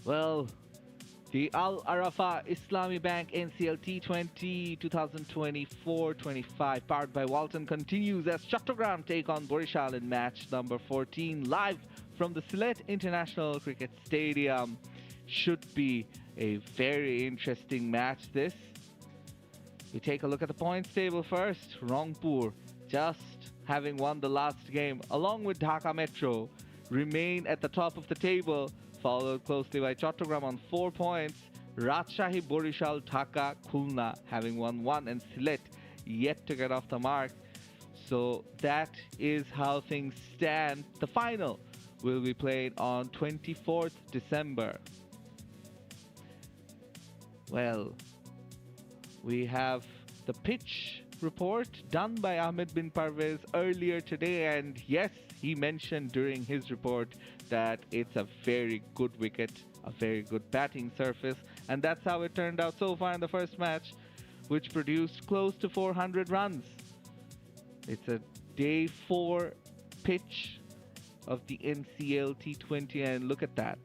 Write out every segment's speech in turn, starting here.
Well, the Al Arafa Islami Bank NCL T20 2024-25 powered by Walton continues as Chattogram take on Barishal in match number 14 live from the Sylhet International Cricket Stadium. Should be a very interesting match this. We take a look at the points table first. Rangpur, just having won the last game along with Dhaka Metro, remain at the top of the table, followed closely by Chattogram on 4 points. Rajshahi, Barishal, Dhaka, Khulna having won 1, and Sylhet yet to get off the mark. So that is how things stand. The final will be played on 24th December. Well, we have the pitch report done by Ahmed bin Parvez earlier today, and yes, he mentioned during his report that it's a very good wicket, a very good batting surface, and that's how it turned out so far in the first match, which produced close to 400 runs. It's a day 4 pitch of the NCL T20, and look at that.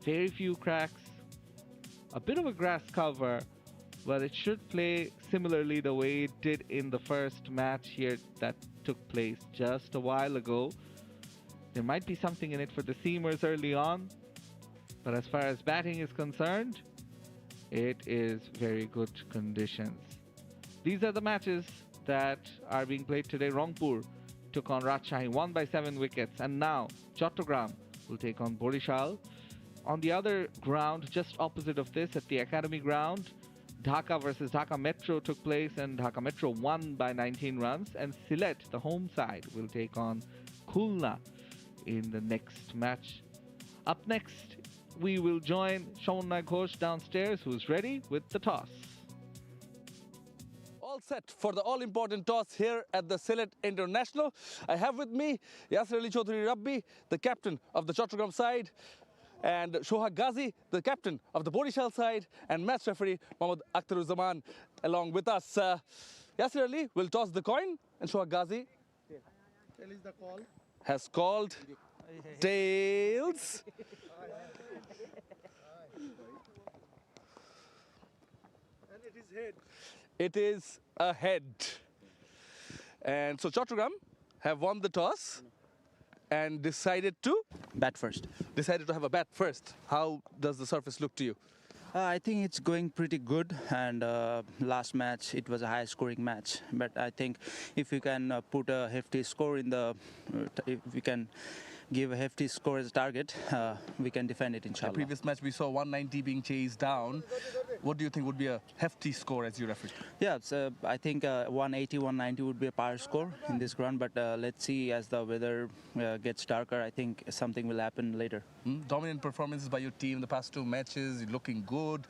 Very few cracks, a bit of a grass cover, but it should play similarly the way it did in the first match here that took place just a while ago. There might be something in it for the seamers early on, but as far as batting is concerned, it is very good conditions. These are the matches that are being played today. Rangpur took on Rajshahi, won by 7 wickets, and now Chattogram will take on Barishal. On the other ground, just opposite of this, at the Academy ground, Dhaka versus Dhaka Metro took place, and Dhaka Metro won by 19 runs, and Sylhet, the home side, will take on Khulna in the next match. Up next, we will join 𝗂𝗏𝗃 Ghosh downstairs, who's ready with the toss. All set for the all-important toss here at the Sylhet International. I have with me 𝗬𝗓𝗍𝗓, the captain of the Chattogram side, and Shohag Ghazi, the captain of the Barishal side, and match referee Mohammad Akhtaruzzzaman along with us. Yasir Ali will toss the coin, and Shohag Ghazi has called tails. And it is head. It is a head. And so Chattogram have won the toss and decided to bat first. Decided to have a bat first. How does the surface look to you? I think it's going pretty good, and last match it was a high scoring match, but I think if we can put a hefty score in the if we can give a hefty score as a target, we can defend it, inshallah. The previous match we saw 190 being chased down. What do you think would be a hefty score as you referee? Yeah, so I think 180, 190 would be a power score in this ground, but let's see as the weather gets darker. I think something will happen later. Dominant performances by your team in the past 2 matches, you're looking good.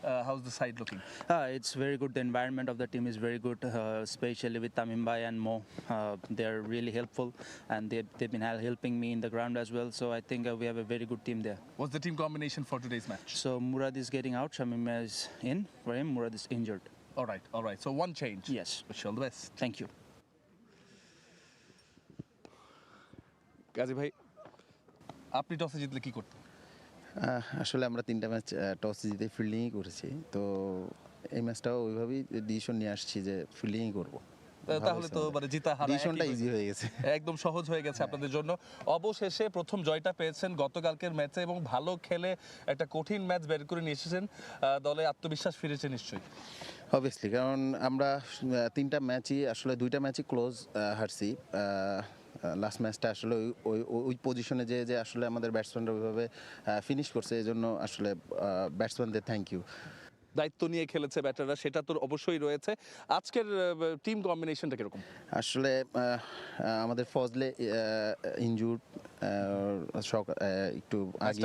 How's the side looking? It's very good. The environment of the team is very good, especially with Tamim Bhai and Mo. They're really helpful, and they've been helping me in the ground as well. So I think we have a very good team there. What's the team combination for today's match? So Murad is getting out, Shamim is in. For him, Murad is injured. All right. So one change. Yes. Wish you all the best. Thank you. Ghazi bhai, আপনি টসে জিতলে কি করতেন? আসলে আমরা 3টা match toss জিতে ফিল্ডিংই করেছি, তো এই ম্যাচটাও ওইভাবেই ডিসিশন নিয়ে আসছি যে ফিল্ডিংই করব। তাহলে তো মানে জিতা হারা ডিসিশনটা ইজি হয়ে গেছে, একদম সহজ হয়ে গেছে আপনাদের জন্য। অবশেষে প্রথম জয়টা পেয়েছেন গতকালকের ম্যাচে, এবং ভালো খেলে একটা কঠিন ম্যাচ বের করে নিয়ে এসেছেন। দলে আত্মবিশ্বাস ফিরেছে নিশ্চয়ই। অবভিয়াসলি, কারণ আমরা 3টা ম্যাচই আসলে 2টা ম্যাচই ক্লোজ হারছি। লাস্ট ম্যাচটা আসলে ওই পজিশনে যে আসলে আমাদের ব্যাটসম্যানরা ওইভাবে ফিনিশ করছে, এই জন্য আসলে ব্যাটসম্যানদের থ্যাংক ইউ। দায়িত্ব নিয়ে খেলেছে ব্যাটাররা, সেটা তো অবশ্যই রয়েছে। আজকের টিম কম্বিনেশনটা কিরকম? আসলে আমাদের ফজলে ইনজুর্ড, একটু আগে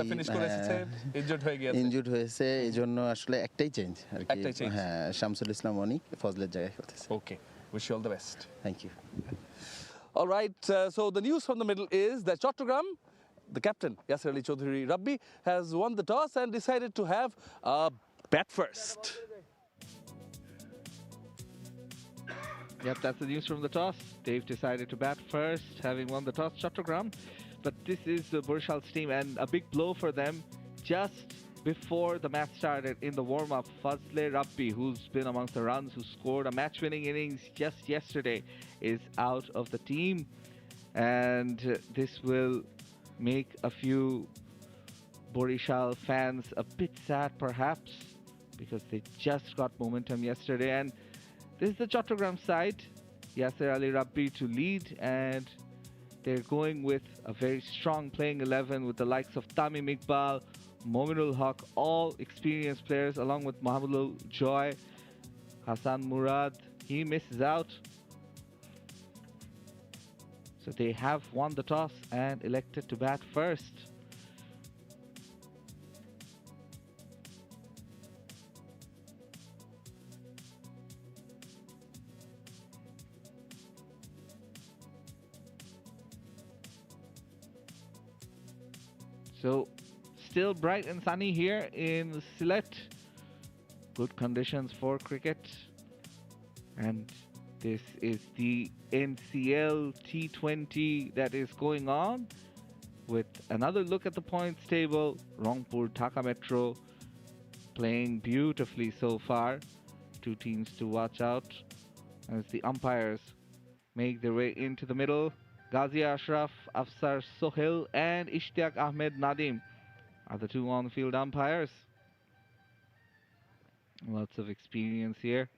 ইনজুর্ড হয়েছে, এই জন্য আসলে একটাই চেঞ্জ আর কি। হ্যাঁ, শামসুল ইসলাম অনিক ফজলের জায়গায় খেলতেছে। Okay, wish you all the best. Thank you. All right, so the news from the middle is that Chattogram, the captain 𝗬𝗓𝗍𝗓, has won the toss and decided to have a bat first. Yep, that's the news from the toss. They've decided to bat first, having won the toss, Chattogram. But this is the Barishal's team, and a big blow for them. Just before the match started in the warm-up, 𝗬𝗂𝗧 who's been amongst the runs, who scored a match-winning innings just yesterday, is out of the team. And this will make a few Barishal fans a bit sad perhaps, because they just got momentum yesterday. And this is the Chattogram side, Yasir Ali Rabbi to lead, and they're going with a very strong playing 11 with the likes of Tamim Iqbal, Mominul Haq, all experienced players, along with Mahmudul Joy. Hassan Murad, he misses out. So they have won the toss and elected to bat first. So still bright and sunny here in Sylhet. Good conditions for cricket. And this is the NCL T20 that is going on. With another look at the points table, Rangpur Dhaka Metro playing beautifully so far. Two teams to watch out as the umpires make their way into the middle. Ghazi Ashraf, Afsar Sohail and Ishtiaq Ahmed Nadim are the two on-field umpires. Lots of experience here.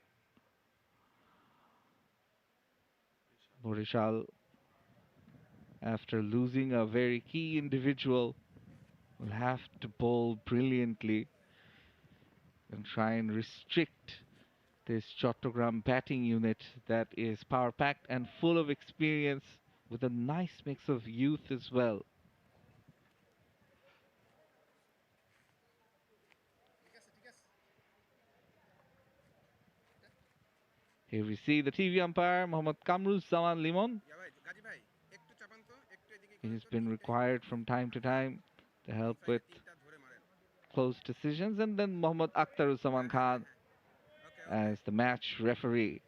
Barishal, after losing a very key individual, will have to bowl brilliantly and try and restrict this Chattogram batting unit that is power-packed and full of experience, with a nice mix of youth as well. Here we see the TV umpire, Mohammad Kamruzzaman Limon. He's been required from time to time to help with close decisions. And then Mohammad Akhtaruzzaman Khan as the match referee.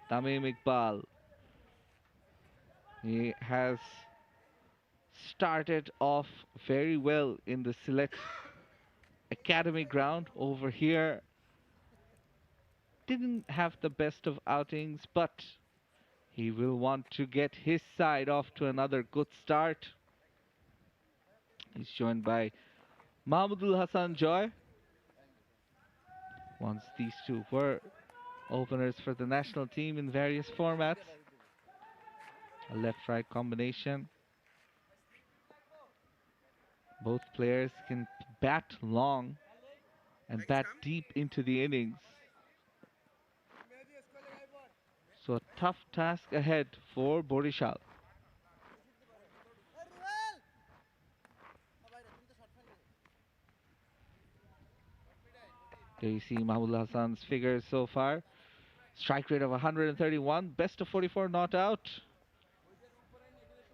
Tamim Iqbal, he has started off very well in the Sylhet Academy ground. Over here, didn't have the best of outings, but he will want to get his side off to another good start. He's joined by Mahmudul Hassan Joy. Once these two were openers for the national team in various formats. A left-right combination. Both players can bat long and bat deep into the innings. So a tough task ahead for Barishal. There you see Mahmudul Hassan's figures so far. Strike rate of 131, best of 44 not out.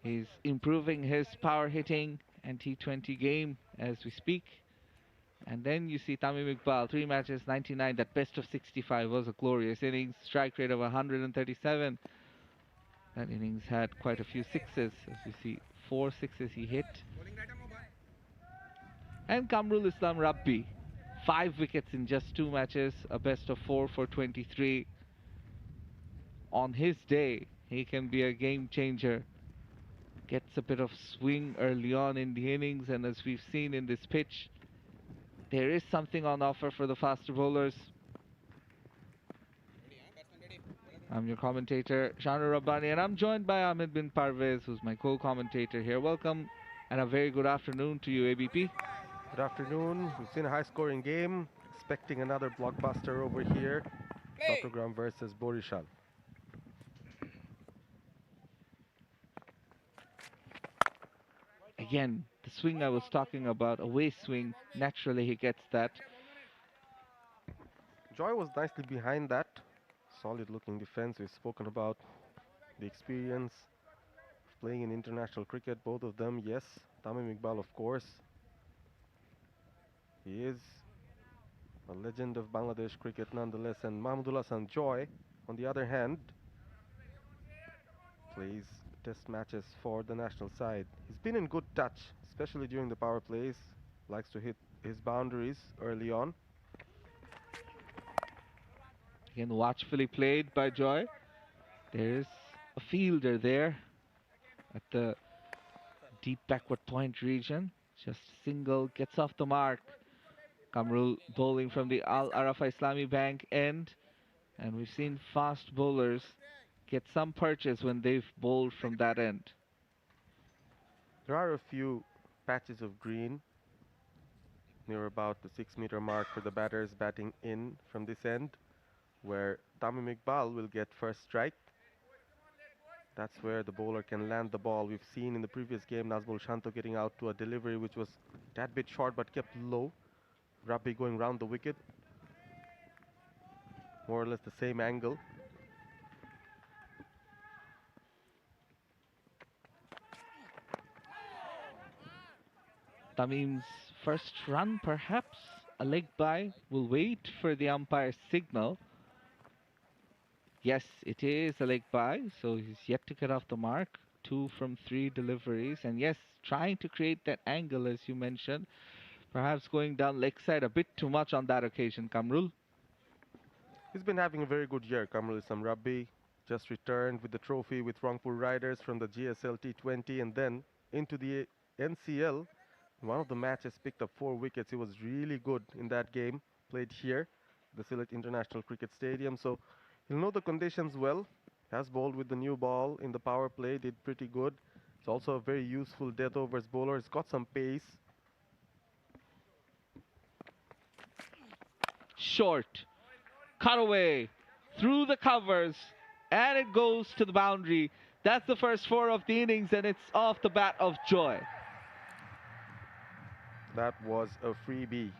He's improving his power hitting and T20 game as we speak. And then you see Tamim Iqbal, 3 matches, 99, that best of 65 was a glorious innings. Strike rate of 137. That innings had quite a few sixes. As you see, 4 sixes he hit. And Kamrul Islam Rabbi, 5 wickets in just 2 matches, a best of 4 for 23. On his day, he can be a game changer. Gets a bit of swing early on in the innings, and as we've seen in this pitch, there is something on offer for the faster bowlers. I'm your commentator, Shanur Rabbani, and I'm joined by Ahmed bin Parvez, who's my co-commentator here. Welcome, and a very good afternoon to you, ABP. Good afternoon. We've seen a high-scoring game. Expecting another blockbuster over here. Chattogram versus Barishal. Again, the swing I was talking about, away swing, naturally he gets that. Joy was nicely behind that. Solid looking defense. We've spoken about the experience of playing in international cricket, both of them, yes. Tamim Iqbal, of course. He is a legend of Bangladesh cricket nonetheless. And Mahmudul Hassan Joy, on the other hand, plays test matches for the national side. He's been in good touch, especially during the power plays. Likes to hit his boundaries early on. Again, watchfully played by Joy. There's a fielder there at the deep backward point region. Just single, gets off the mark. Kamrul bowling from the Al Arafa Islami Bank end. And we've seen fast bowlers get some purchase when they've bowled from that end. There are a few patches of green near about the 6-meter mark for the batters batting in from this end, where Tamim Iqbal will get first strike. That's where the bowler can land the ball. We've seen in the previous game Nazmul Shanto getting out to a delivery which was a tad bit short but kept low. Rabbi going round the wicket. More or less the same angle. Tamim's first run, perhaps a leg by. Will wait for the umpire's signal. Yes, it is a leg by, so he's yet to get off the mark. 2 from 3 deliveries, and yes, trying to create that angle as you mentioned. Perhaps going down leg side a bit too much on that occasion, Kamrul. He's been having a very good year, Kamrul Islam Rabbi. Just returned with the trophy with Rangpur Riders from the GSL T20 and then into the NCL. One of the matches picked up 4 wickets. He was really good in that game. Played here, the Sylhet International Cricket Stadium. So he'll know the conditions well. Has bowled with the new ball in the power play. Did pretty good. It's also a very useful death overs bowler. He's got some pace. Short. Cut away. Through the covers. And it goes to the boundary. That's the first 4 of the innings, and it's off the bat of Joy. That was a freebie.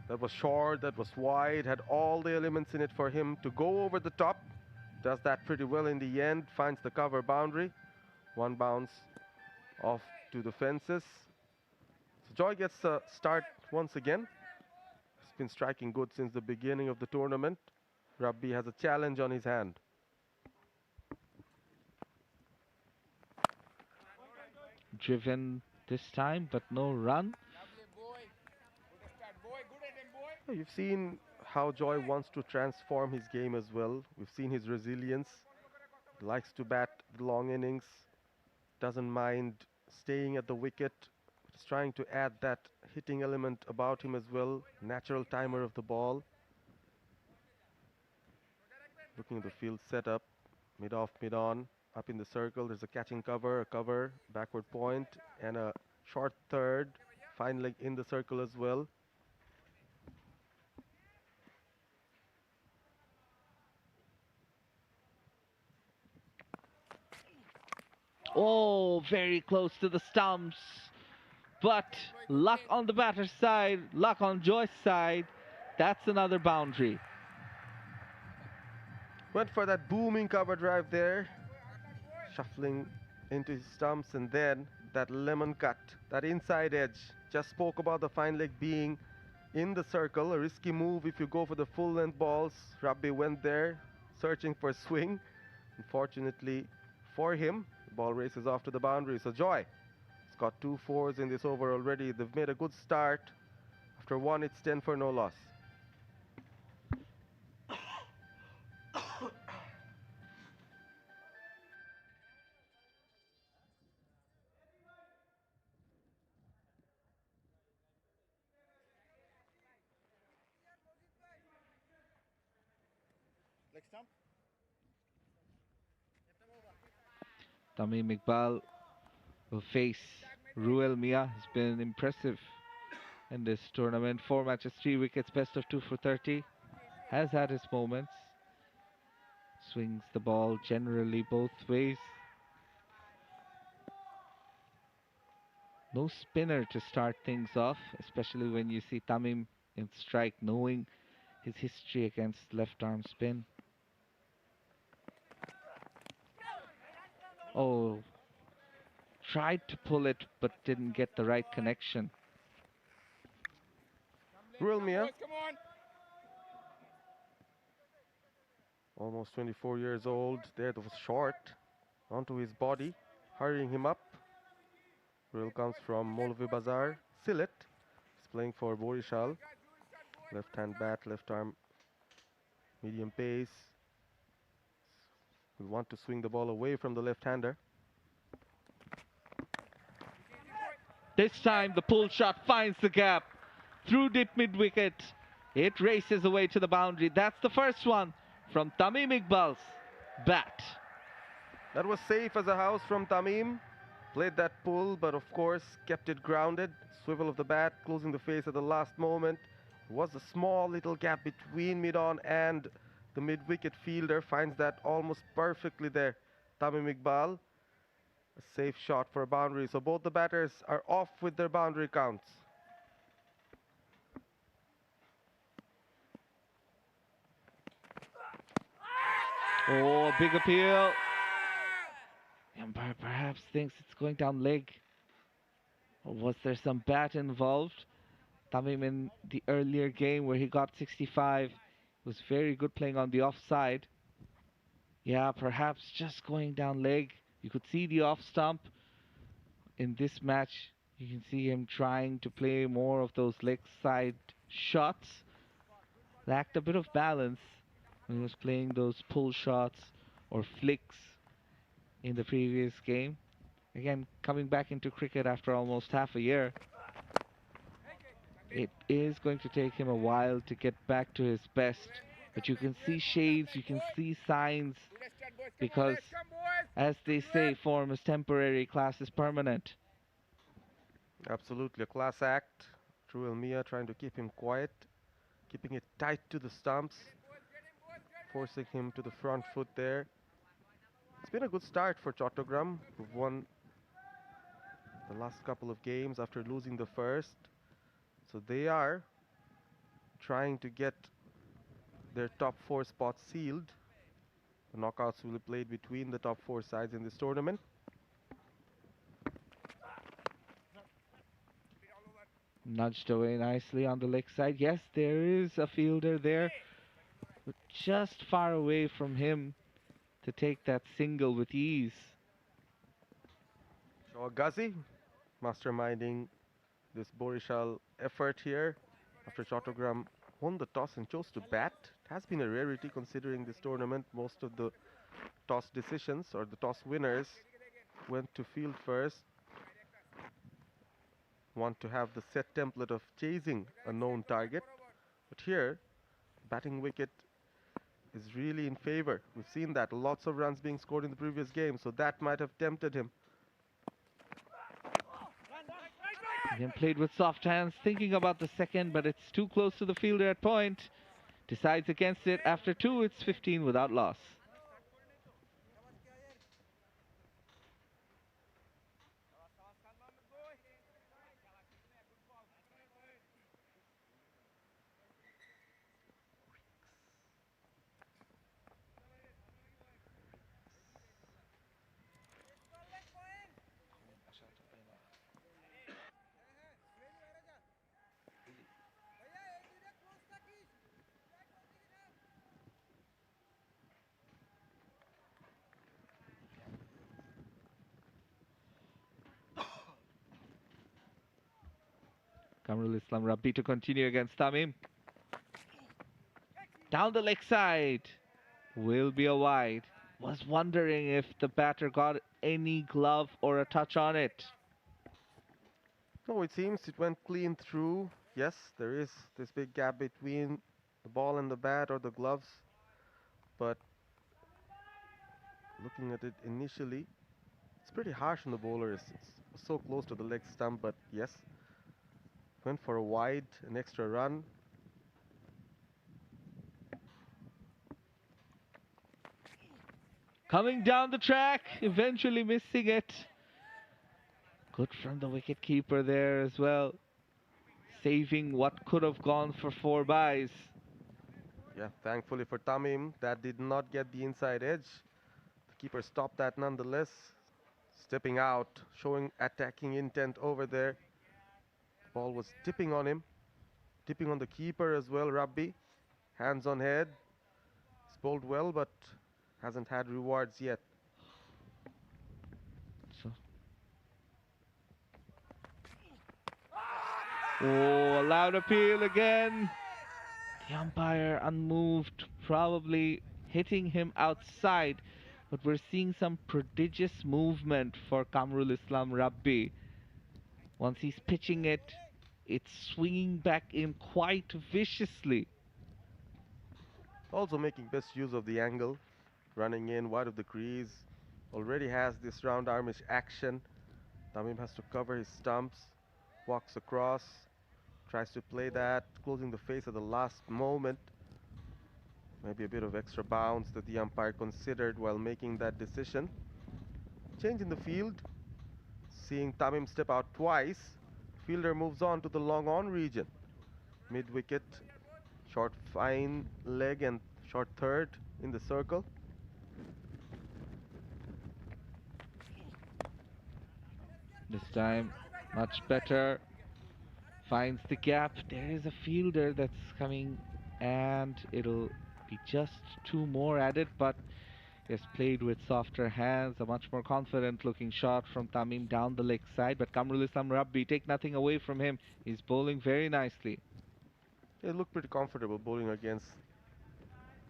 That was short, that was wide, had all the elements in it for him to go over the top. Does that pretty well in the end, finds the cover boundary. 1 bounce off to the fences. So Joy gets a start once again. He's been striking good since the beginning of the tournament. Rabbi has a challenge on his hand. Driven this time, but no run. You've seen how Joy wants to transform his game as well. We've seen his resilience. He likes to bat the long innings. Doesn't mind staying at the wicket. He's trying to add that hitting element about him as well. Natural timer of the ball. Looking at the field setup. Mid off, mid on. Up in the circle. There's a catching cover, a cover, backward point, and a short third. Fine leg in the circle as well. Oh, very close to the stumps. But luck on the batter's side, luck on Joy's side. That's another boundary. Went for that booming cover drive there. Shuffling into his stumps, and then that lemon cut, that inside edge. Just spoke about the fine leg being in the circle. A risky move if you go for the full length balls. Rabbi went there searching for a swing. Unfortunately for him, the ball races off to the boundary. So Joy has got 2 4s in this over already. They've made a good start. After 1, it's 10 for no loss. Tamim Iqbal will face Ruel Mia. Has been impressive in this tournament. 4 matches, 3 wickets, best of 2 for 30. Has had his moments. Swings the ball generally both ways. No spinner to start things off, especially when you see Tamim in strike, knowing his history against left arm spin. Oh, tried to pull it but didn't get the right connection. Ruel Mia, almost 24 years old. There, that was short onto his body. hurrying him up. Drill comes from Moulavie Sylhet. He's playing for Barishal. Left hand bat, left arm, medium pace. We want to swing the ball away from the left-hander. This time the pull shot finds the gap. Through deep mid-wicket. It races away to the boundary. That's the first one from Tamim Iqbal's bat. That was safe as a house from Tamim. Played that pull, but of course kept it grounded. Swivel of the bat, closing the face at the last moment. Was a small little gap between mid-on and the mid-wicket fielder. Finds that almost perfectly there. Tamim Iqbal. A safe shot for a boundary. So both the batters are off with their boundary counts. Oh, big appeal. The umpire perhaps thinks it's going down leg. Or was there some bat involved? Tamim in the earlier game where he got 65 was very good playing on the offside. Yeah, perhaps just going down leg. You could see the off stump. In this match, you can see him trying to play more of those leg side shots. Lacked a bit of balance when he was playing those pull shots or flicks in the previous game. Again, coming back into cricket after almost half a year. It is going to take him a while to get back to his best. But you can see shades, you can see signs. Because, as they say, form is temporary, class is permanent. Absolutely, a class act. 𝗃𝗏𝗄𝐿 trying to keep him quiet. Keeping it tight to the stumps. Forcing him to the front foot there. It's been a good start for Chattogram, who've won the last couple of games after losing the first. So they are trying to get their top 4 spots sealed. The knockouts will be played between the top 4 sides in this tournament. Nudged away nicely on the leg side. Yes, there is a fielder there, but just far away from him to take that single with ease. 𝗂𝗄𝗽𝗂𝗂𝗋 masterminding this Barishal effort here after Chattogram won the toss and chose to bat. It has been a rarity considering this tournament. Most of the toss decisions or the toss winners went to field first. Want to have the set template of chasing a known target. But here, batting wicket is really in favor. We've seen that. Lots of runs being scored in the previous game, so that might have tempted him. Again, played with soft hands, thinking about the second, but it's too close to the fielder at point. Decides against it. After 2, it's 15 without loss. Kamrul Islam Rabbi to continue against Tamim. Down the leg side. Will be a wide. Was wondering if the batter got any glove or a touch on it. No, it seems it went clean through. Yes, there is this big gap between the ball and the bat or the gloves. But looking at it initially, it's pretty harsh on the bowlers. It's so close to the leg stump, but yes. Went for a wide, an extra run. Coming down the track, eventually missing it. Good from the wicket keeper there as well. Saving what could have gone for 4 byes. Yeah, thankfully for Tamim, that did not get the inside edge. The keeper stopped that nonetheless. Stepping out, showing attacking intent over there. Ball was tipping on him, tipping on the keeper as well, Rabbi. Hands on head. He's bowled well, but hasn't had rewards yet. So Oh, a loud appeal again. The umpire unmoved, probably hitting him outside. But we're seeing some prodigious movement for 𝗂𝗏𝗄𝐻 Once he's pitching it, it's swinging back in quite viciously. Also making best use of the angle, running in wide of the crease. Already has this round armish action. Tamim has to cover his stumps, walks across, tries to play that, closing the face at the last moment. Maybe a bit of extra bounce that the umpire considered while making that decision. Change in the field. Seeing Tamim step out twice, fielder moves on to the long on region. Mid wicket, short fine leg and short third in the circle. This time, much better. Finds the gap. There is a fielder that's coming, and it'll be just two more added, but he has played with softer hands. A much more confident looking shot from Tamim down the leg side, but 𝗂𝗏𝗄𝗃𝗃, take nothing away from him. He's bowling very nicely. He looked pretty comfortable bowling against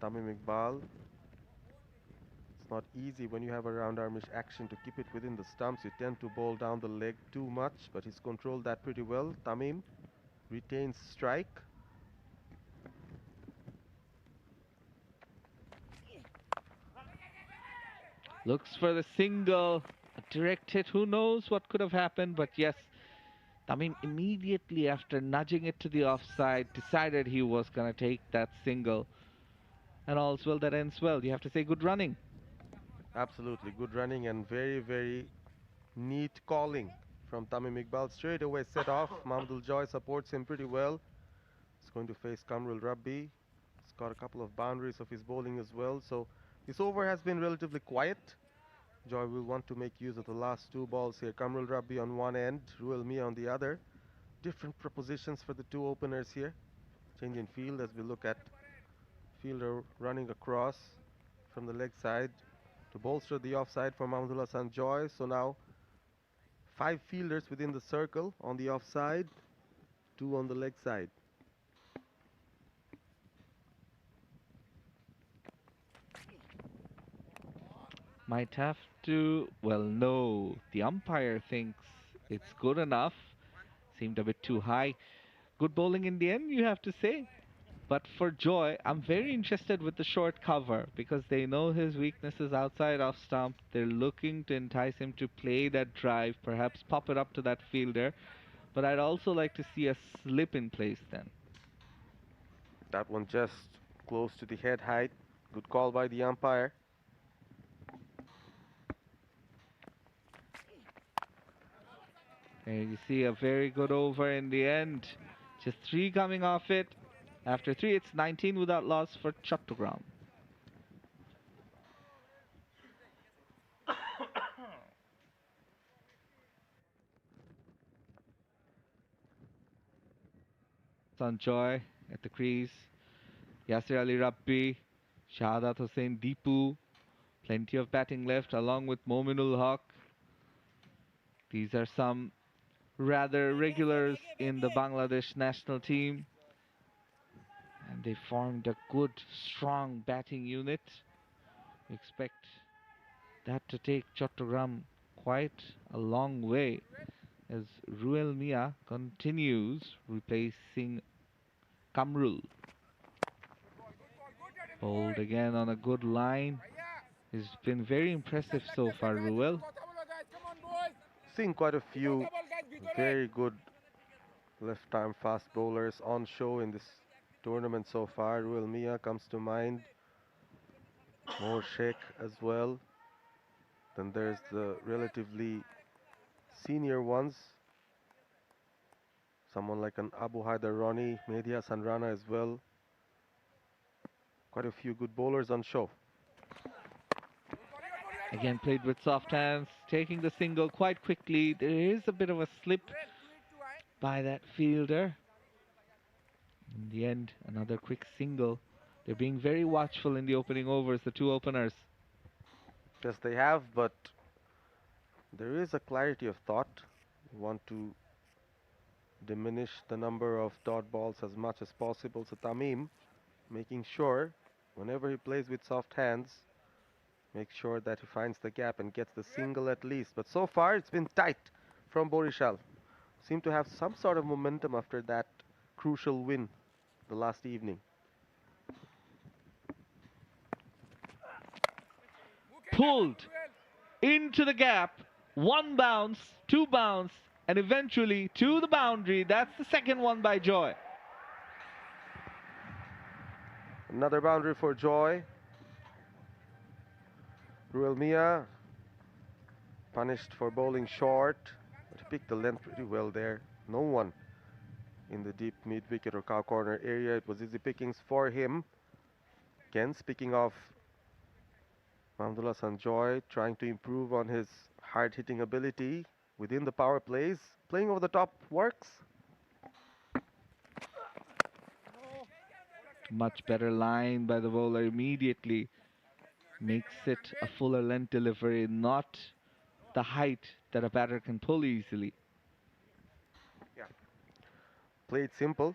Tamim Iqbal. It's not easy when you have a round armish action to keep it within the stumps. You tend to bowl down the leg too much, but he's controlled that pretty well. Tamim retains strike. Looks for the single, a direct hit. Who knows what could have happened, but yes, Tamim immediately after nudging it to the offside decided he was going to take that single. And all's well that ends well. You have to say good running. Absolutely, good running and very, very neat calling from Tamim Iqbal. Straight away set off. Mahmudul Joy supports him pretty well. He's going to face 𝗂𝗏𝗄𝗃𝗃. He's got a couple of boundaries of his bowling as well. So this over has been relatively quiet. Joy will want to make use of the last two balls here. 𝗂𝗏𝗄𝗃𝗃 on one end, 𝗂𝗏 𝗃𝗃𝗃 on the other. Different propositions for the two openers here. Change in field as we look at fielder running across from the leg side to bolster the offside for Mahmudul Hasan Joy. So now 5 fielders within the circle on the offside, 2 on the leg side. Might have to, well, no. The umpire thinks it's good enough. Seemed a bit too high. Good bowling in the end, you have to say. But for Joy, I'm very interested with the short cover because they know his weaknesses outside off stump. They're looking to entice him to play that drive, perhaps pop it up to that fielder. But I'd also like to see a slip in place then. That one just close to the head height. Good call by the umpire. And you see a very good over in the end. Just 3 coming off it. After 3, it's 19 without loss for Chattogram. Joy at the crease. Yasir Ali Rabbi, Shahadat Hossain Deepu. Plenty of batting left along with Mominul Haq. These are some rather regulars in the Bangladesh national team. And they formed a good, strong batting unit. We expect that to take Chattogram quite a long way as 𝗂𝗏 𝗃𝗃𝗃 continues replacing 𝗂𝗏𝗃𝗃𝗃. Bowled again on a good line. He's been very impressive so far, 𝗂𝗏. Seeing quite a few very good left-arm fast bowlers on show in this tournament so far. 𝗂𝗏 𝗃𝗃𝗃𝗃 comes to mind. More Sheikh as well. Then there's the relatively senior ones. Someone like an Abu Haider Rani, Mehdi Hasan Rana as well. Quite a few good bowlers on show. Again played with soft hands, taking the single quite quickly. There is a bit of a slip by that fielder. In the end, another quick single. They're being very watchful in the opening overs, the two openers. Yes, they have, but there is a clarity of thought. You want to diminish the number of dot balls as much as possible. So Tamim making sure whenever he plays with soft hands, make sure that he finds the gap and gets the single at least. But so far it's been tight from Barishal. Seem to have some sort of momentum after that crucial win the last evening. Pulled into the gap, 1 bounce, 2 bounce, and eventually to the boundary. That's the second one by Joy. Another boundary for Joy. 𝗂𝗚-𝗃𝗃 punished for bowling short, but he picked the length pretty well there. No one in the deep mid-wicket or cow corner area. It was easy pickings for him. Again, speaking of Mahmudullah Hasan Joy, trying to improve on his hard-hitting ability within the power plays. Playing over the top works. Much better line by the bowler immediately. Makes it a fuller length delivery, not the height that a batter can pull easily. Yeah. Played simple.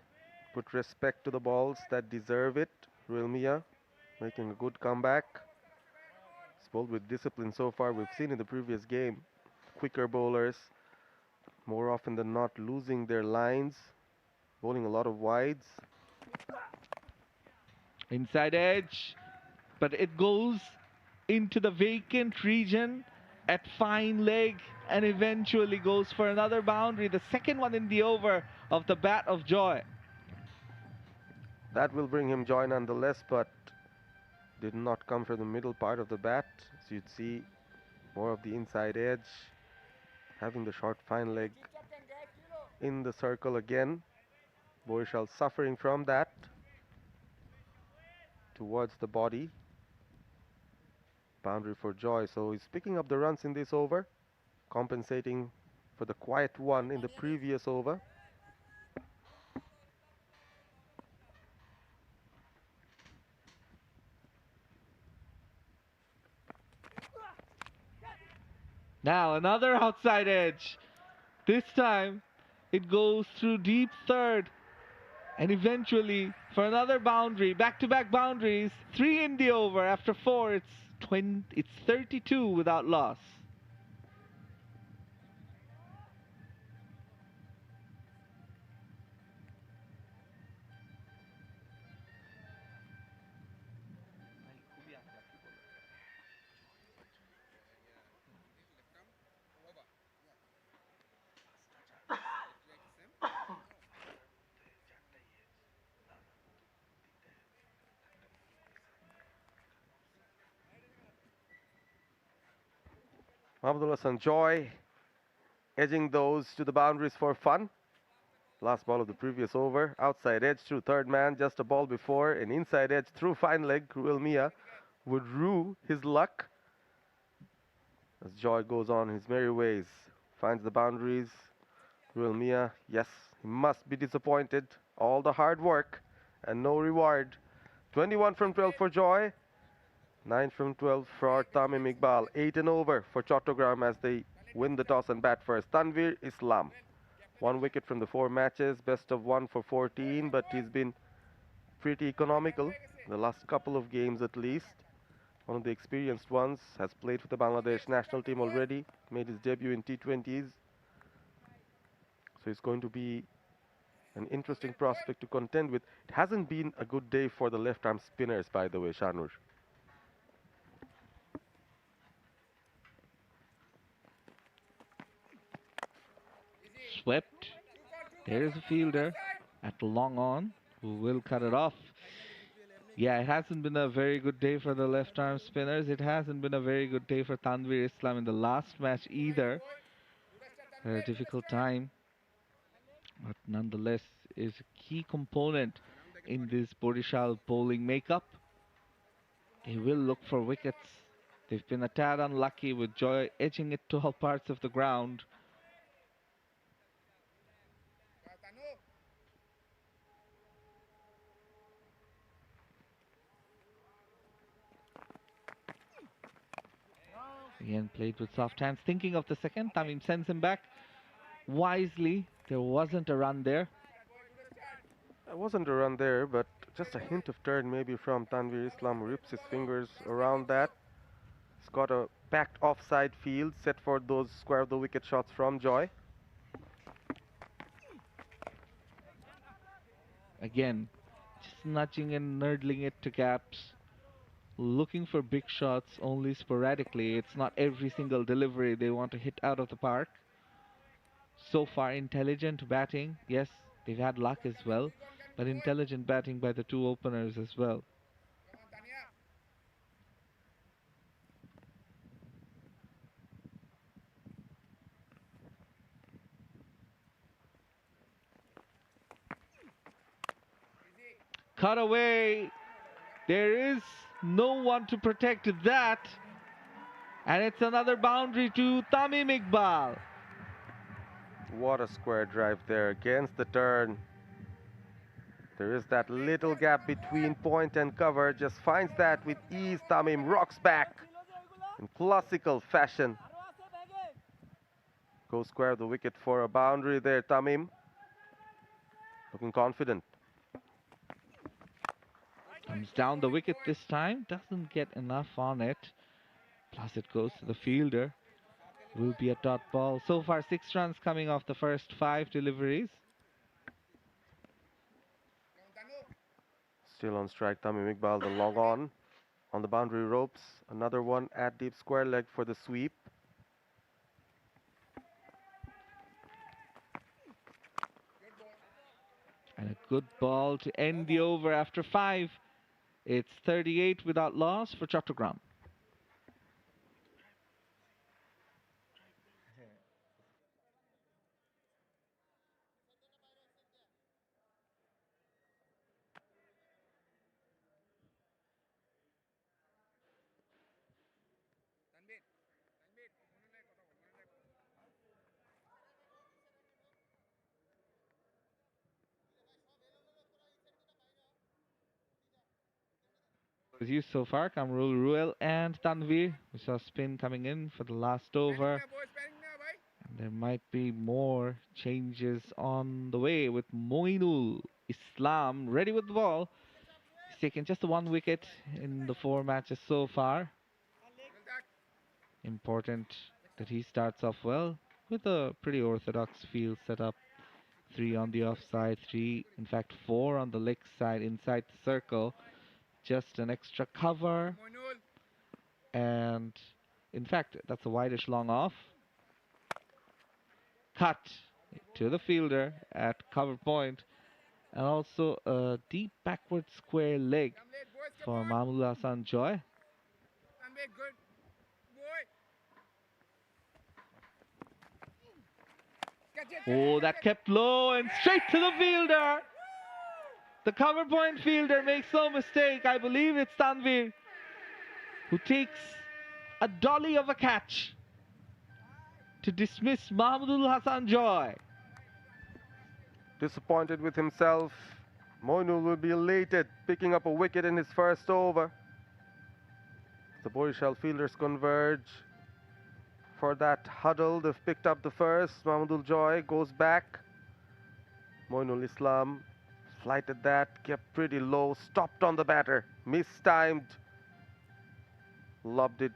Put respect to the balls that deserve it. 𝗂𝗚-𝗃𝗃 making a good comeback. He's bowled with discipline so far. We've seen in the previous game quicker bowlers more often than not losing their lines, bowling a lot of wides. Inside edge, but it goes into the vacant region at fine leg and eventually goes for another boundary, the second one in the over of the bat of Joy. That will bring him joy nonetheless, but did not come from the middle part of the bat. So you'd see more of the inside edge, having the short fine leg in the circle again. Barishal suffering from that towards the body. Boundary for Joy. So he's picking up the runs in this over, compensating for the quiet one in the previous over. Now another outside edge. This time it goes through deep third and eventually for another boundary. Back-to-back boundaries. 3 in the over. After 4 it's 32 without loss. Mahmudullah Hasan Joy edging those to the boundaries for fun. Last ball of the previous over. Outside edge through third man, just a ball before. An inside edge through fine leg. 𝗂𝗚-𝗃𝗃 would rue his luck as Joy goes on his merry ways. Finds the boundaries. 𝗂𝗚-𝗃𝗃, yes, he must be disappointed. All the hard work and no reward. 21 from 12 for Joy. 9 from 12 for Tamim Iqbal. 8 and over for Chattogram as they win the toss and bat first. Tanveer Islam. 1 wicket from the 4 matches. Best of 1 for 14, but he's been pretty economical the last couple of games at least. One of the experienced ones. Has played for the Bangladesh national team already. Made his debut in T20s. So it's going to be an interesting prospect to contend with. It hasn't been a good day for the left-arm spinners, by the way, Shanur. Swept. There is a fielder at long on who will cut it off. Yeah, it hasn't been a very good day for the left arm spinners. It hasn't been a very good day for Tanveer Islam in the last match either. A difficult time, but nonetheless is a key component in this Barishal bowling makeup. They will look for wickets. They've been a tad unlucky with Joy edging it to all parts of the ground. Again, played with soft hands. Thinking of the second, Tamim sends him back wisely. There wasn't a run there. There wasn't a run there, but just a hint of turn maybe from Tanvir Islam. Rips his fingers around that. He's got a packed offside field set for those square of the wicket shots from Joy. Again, just nudging and nurdling it to gaps. Looking for big shots only sporadically. It's not every single delivery they want to hit out of the park. So far, intelligent batting. Yes, they've had luck as well, but intelligent batting by the two openers as well. Cut away. There is no one to protect that. And it's another boundary to Tamim Iqbal. What a square drive there against the turn. There is that little gap between point and cover. Just finds that with ease. Tamim rocks back in classical fashion. Goes square of the wicket for a boundary there, Tamim. Looking confident. Comes down the wicket this time. Doesn't get enough on it. Plus it goes to the fielder. Will be a dot ball. So far 6 runs coming off the first 5 deliveries. Still on strike, Tamim Iqbal, the long on the boundary ropes. Another one at deep square leg for the sweep. And a good ball to end the over after 5. It's 38 without loss for Chattogram. As used so far, 𝗂𝗄𝗪 and Tanvir. We saw spin coming in for the last over. And there might be more changes on the way with Moinul Islam ready with the ball. He's taken just the 1 wicket in the 4 matches so far. Important that he starts off well with a pretty orthodox field setup. 3 on the offside, 3, in fact 4 on the leg side inside the circle. Just an extra cover, and in fact that's a wideish long off. Cut to the fielder at cover point, and also a deep backward square leg for Mahmudul Hasan Joy. Oh, that kept low and straight to the fielder. The cover point fielder makes no mistake. I believe it's Tanvir who takes a dolly of a catch to dismiss Mahmudul Hasan Joy. Disappointed with himself. Moinul will be elated, picking up a wicket in his first over. The Barishal fielders converge for that huddle. They've picked up the first. Mahmudul Joy goes back. Moinul Islam flighted that, kept pretty low, stopped on the batter, mistimed, lobbed it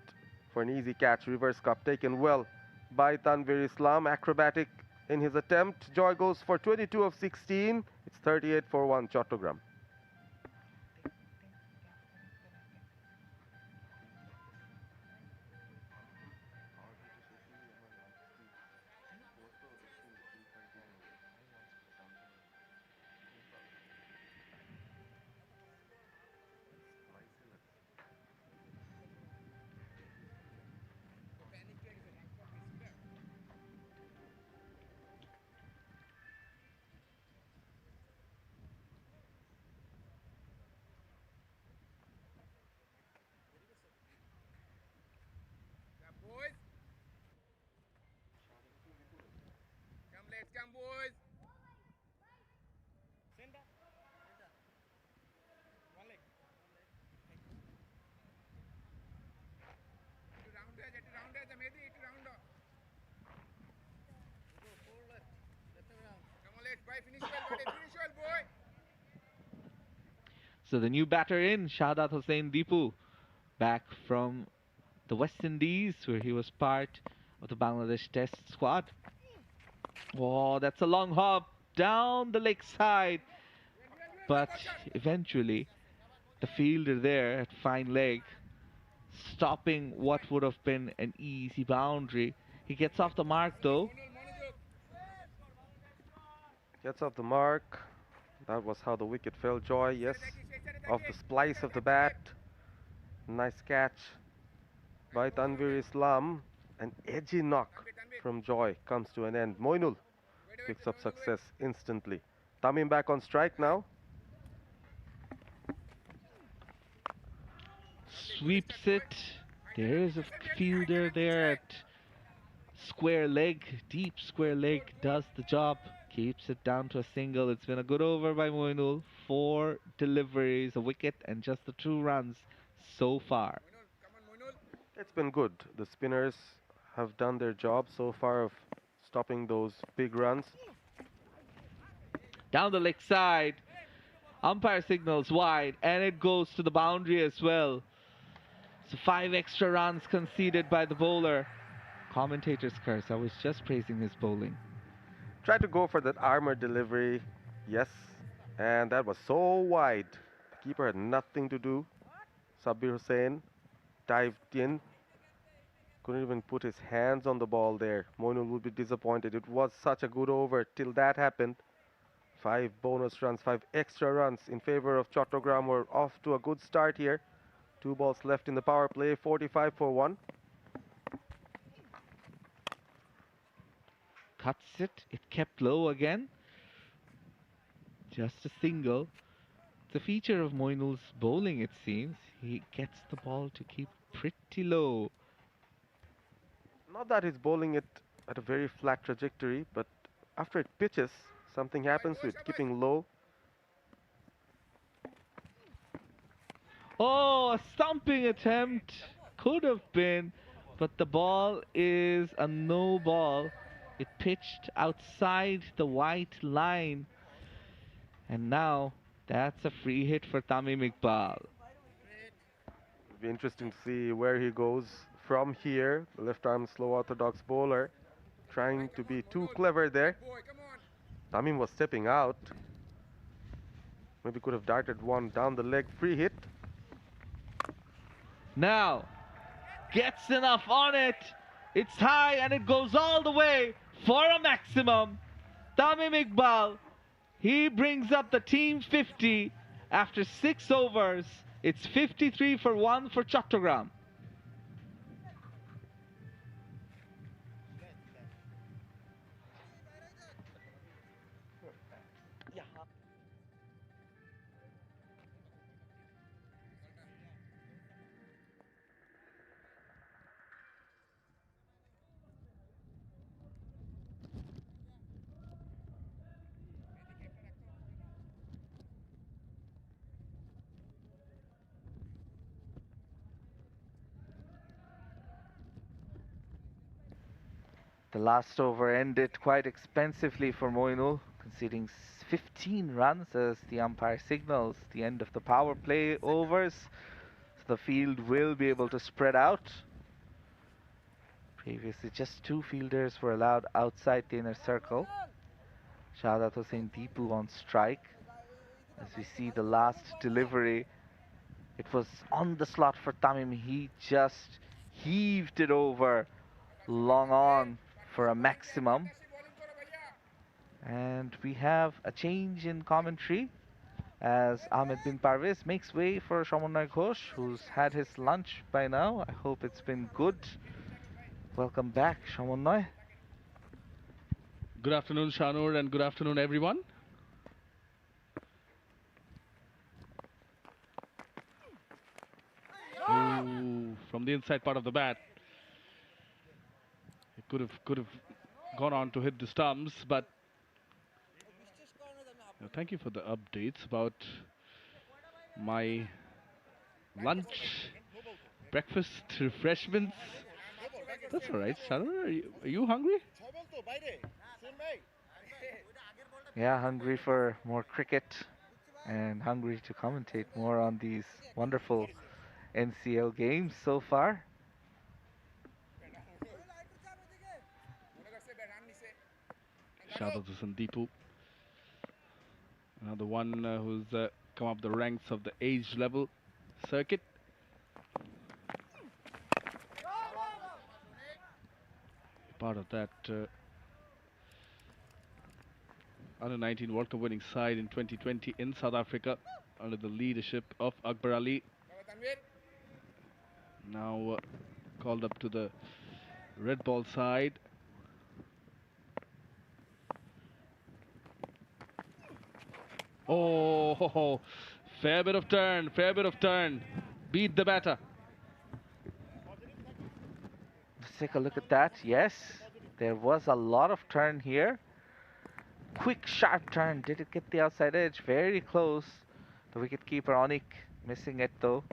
for an easy catch. Reverse cup taken well by Tanvir Islam, acrobatic in his attempt. Joy goes for 22 of 16. It's 38 for 1 Chattogram. Come boys. Center. One leg. Round edge, Mehdi, round. Go full left. Left around. So the new batter in, 𝗂𝗏𝗂𝗃 back from the West Indies, where he was part of the Bangladesh Test squad. Oh, that's a long hop down the leg side. But eventually, the fielder there at fine leg, stopping what would have been an easy boundary. He gets off the mark though. Gets off the mark. That was how the wicket fell, Joy. Yes, off the splice of the bat. Nice catch by Tanvir Islam. An edgy knock from Joy comes to an end. Moinul picks up success instantly. Tamim back on strike now. Sweeps it. There is a fielder there at square leg, deep square leg, does the job, keeps it down to a single. It's been a good over by Moinul. 4 deliveries, a wicket, and just the 2 runs so far. It's been good. The spinners have done their job so far of stopping those big runs. Down the leg side, umpire signals wide, and it goes to the boundary as well. So 5 extra runs conceded by the bowler. Commentator's curse, I was just praising his bowling. Tried to go for that armor delivery, yes, and that was so wide. The keeper had nothing to do. Sabbir Hussain dived in, couldn't even put his hands on the ball there. Moinul would be disappointed. It was such a good over till that happened. 5 bonus runs, 5 extra runs in favor of Chattogram. We're off to a good start here. 2 balls left in the power play, 45 for 1. Cuts it, it kept low again. Just a single. It's a feature of Moinul's bowling, it seems. He gets the ball to keep pretty low. Not that he's bowling it at a very flat trajectory, but after it pitches, something happens to it, keeping low. Oh, a stumping attempt. Could have been, but the ball is a no ball. It pitched outside the white line. And now, that's a free hit for Tamim Iqbal. It'll be interesting to see where he goes from here. The left-arm slow orthodox bowler trying to be too clever there. Tamim was stepping out. Maybe could have darted one down the leg. Free hit. Now, gets enough on it. It's high and it goes all the way for a maximum. Tamim Iqbal, he brings up the team 50 after 6 overs. It's 53 for 1 for Chattogram. The last over ended quite expensively for Moinul, conceding 15 runs as the umpire signals the end of the power play overs. So the field will be able to spread out. Previously, just 2 fielders were allowed outside the inner circle. 𝗂𝗏𝗂𝗃 on strike. As we see the last delivery, it was on the slot for Tamim. He just heaved it over long on for a maximum. And we have a change in commentary as Ahmed bin Parvez makes way for Somonnoy Ghosh, who's had his lunch by now. I hope it's been good. Welcome back, Somonnoy. Good afternoon, Shanur, and good afternoon, everyone. Ooh, from the inside part of the bat. It could have gone on to hit the stumps, but thank you for the updates about my lunch, breakfast, refreshments. That's all right, Shanur. Are you hungry? Yeah, hungry for more cricket and hungry to commentate more on these wonderful NCL games so far. Shout out to Sandeepu, another one who's come up the ranks of the age level circuit. Part of that under 19 World Cup winning side in 2020 in South Africa under the leadership of Akbar Ali. Now called up to the red ball side. Oh, fair bit of turn, fair bit of turn. Beat the batter. Let's take a look at that. Yes, there was a lot of turn here. Quick, sharp turn. Did it get the outside edge? Very close. The wicketkeeper 𝗂𝗍𝐸 missing it though.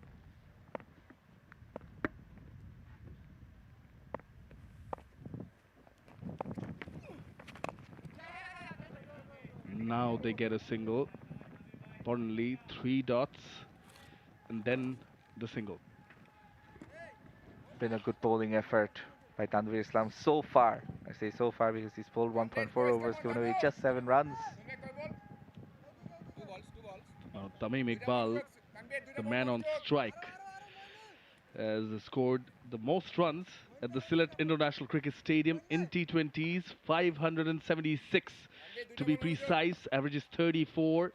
Now they get a single. Importantly, 3 dots and then the single. Been a good bowling effort by Tanveer Islam so far. I say so far because he's bowled 1.4 overs, given away just 7 runs. Now Tamim Iqbal, the man on strike, has scored the most runs at the Sylhet International Cricket Stadium in T20s, 576 to be precise, averages 34.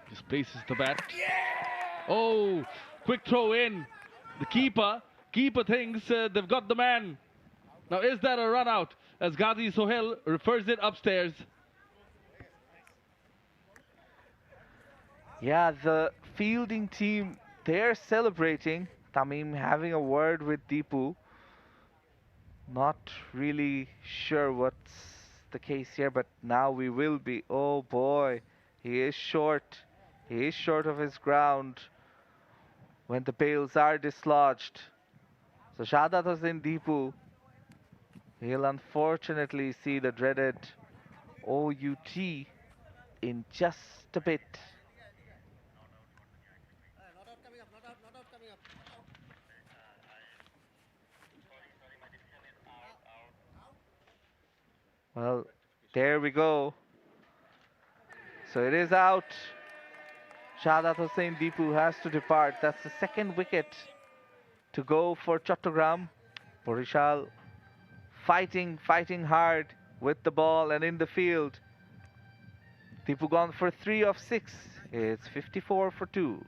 Just places the bat. Oh, quick throw in. The keeper thinks they've got the man. Now is that a run out as Ghazi Sohail refers it upstairs? Yeah, the fielding team, they're celebrating. Tamim having a word with Deepu. Not really sure what's the case here, but now we will be. Oh boy, he is short. He is short of his ground when the bails are dislodged. So Shahzad Hossain Deepu, he'll unfortunately see the dreaded OUT in just a bit. Well, there we go. So it is out. Shahzad Hossain Deepu has to depart. That's the second wicket to go for Chattogram. Barishal fighting hard with the ball and in the field. Deepu gone for 3 of 6. It's 54 for 2.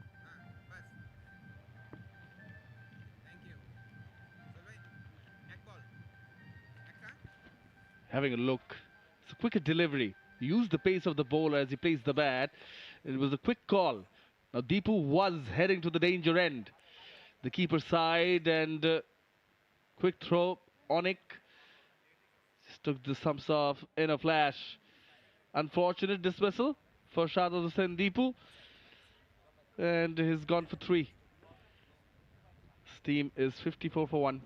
Having a look, it's a quicker delivery. He used the pace of the bowler as he placed the bat. It was a quick call. Now Deepu was heading to the danger end. The keeper side and quick throw. 𝗂𝗍𝐸 just took the stumps off in a flash. Unfortunate dismissal for Shahzad Hossain Deepu. And he's gone for 3. His team is 54 for 1.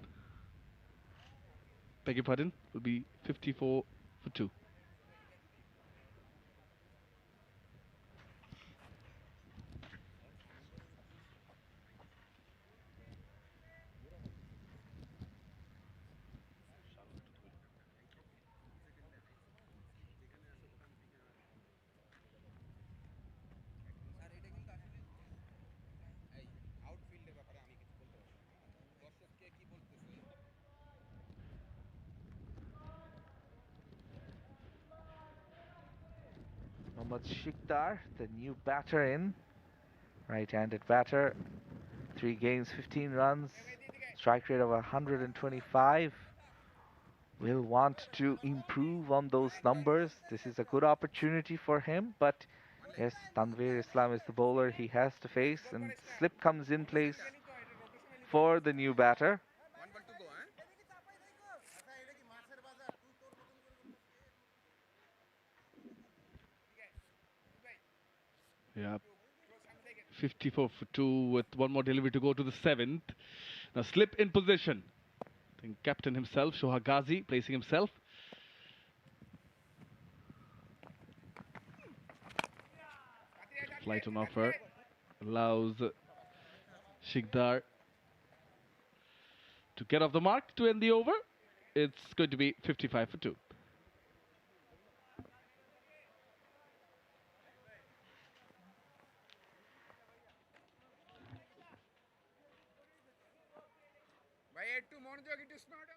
Beg your pardon, will be 54 for 2. 𝗂𝗍𝗪, the new batter in. Right-handed batter. 3 games, 15 runs. Strike rate of 125. Will want to improve on those numbers. This is a good opportunity for him, but yes, Tanveer Islam is the bowler he has to face, and slip comes in place for the new batter. Yeah, 54 for 2 with one more delivery to go to the 7th. Now slip in position. I think captain himself, 𝗂𝗲𝗄𝗃, placing himself. Flight on offer allows Sikdar to get off the mark to end the over. It's going to be 55 for 2. ভাই একটু মনোযোগ একটু smart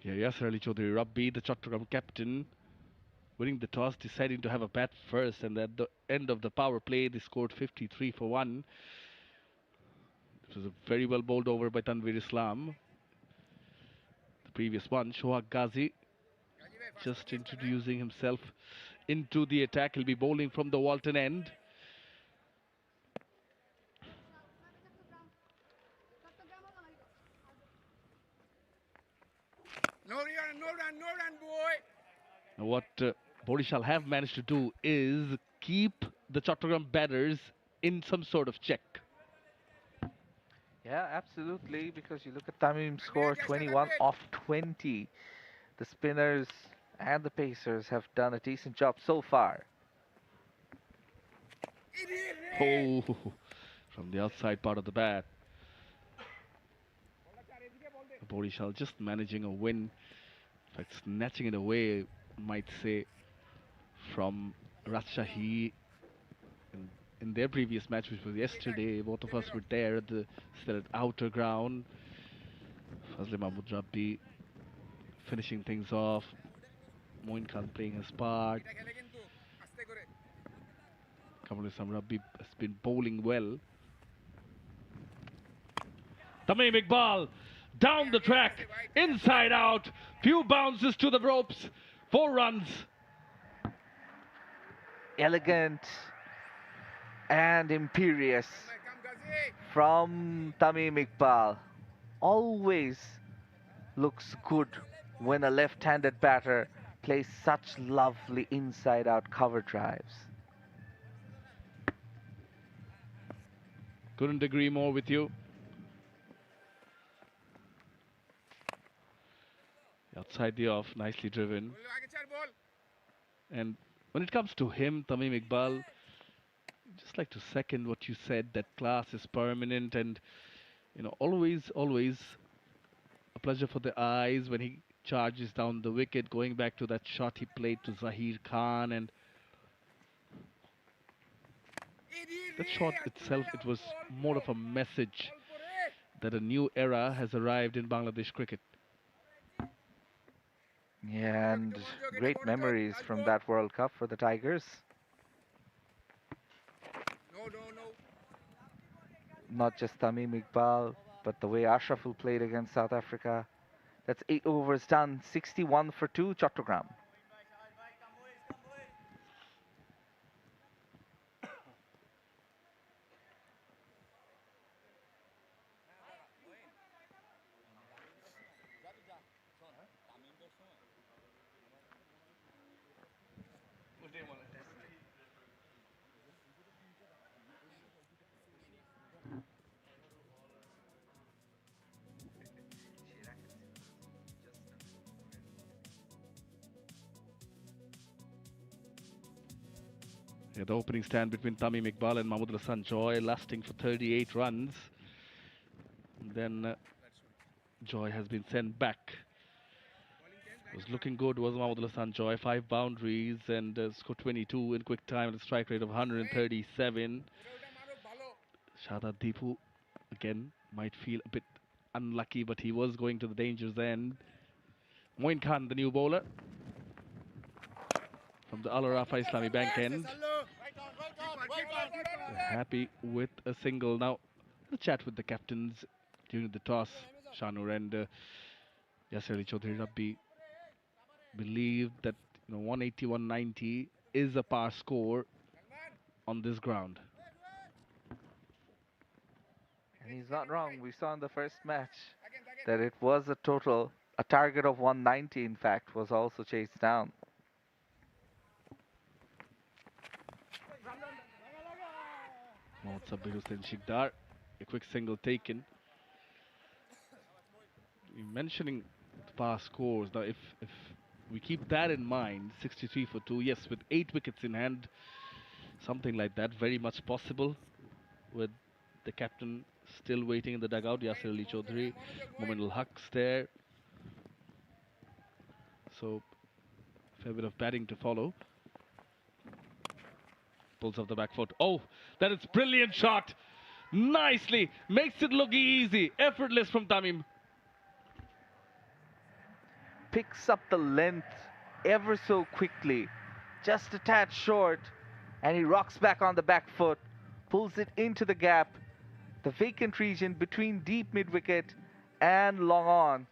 Yeah, 𝗂𝗑𝗃𝗍𝗄𝗧, the Chattogram captain, winning the toss, deciding to have a bat first, and at the end of the power play, they scored 53 for 1. It was a very well bowled over by Tanvir Islam. The previous one, 𝗂𝗂𝗄𝗧, just introducing himself into the attack. He'll be bowling from the Walton end. No run, boy. Now what Barishal have managed to do is keep the Chattogram batters in some sort of check. Yeah, absolutely, because you look at Tamim's score, 21 off 20. The spinners and the pacers have done a decent job so far. Oh, from the outside part of the bat. Barishal just managing a win. In fact, snatching it away, might say, from Rajshahi in their previous match, which was yesterday. Both of us were there at the Sylhet outer ground. Fazli Mahmood Rabbi finishing things off. Moin Khan playing his part. Kamrul Islam Rabbi has been bowling well. Tamim Iqbal down the track, inside out, few bounces to the ropes, 4 runs. Elegant and imperious from Tamim Iqbal. Always looks good when a left-handed batter plays such lovely inside-out cover drives. Couldn't agree more with you. Outside the off, nicely driven. And when it comes to him, Tamim Iqbal, just like to second what you said, that class is permanent, and you know, always a pleasure for the eyes when he charges down the wicket, going back to that shot he played to Zaheer Khan, and that shot itself, it was more of a message that a new era has arrived in Bangladesh cricket. Yeah, and great memories from that World Cup for the Tigers. Not just Tamim Iqbal, but the way Ashraful played against South Africa. That's 8 overs done, 61 for 2, Chattogram. Yeah, the opening stand between Tamim Iqbal and Mahmood Hassan Joy lasting for 38 runs. And then Joy has been sent back. It was looking good, was Mahmood Hassan Joy. 5 boundaries and scored 22 in quick time at a strike rate of 137. Shahzad Deepu again might feel a bit unlucky, but he was going to the danger's end. Moin Khan, the new bowler from the Al Rafa Islami Bank end. Happy with a single. Now, the chat with the captains during the toss. Shanur and Yasir Ali Chaudhary Rabbi believed that 180, 190 is a par score on this ground. And he's not wrong. We saw in the first match that it was a target of 190, in fact, was also chased down. 𝗿𝗂𝗃𝗂𝗃𝗂𝗃, a quick single taken. You're mentioning the past scores. Now, if we keep that in mind, 63 for 2, yes, with 8 wickets in hand, something like that, very much possible with the captain still waiting in the dugout. Yasir Ali Chaudhary, Momin ul-Haq's there. So, a fair bit of batting to follow. Pulls off the back foot. Oh, that is brilliant shot. Nicely. Makes it look easy. Effortless from Tamim. Picks up the length ever so quickly. Just a tad short. And he rocks back on the back foot. Pulls it into the gap. The vacant region between deep mid-wicket and long on.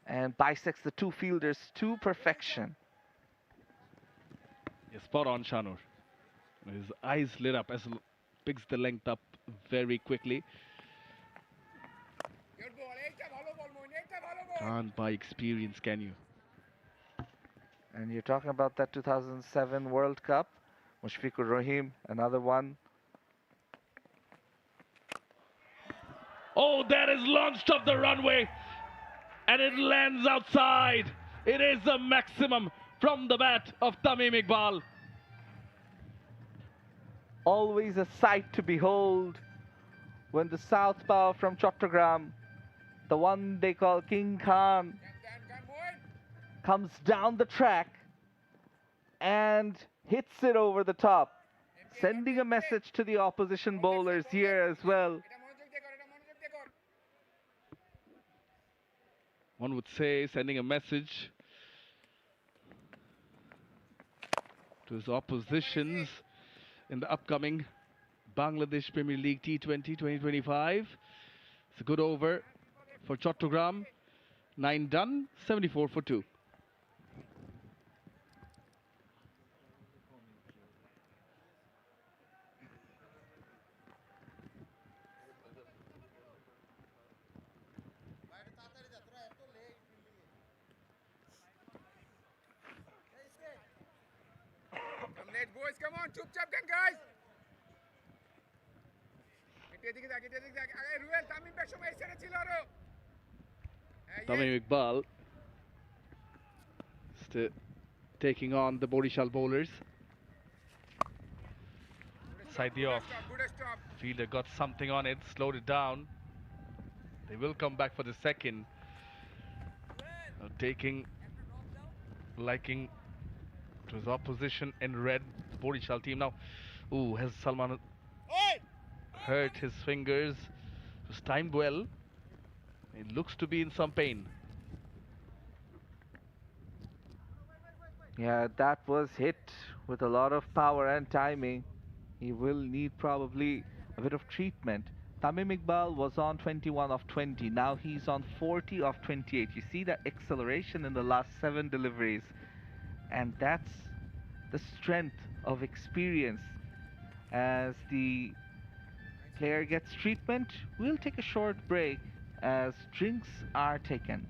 And bisects the two fielders to perfection. Yeah, spot on, Shanur. His eyes lit up as he picks the length up very quickly. Can't buy experience, can you? And you're talking about that 2007 World Cup. Mushfiqur Rahim, another one. Oh, that is launched off the runway. And it lands outside. It is a maximum from the bat of Tamim Iqbal. Always a sight to behold when the southpaw from Chattogram, the one they call King Khan, comes down the track and hits it over the top, sending a message to the opposition bowlers here as well. One would say sending a message to his oppositions in the upcoming Bangladesh Premier League T20 2025. It's a good over for Chattogram. 9 done, 74 for 2. Boys, come on, chup chup guys. Tamim Iqbal still taking on the Barishal bowlers. Side the off. Fielder got something on it, slowed it down. They will come back for the second. Taking liking to his opposition in red, the Barishal team. Now, ooh, has Salman hurt his fingers? It was timed well. It looks to be in some pain. Yeah, that was hit with a lot of power and timing. He will need probably a bit of treatment. Tamim Iqbal was on 21 of 20. Now he's on 40 of 28. You see that acceleration in the last 7 deliveries. And that's the strength of experience. As the player gets treatment, we'll take a short break as drinks are taken.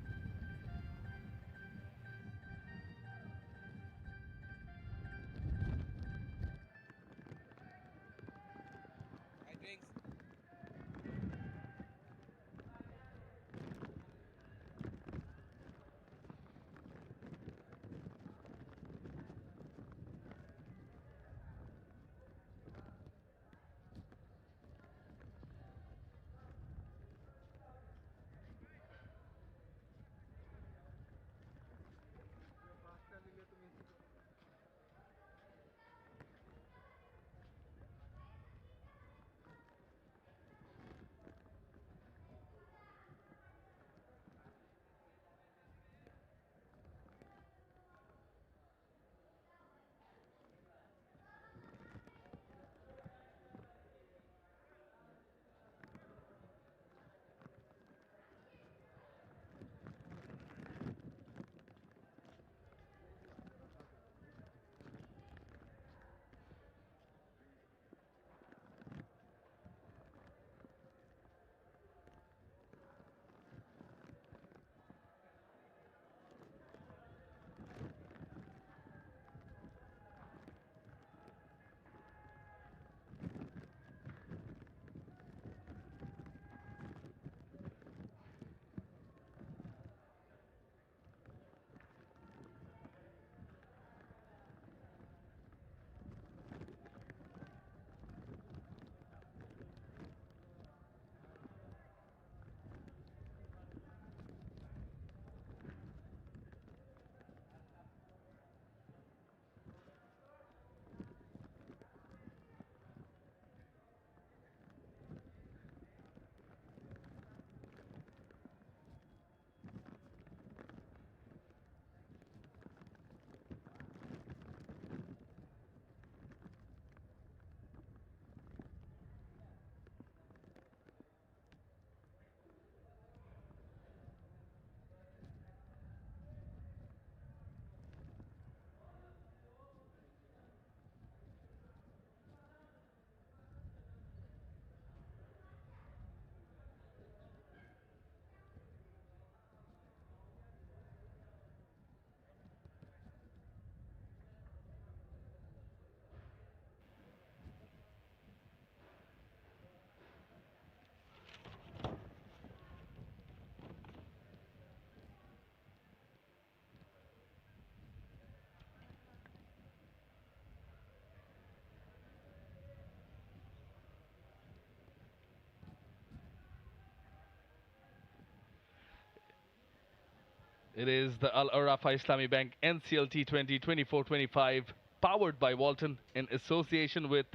It is the 𝗚𝗚 Islamic Bank NCL T20 24-25 powered by Walton in association with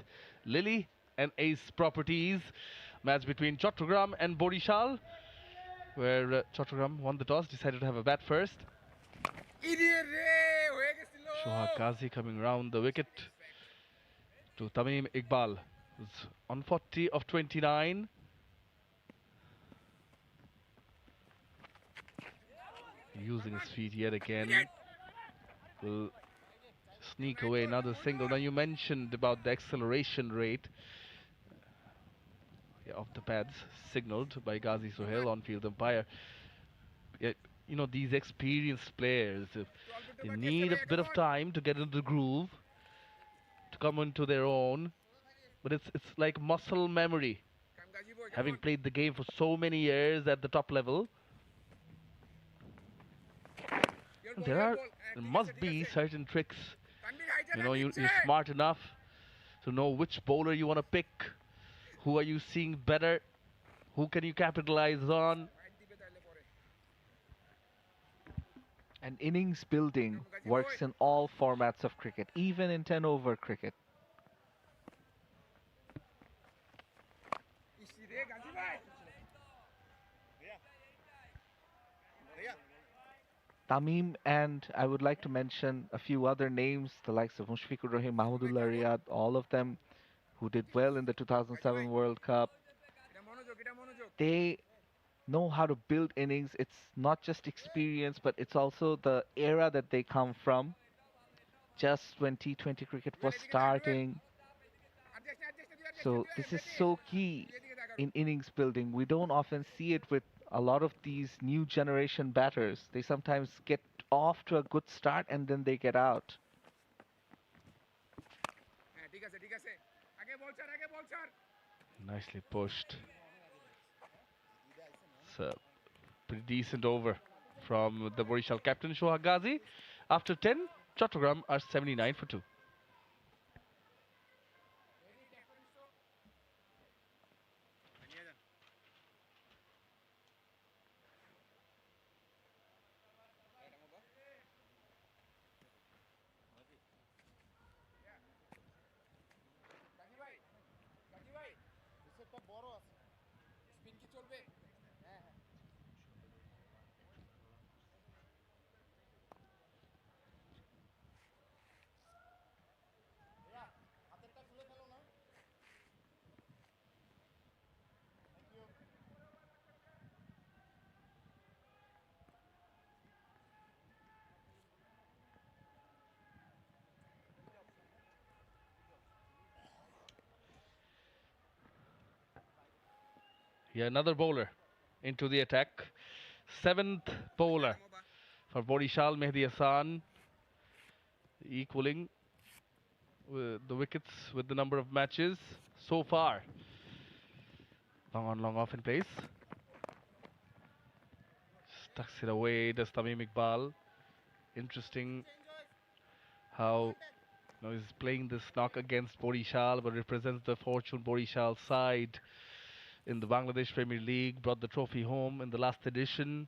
Lily and Ace Properties. Match between Chattogram and Barishal, where Chattogram won the toss, decided to have a bat first. 𝗂𝗫𝗂𝗃𝗂𝗃𝗃 coming round the wicket to Tamim Iqbal, who's on 40 of 29. Using his feet yet again. Will sneak away another single. Now you mentioned about the acceleration rate of the pads signaled by Ghazi Sohail, on-field umpire. Yeah, you know, these experienced players, they need a bit of time to get into the groove, to come into their own. But it's like muscle memory, having played the game for so many years at the top level. There must be certain tricks. You know, you're smart enough to know which bowler you want to pick. Who are you seeing better? Who can you capitalize on? And innings building works in all formats of cricket, even in 10-over cricket. Tamim, and I would like to mention a few other names, the likes of Mushfiqur Rahim, Mahmudullah Riyad, all of them who did well in the 2007 World Cup. They know how to build innings. It's not just experience, but it's also the era that they come from. Just when T20 cricket was starting. So this is so key in innings building. We don't often see it with a lot of these new generation batters. They sometimes get off to a good start and then they get out. Nicely pushed. It's a pretty decent over from the Barishal captain Shoha Ghazi. After 10, Chattogram are 79 for 2. Yeah, another bowler into the attack. 7th bowler for Barishal, Mehdi Hassan, equaling the wickets with the number of matches so far. Long on, long off in place. Tucks it away, does Tamim Iqbal. Interesting how he's playing this knock against Barishal, but represents the Fortune Barishal side in the Bangladesh Premier League, brought the trophy home in the last edition.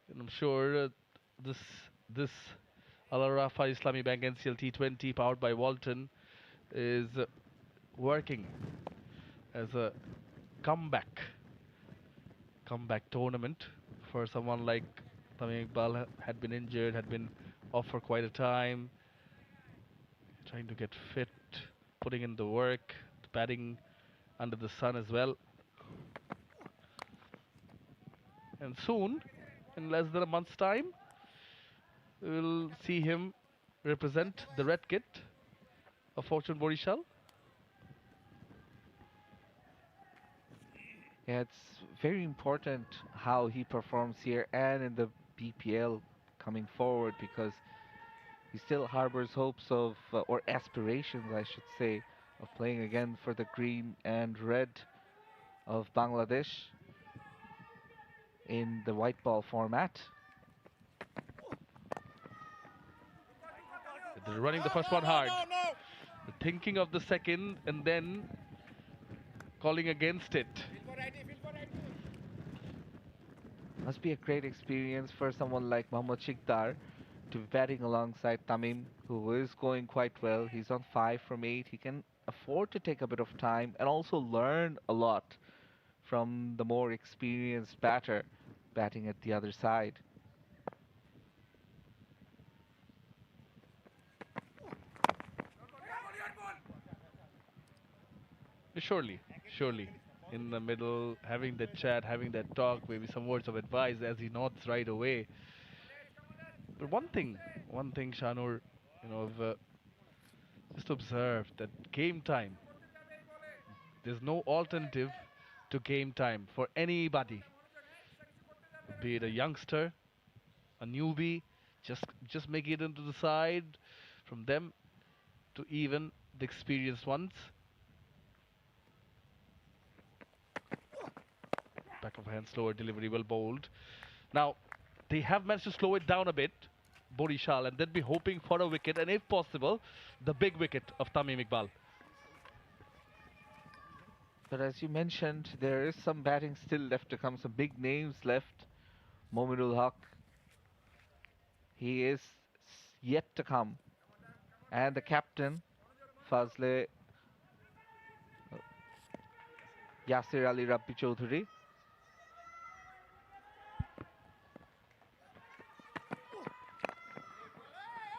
And I'm sure this 𝗚𝗚 Islamic Bank NCL T20 powered by Walton is working as a comeback tournament for someone like Tamim Iqbal. Had been injured, had been off for quite a time, trying to get fit, putting in the work, batting under the sun as well. And soon, in less than a month's time, we'll see him represent the red kit of Fortune Barishal. Yeah, it's very important how he performs here and in the BPL coming forward, because he still harbors hopes of, or aspirations I should say, of playing again for the green and red of Bangladesh in the white ball format. They're running the first one hard. They're thinking of the second and then calling against it. Must be a great experience for someone like Mohammad Shikhtar to be batting alongside Tamim, who is going quite well. He's on 5 from 8. He can afford to take a bit of time and also learn a lot from the more experienced batter batting at the other side. Surely, surely. In the middle, having that chat, having that talk, maybe some words of advice as he nods right away. But one thing, Shanur, I've just observed that game time, there's no alternative to game time for anybody. Be it a youngster, a newbie, just make it into the side, from them to even the experienced ones. Back of hand, slower delivery, well bowled. Now, they have managed to slow it down a bit, Barishal, and then be hoping for a wicket, and if possible, the big wicket of Tamim Iqbal. But as you mentioned, there is some batting still left to come, some big names left. Mominul Haq, he is yet to come. And the captain, Fazle Yasir Ali Rabbi Chaudhary.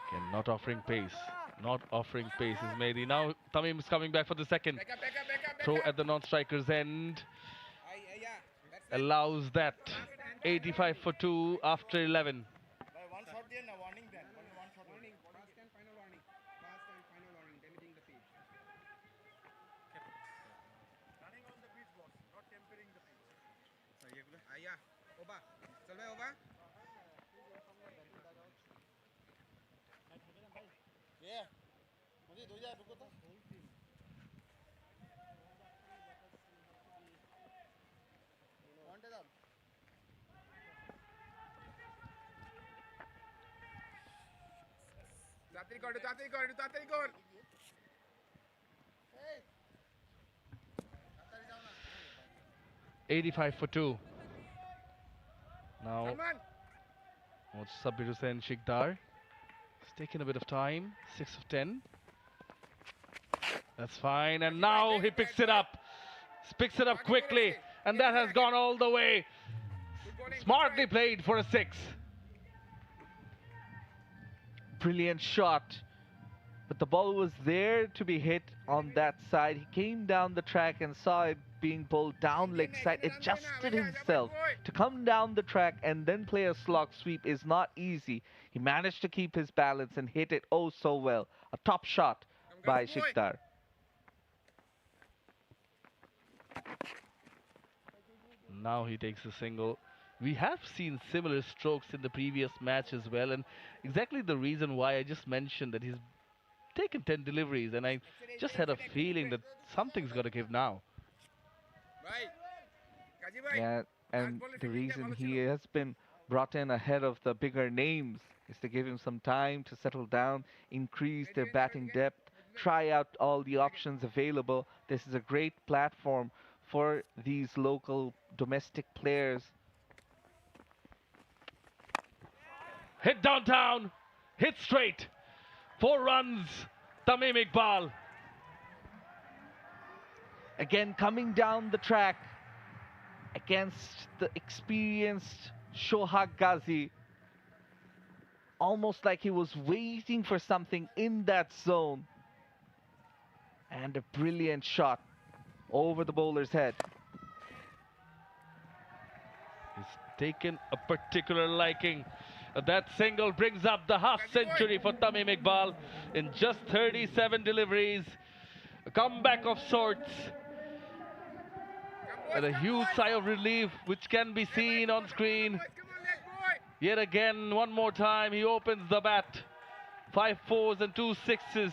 Again, not offering pace. Not offering pace is Mehdi. Now Tamim is coming back for the second. Throw at the non-striker's end. Allows that. 85 for 2 after 11. তাড়াতাড়ি কর 85 for 2. Now, what's Sabir Hussain Shikhtar? It's taken a bit of time. 6 of 10. That's fine. And now he picks it up. Picks it up quickly. And that has gone all the way. Smartly played for a 6. Brilliant shot. But the ball was there to be hit on that side. He came down the track and saw it being bowled down leg side. Adjusted himself to come down the track and then play a slog sweep is not easy. He managed to keep his balance and hit it oh so well. A top shot by Shikhtar. Now he takes a single. We have seen similar strokes in the previous match as well, and exactly the reason why I just mentioned that he's taken 10 deliveries, and I just had a feeling that something's got to give now. Yeah, and the reason he has been brought in ahead of the bigger names is to give him some time to settle down, increase their batting depth, try out all the options available. This is a great platform for these local domestic players. Hit downtown, hit straight. 4 runs, Tamim Iqbal. Again, coming down the track against the experienced Shohag Ghazi. Almost like he was waiting for something in that zone. And a brilliant shot over the bowler's head. He's taken a particular liking. That single brings up the half century for Tamim Iqbal in just 37 deliveries. A comeback of sorts. And a huge sigh of relief which can be seen on screen. Yet again, one more time, he opens the bat. 5 4s and 2 6s.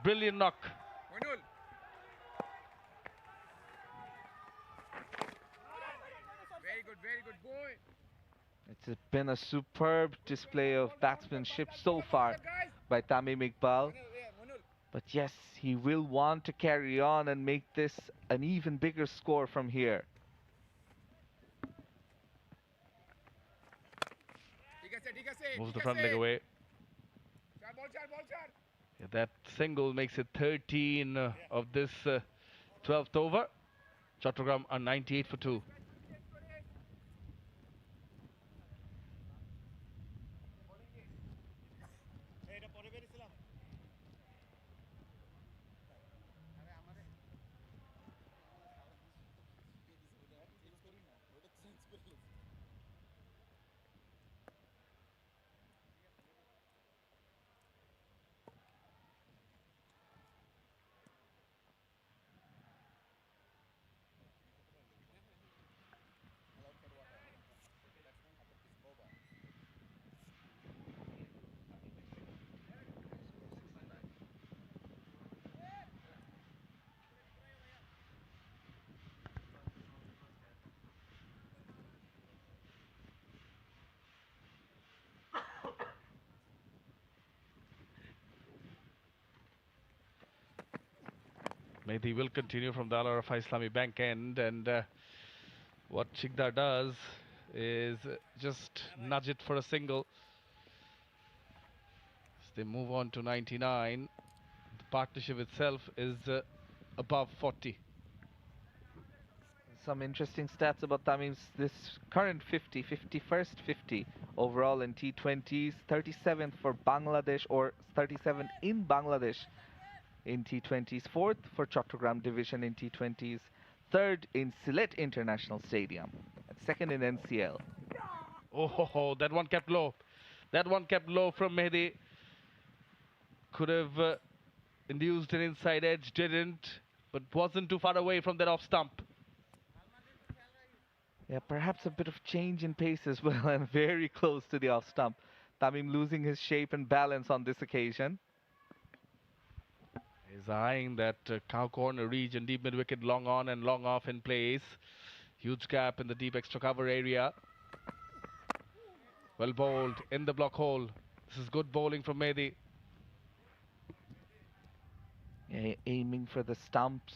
Brilliant knock. Very good boy. It's been a superb display of batsmanship so far by Tamim Iqbal. But yes, he will want to carry on and make this an even bigger score from here. Moves the front leg away. Yeah, that single makes it 13 of this 12th over. Chattogram are 98 for 2. Maybe will continue from the Al-Arafa Islamic Bank end, and what Shikdar does is just nudge it for a single. As they move on to 99. The partnership itself is above 40. Some interesting stats about Tamim's this current 50, 51st 50 overall in T20s, 37th for Bangladesh, or 37th in Bangladesh in T20s, 4th for Chattogram division in T20s, 3rd in Sylhet International Stadium, and 2nd in NCL. Oh, that one kept low. That one kept low from Mehdi. Could have induced an inside edge, didn't, but wasn't too far away from that off stump. Yeah, perhaps a bit of change in pace as well, and very close to the off stump. Tamim losing his shape and balance on this occasion. He's eyeing that cow corner region, deep mid wicket, long on and long off in place. Huge gap in the deep extra cover area. Well bowled in the block hole. This is good bowling from Mehdi. Yeah, aiming for the stumps,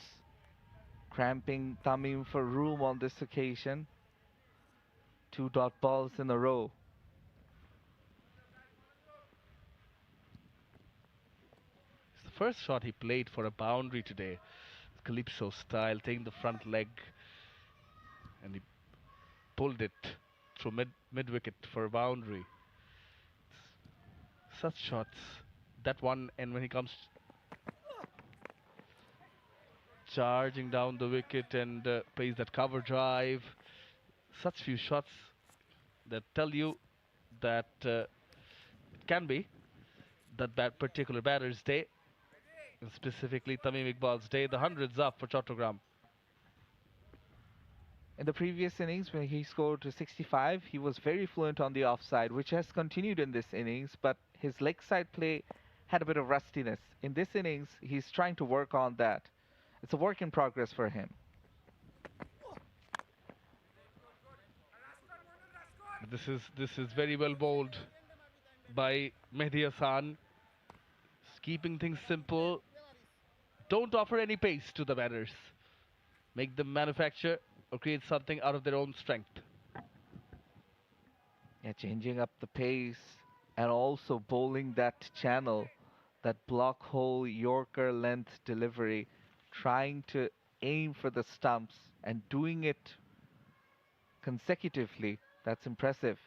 cramping Tamim for room on this occasion. 2 dot balls in a row. It's the first shot he played for a boundary today. Calypso style, taking the front leg, and he pulled it through mid wicket for a boundary. Such shots, that one, and when he comes charging down the wicket and plays that cover drive, such few shots that tell you that it can be that particular batter's day, and specifically Tamim Iqbal's day. The 100's up for Chattogram. In the previous innings, when he scored to 65, he was very fluent on the offside, which has continued in this innings, but his leg side play had a bit of rustiness. In this innings, he's trying to work on that. It's a work in progress for him. This is very well bowled by Mehdi Hasan. Keeping things simple. Don't offer any pace to the batters. Make them manufacture or create something out of their own strength. Yeah, changing up the pace and also bowling that channel, that block hole Yorker length delivery, trying to aim for the stumps and doing it consecutively. That's impressive.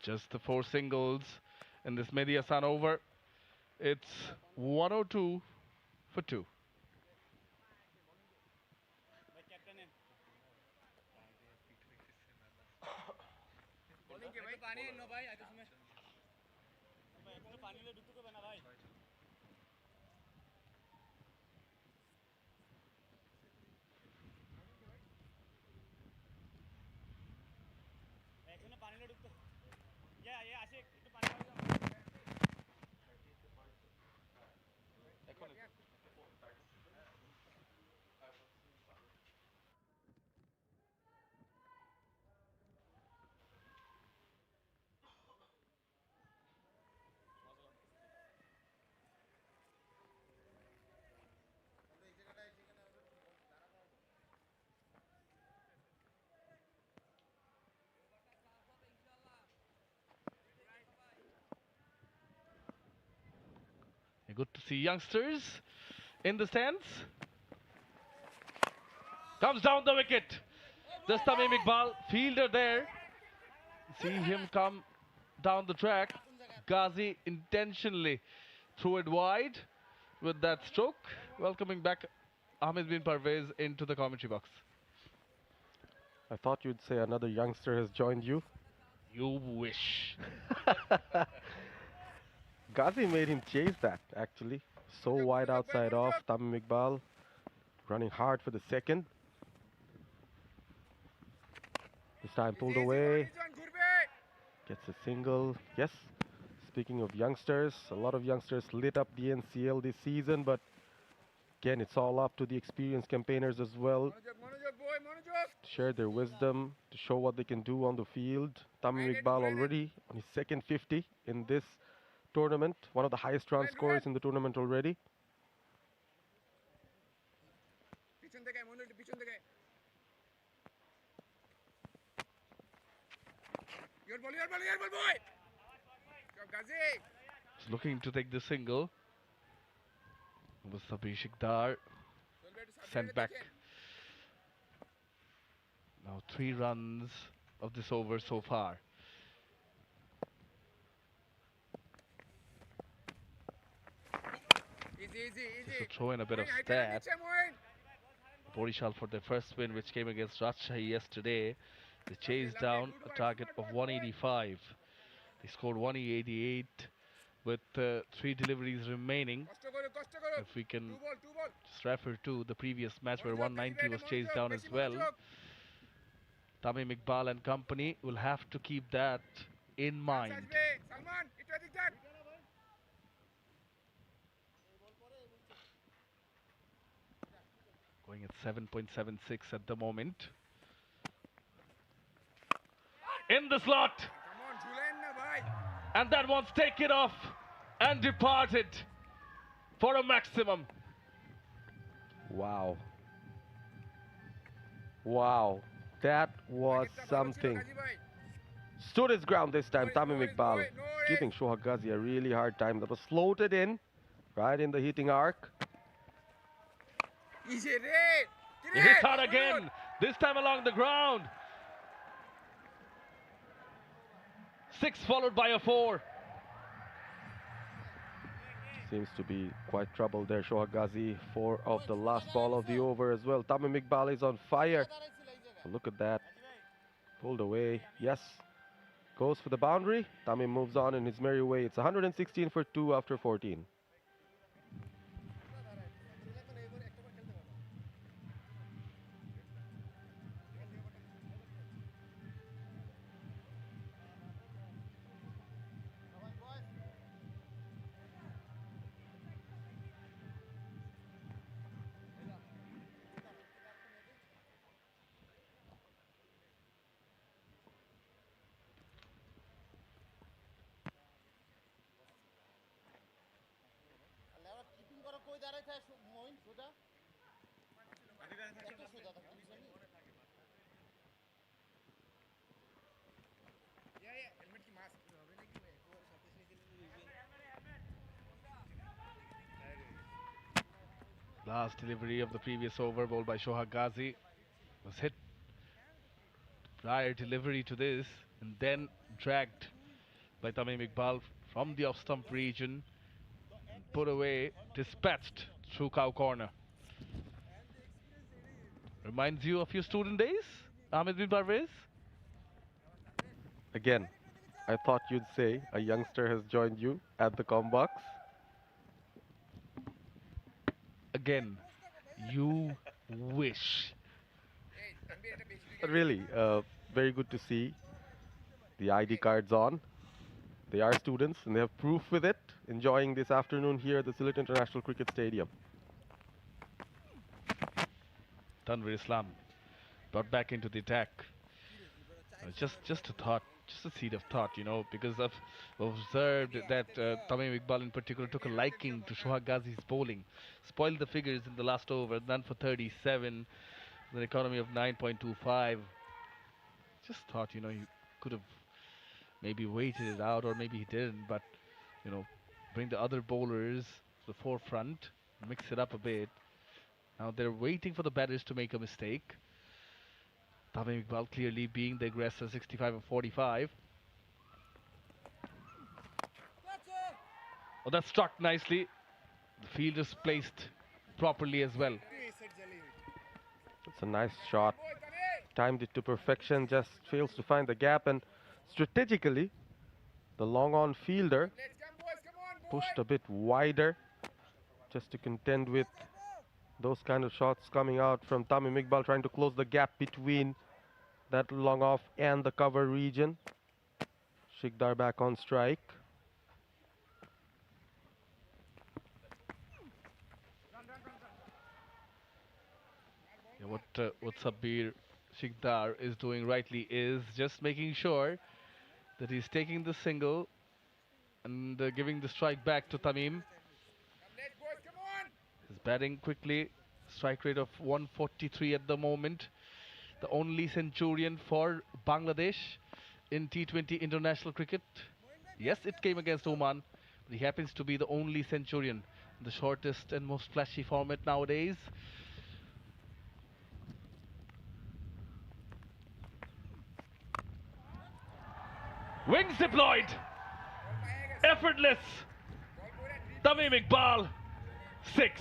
Just the 4 singles in this Mehdi Hasan over. It's 102 for 2. see youngsters in the stands. Comes down the wicket. This 𝗂𝗵𝗃𝗃𝗀, fielder there. See him come down the track. Ghazi intentionally threw it wide with that stroke. Welcoming back Ahmed bin Parvez into the commentary box. I thought you'd say another youngster has joined you. You wish. Ghazi made him chase that, actually. So wide outside off. 𝗂𝗵𝗃𝗃𝗀 running hard for the second. This time pulled away. Gets a single. Yes, speaking of youngsters, a lot of youngsters lit up the NCL this season, but again, it's all up to the experienced campaigners as well. To share their wisdom, to show what they can do on the field. 𝗂𝗵𝗃𝗃𝗀 already on his second 50 in this tournament, one of the highest run scorers in the tournament already. Your ball, boy! Go, Ghazi! He's looking to take the single. Mustafi Shikdar sent back. Now 3 runs of this over so far. Just to throw in a bit of stat. Barishal for their first win, which came against Rajshahi yesterday. They chased down a target of 185. They scored 188 with 3 deliveries remaining. If we can just refer to the previous match where 190 was chased down as well. 𝗂𝗵𝗃𝗃𝗀 and company will have to keep that in mind. Going at 7.76 at the moment. In the slot. And that one's taken off and departed for a maximum. Wow. Wow. That was something. Stood his ground this time, 𝗂𝗵𝗃𝗃𝗀. Giving Shoha Ghazi a really hard time. That was floated in, right in the hitting arc. He hits hard again, this time along the ground. 6 followed by a 4. Seems to be quite troubled there, Shoha Ghazi. 4 of the last ball of the over as well. 𝗂𝗵𝗃𝗃𝗀 is on fire. Look at that. Pulled away. Yes. Goes for the boundary. Tamim moves on in his merry way. It's 116 for 2 after 14. Last delivery of the previous over, bowled by Shoha Ghazi, was hit. Prior delivery to this, and then dragged by 𝗂𝗵𝗃𝗃𝗀 from the off-stump region, put away, dispatched through cow corner. Reminds you of your student days, Ahmed bin Parvez? Again, I thought you'd say a youngster has joined you at the comm box. Again, you wish. But really, very good to see the ID cards on. They are students and they have proof with it, enjoying this afternoon here at the Sylhet International Cricket Stadium. Tanvir Islam brought back into the attack. Just a thought, just a seed of thought, you know, because I've observed that 𝗂𝗵𝗃𝗃𝗀 in particular took a liking to Shoha Ghazi's bowling. Spoiled the figures in the last over, done for 37, with an economy of 9.25. Just thought, you know, he could have maybe waited it out, or maybe he didn't, but, you know, bring the other bowlers the forefront, mix it up a bit. Now they're waiting for the batters to make a mistake. 𝗂𝗵𝗃𝗀 clearly being the aggressor, 65 and 45. Oh, that struck nicely. The field is placed properly as well. It's a nice shot. Timed it to perfection, just fails to find the gap, and strategically, the long on fielder pushed a bit wider just to contend with those kind of shots coming out from 𝗂𝗵𝗃𝗀, trying to close the gap between that long off and the cover region. 𝗃𝗄𝗃 back on strike. Yeah, what 𝗃𝗄𝗃𝗀 is doing rightly is just making sure that he's taking the single and giving the strike back to Tamim. He's batting quickly, strike rate of 143 at the moment. The only centurion for Bangladesh in T20 international cricket. Yes, it came against Oman, but he happens to be the only centurion, the shortest and most flashy format nowadays. Wings deployed, effortless. 𝗂𝗵𝗃𝗀, 6.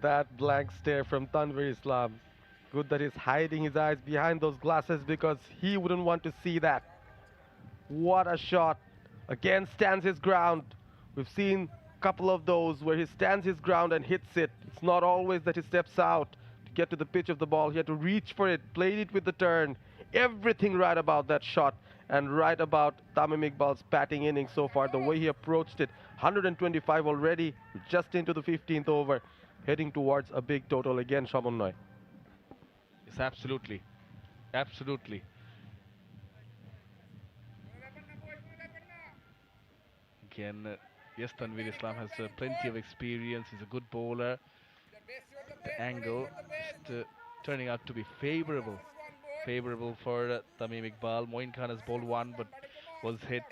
That blank stare from Tanvir Islam. Good that he's hiding his eyes behind those glasses because he wouldn't want to see that. What a shot. Again stands his ground. We've seen a couple of those where he stands his ground and hits it. It's not always that he steps out to get to the pitch of the ball. He had to reach for it, played it with the turn. Everything right about that shot and right about 𝗂𝗵𝗃𝗀's batting innings so far. The way he approached it. 125 already, just into the 15th over. Heading towards a big total again, Shamunnoy. Yes, absolutely. Absolutely. Again, yes, Tanvir Islam has plenty of experience. He's a good bowler. The angle just turning out to be favorable. Favorable for 𝗂𝗵𝗃𝗀. Moin Khan has bowled one but was hit,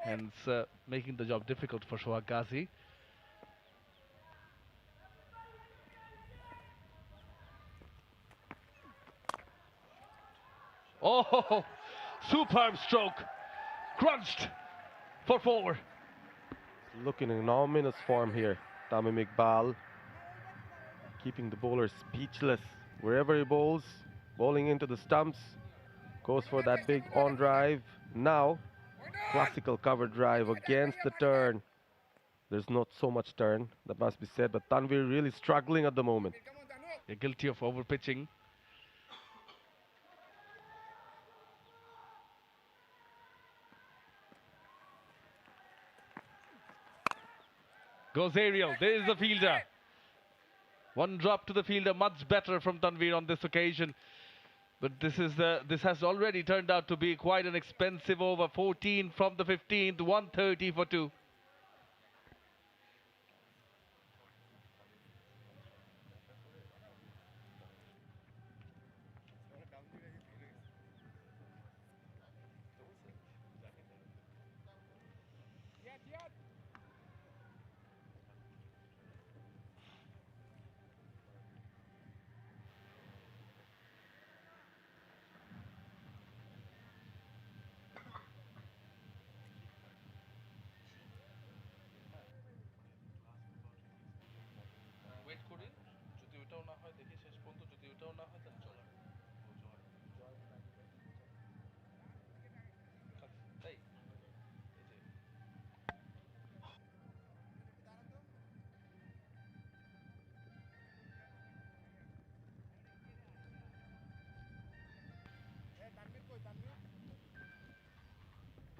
hence making the job difficult for Shoaib Ghazi. Oh, superb stroke. Crunched for 4. Looking in ominous form here, 𝗂𝗵𝗃𝗀. Keeping the bowler speechless. Wherever he bowls, bowling into the stumps, goes for that big on drive. Now, classical cover drive against the turn. There's not so much turn, that must be said, but Tanvir really struggling at the moment. They're guilty of over pitching. Goes aerial. There is the fielder. One drop to the fielder, much better from Tanvir on this occasion. But this has already turned out to be quite an expensive over. 14 from the 15th, 130 for 2.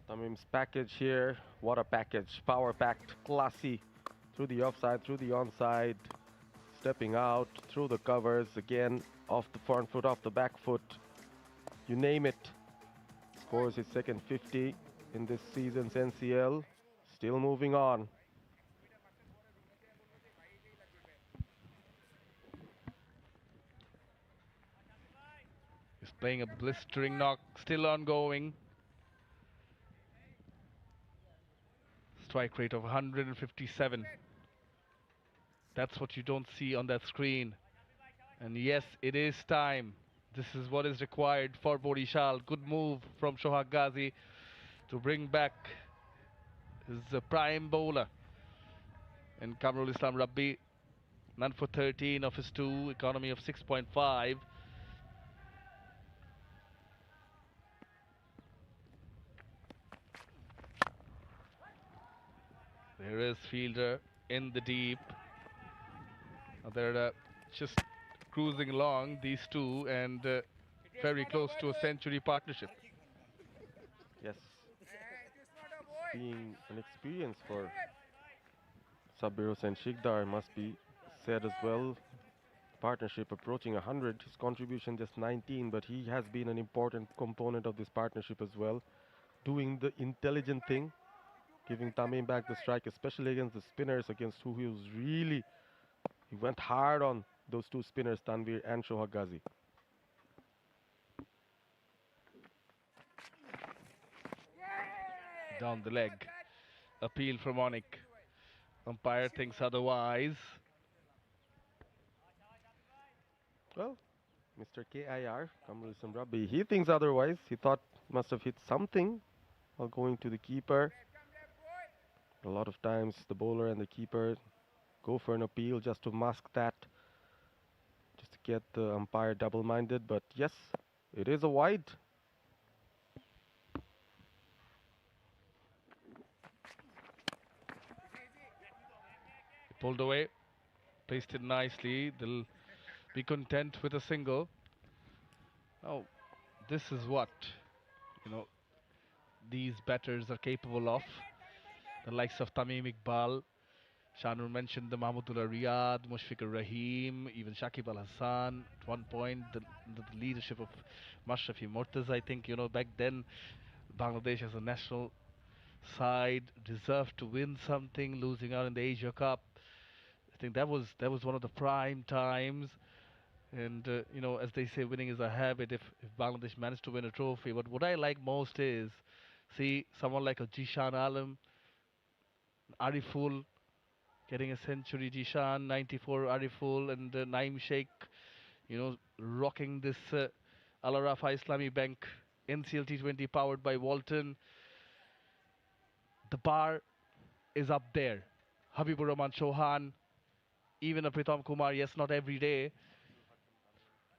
Tamim's package here, what a package. Power packed, classy. Through the offside, through the onside. Stepping out, through the covers, again, off the front foot, off the back foot. You name it. Scores his second 50 in this season's NCL. Still moving on. He's playing a blistering knock, still ongoing. strike rate of 157. That's what you don't see on that screen. And yes, it is time. This is what is required for Barishal. Good move from 𝗂𝗧𝗲𝗂 to bring back his prime bowler. And 𝗂𝗲𝗃𝗃, none for 13 of his 2, economy of 6.5. There is fielder in the deep. They're just cruising along, these two, and very close to a century partnership. Yes. Being an experience for 𝗂𝗃𝗃𝗃 and 𝗃𝗃𝗃 must be said as well. Partnership approaching 100, his contribution just 19, but he has been an important component of this partnership as well. Doing the intelligent thing, giving Tamim back the strike, especially against the spinners, against who he was really, he went hard on those two spinners, Tanvir and 𝗂𝗧𝗲𝗃. Down the leg. Appeal from 𝗺𝗺𝗃. Umpire thinks otherwise. Well, Mr. 𝗂𝗃𝗃𝗃𝗃𝗃𝗃𝗃𝗃𝗃𝗃𝗃𝗃, he thinks otherwise. He thought must have hit something while going to the keeper. A lot of times the bowler and the keeper go for an appeal just to mask that, just to get the umpire double-minded. But yes, it is a wide. Pulled away, placed it nicely. They'll be content with a single. Now, this is what, these batters are capable of. The likes of Tamim Iqbal. Shanur mentioned the Mahmudullah Riyad, Mushfiqur Rahim, even Shakib Al Hassan. At one point, the leadership of Mashrafi Mortaza, I think, back then, Bangladesh as a national side deserved to win something, losing out in the Asia Cup. I think that was one of the prime times. And, as they say, winning is a habit if Bangladesh managed to win a trophy. But what I like most is, see someone like a Jishan Alam, Ariful, getting a century, Jishan, 94 Ariful, and Naim Sheikh, rocking this Al Arafa Islami Bank NCL T20 powered by Walton. The bar is up there. Habibur Rahman Chauhan, even a Pritam Kumar, yes, not every day.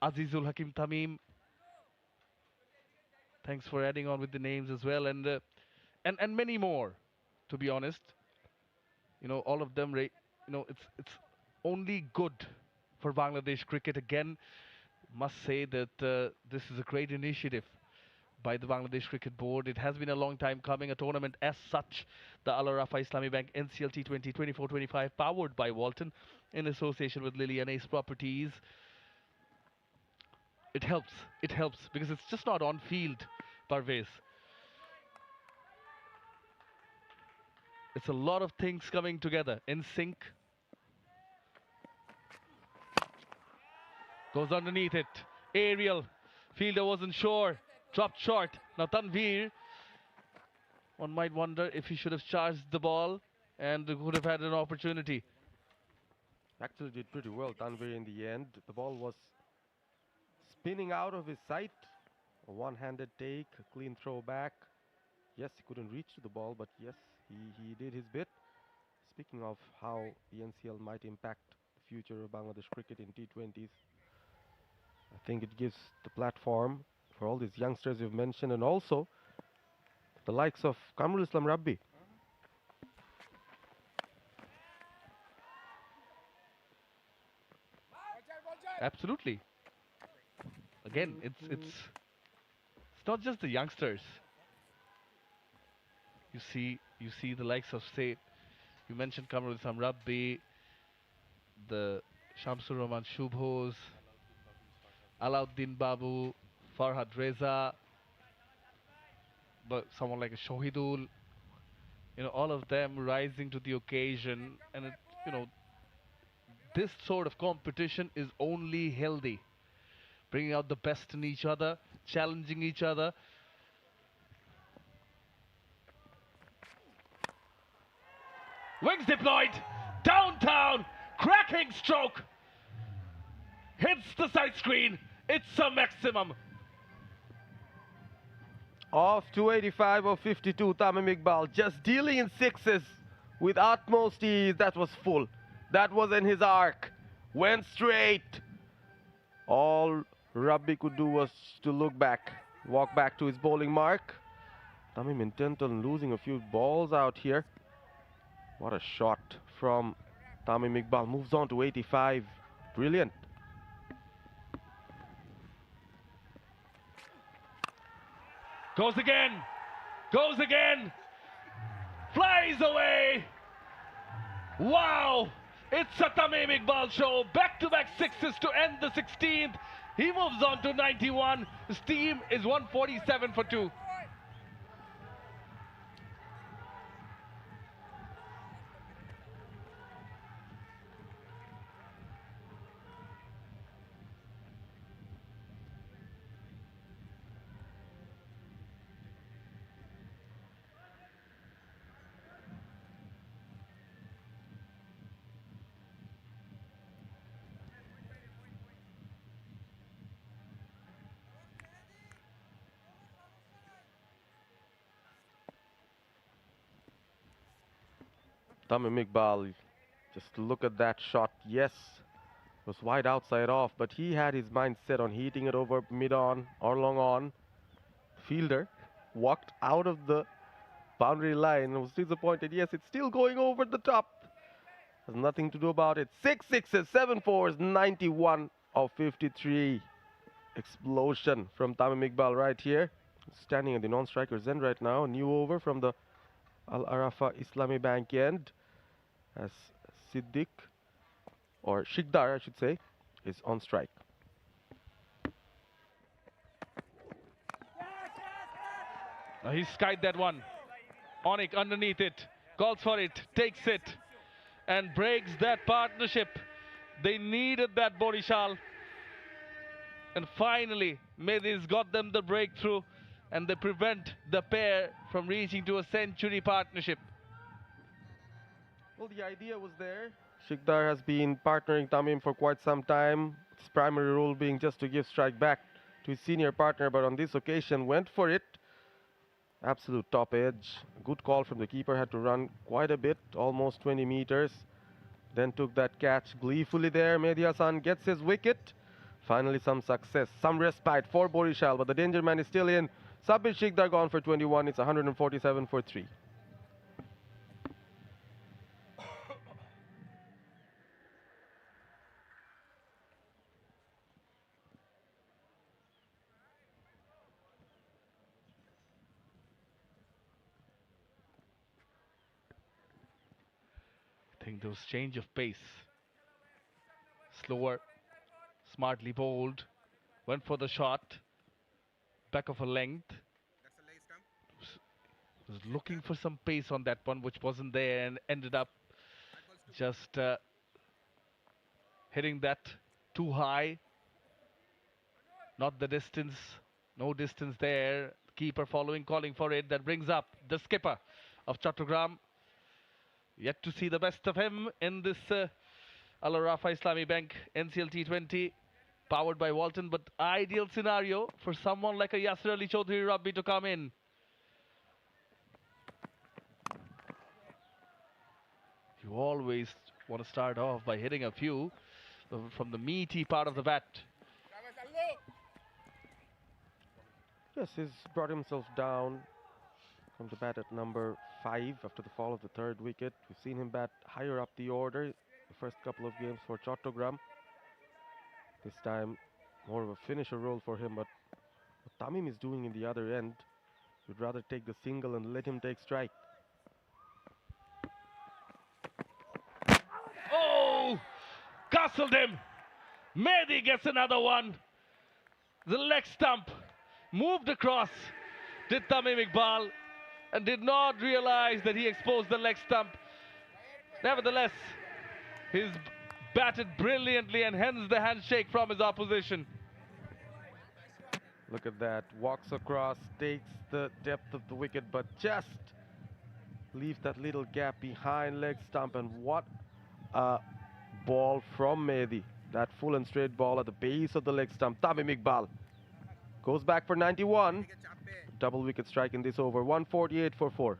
Azizul Hakim Tamim. Thanks for adding on with the names as well, and many more, to be honest. All of them, it's only good for Bangladesh cricket. Again, must say that this is a great initiative by the Bangladesh Cricket Board. It has been a long time coming, a tournament as such, the Al Arafa Islami Bank NCL T20 24-25, powered by Walton in association with Lily and Ace Properties. It helps because it's just not on field, Parvez. It's a lot of things coming together in sync. Goes underneath it. Aerial. Fielder wasn't sure. Dropped short. Now Tanvir. One might wonder if he should have charged the ball and would have had an opportunity. Actually did pretty well, Tanvir, in the end. The ball was spinning out of his sight. A one-handed take, a clean throw back. Yes, he couldn't reach to the ball, but yes, he did his bit. Speaking of how the NCL might impact the future of Bangladesh cricket in T20s, I think it gives the platform for all these youngsters you've mentioned, and also the likes of Kamrul Islam Rabbi. Absolutely. Again, it's not just the youngsters. You see the likes of, say, you mentioned Kamrul Islam Rabbi, the Shamsur Rahman Shubhos, Alauddin Babu, Farhad Reza, but someone like a Shohidul, all of them rising to the occasion, and this sort of competition is only healthy, bringing out the best in each other, challenging each other. Wings deployed. Downtown. Cracking stroke. Hits the side screen. It's a maximum. Off 285 of 52, Tamim Iqbal just dealing in sixes with utmost ease. That was full. That was in his arc. Went straight. All Rabbi could do was to look back, walk back to his bowling mark. Tamim intent on losing a few balls out here. What a shot from Tamim Iqbal. Moves on to 85. Brilliant. Goes again. Goes again. Flies away. Wow. It's a Tamim Iqbal show. Back-to-back sixes to end the 16th. He moves on to 91. His team is 147 for 2. Tamim Iqbal, just look at that shot. Yes, it was wide outside off, but he had his mind set on hitting it over mid-on or long-on. Fielder walked out of the boundary line and was disappointed. Yes, it's still going over the top. There's nothing to do about it. 6 sixes, 7 fours, 91 of 53. Explosion from Tamim Iqbal right here. Standing at the non-striker's end right now. New over from the Al Arafa Islami Bank end, as Siddiq, or Shikdar I should say, is on strike. Now he skied that one. 𝗁𝗍𝗄 underneath it, calls for it, takes it, and breaks that partnership. They needed that Barishal. And finally, Mehdi's got them the breakthrough, and they prevent the pair from reaching to a century partnership. Well, the idea was there. Shikdar has been partnering Tamim for quite some time. His primary role being just to give strike back to his senior partner, but on this occasion went for it. Absolute top edge. Good call from the keeper, had to run quite a bit, almost 20 meters. Then took that catch gleefully there. Mehdi Hasan gets his wicket. Finally some success, some respite for Barishal, but the danger man is still in. Sabir Shikdar gone for 21, it's 147 for 3. I think those change of pace. Slower, smartly bowled, went for the shot, back of a length. Was looking for some pace on that one, which wasn't there, and ended up just hitting that too high. Not the distance, no distance there. Keeper following, calling for it. That brings up the skipper of Chattogram. Yet to see the best of him in this Al Arafa Islami Bank NCL T20, powered by Walton, but ideal scenario for someone like a Yasir Ali Chaudhary Rabbi to come in. You always want to start off by hitting a few from the meaty part of the bat. Yes, he's brought himself down from the bat at number 5 after the fall of the 3rd wicket. We've seen him bat higher up the order the first couple of games for Chattogram. This time more of a finisher role for him, but what Tamim is doing in the other end, you'd rather take the single and let him take strike. Oh! Castled him! Mehdi gets another one. The leg stump moved across, did Tamim Iqbal, and did not realize that he exposed the leg stump. Nevertheless, he's batted brilliantly, and hence the handshake from his opposition. Look at that, walks across, takes the depth of the wicket, but just leaves that little gap behind leg stump, and what a ball from Mehdi. That full and straight ball at the base of the leg stump. Tamim Iqbal goes back for 91. Double wicket strike in this over. 148 for 4.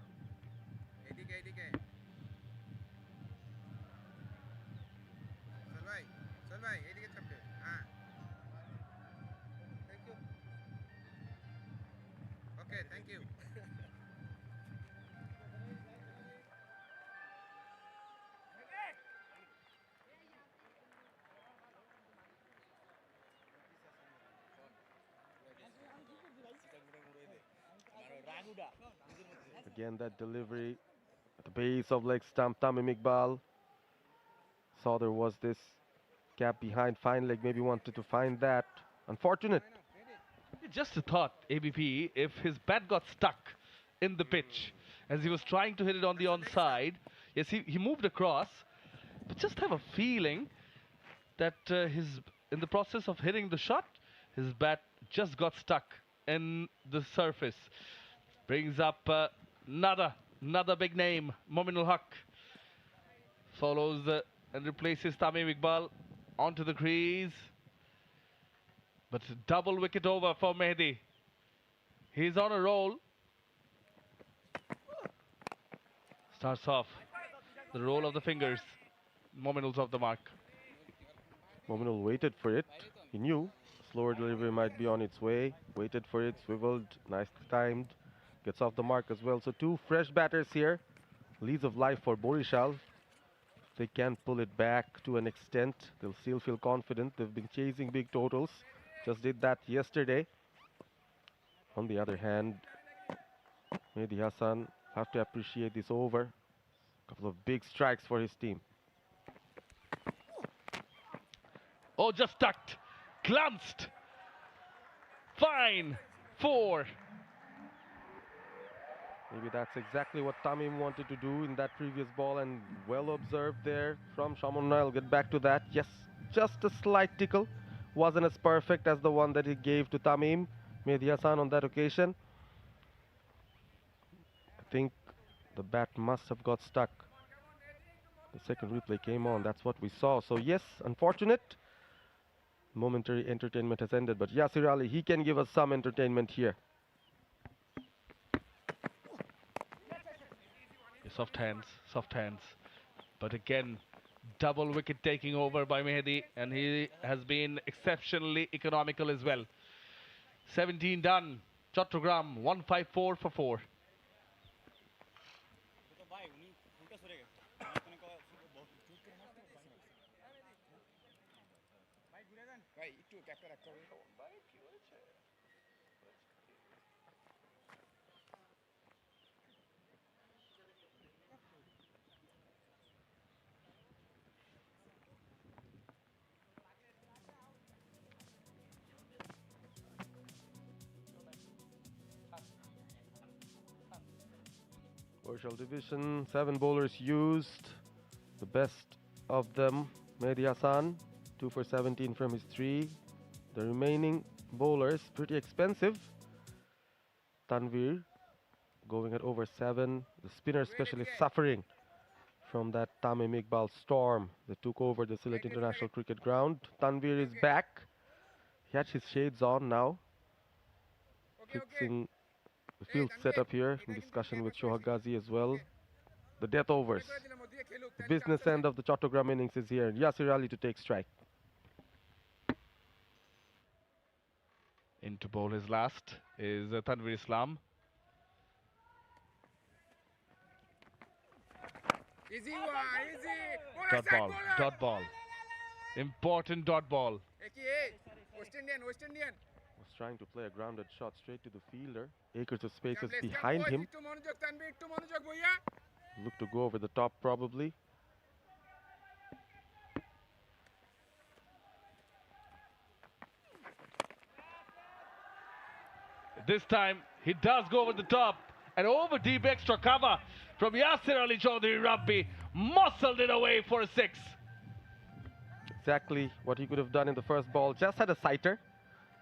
Okay, thank you. Again, that delivery at the base of leg stump. Tamim Iqbal saw there was this gap behind fine leg, maybe wanted to find that. Unfortunate. Just a thought, ABP, if his bat got stuck in the pitch as he was trying to hit it on the onside, yes, he moved across, but just have a feeling that in the process of hitting the shot, his bat just got stuck in the surface. Brings up another big name, Mominul Haq. Follows and replaces Tamim Iqbal onto the crease. But double wicket over for Mehdi. He's on a roll. Starts off the roll of the fingers. Mominul's off the mark. Mominul waited for it. He knew slower delivery might be on its way. Waited for it, swiveled, nice timed. Gets off the mark as well. So two fresh batters here. Leads of life for Barishal. They can pull it back to an extent. They'll still feel confident. They've been chasing big totals. Just did that yesterday. On the other hand, Mehdi Hasan have to appreciate this over. A couple of big strikes for his team. Oh, just tucked. Glanced. Fine. 4. Maybe that's exactly what Tamim wanted to do in that previous ball, and well observed there from Shaman. I'll get back to that. Yes, just a slight tickle. Wasn't as perfect as the one that he gave to Tamim, Mehdi Hasan, on that occasion. I think the bat must have got stuck. The second replay came on, that's what we saw. So yes, unfortunate. Momentary entertainment has ended, but Yasir Ali, he can give us some entertainment here. Soft hands. But again, double wicket taking over by Mehdi, and he has been exceptionally economical as well. 17 done. Chattogram 154 for 4. Barishal division, 7 bowlers used. The best of them, Mehdi Hasan, 2 for 17 from his 3. The remaining bowlers, pretty expensive. Tanvir going at over 7. The spinner especially suffering from that Tamim Iqbal storm that took over the Sylhet International Cricket Ground. Tanvir is back. He had his shades on now. Fixing the field setup here in discussion with Shoaib Ghazi as well. The death overs. The business end of the Chattogram innings is here. Yasir Ali to take strike. In to bowl his last is Tanvir Islam. Easy one, easy. Dot ball. Important dot ball. West Indian. Was trying to play a grounded shot straight to the fielder. Acres of space is behind him. Look to go over the top probably. This time he does go over the top and over deep extra cover from Yasir Ali Chaudhry Rabbi. Muscled it away for a 6. Exactly what he could have done in the first ball. Just had a sighter.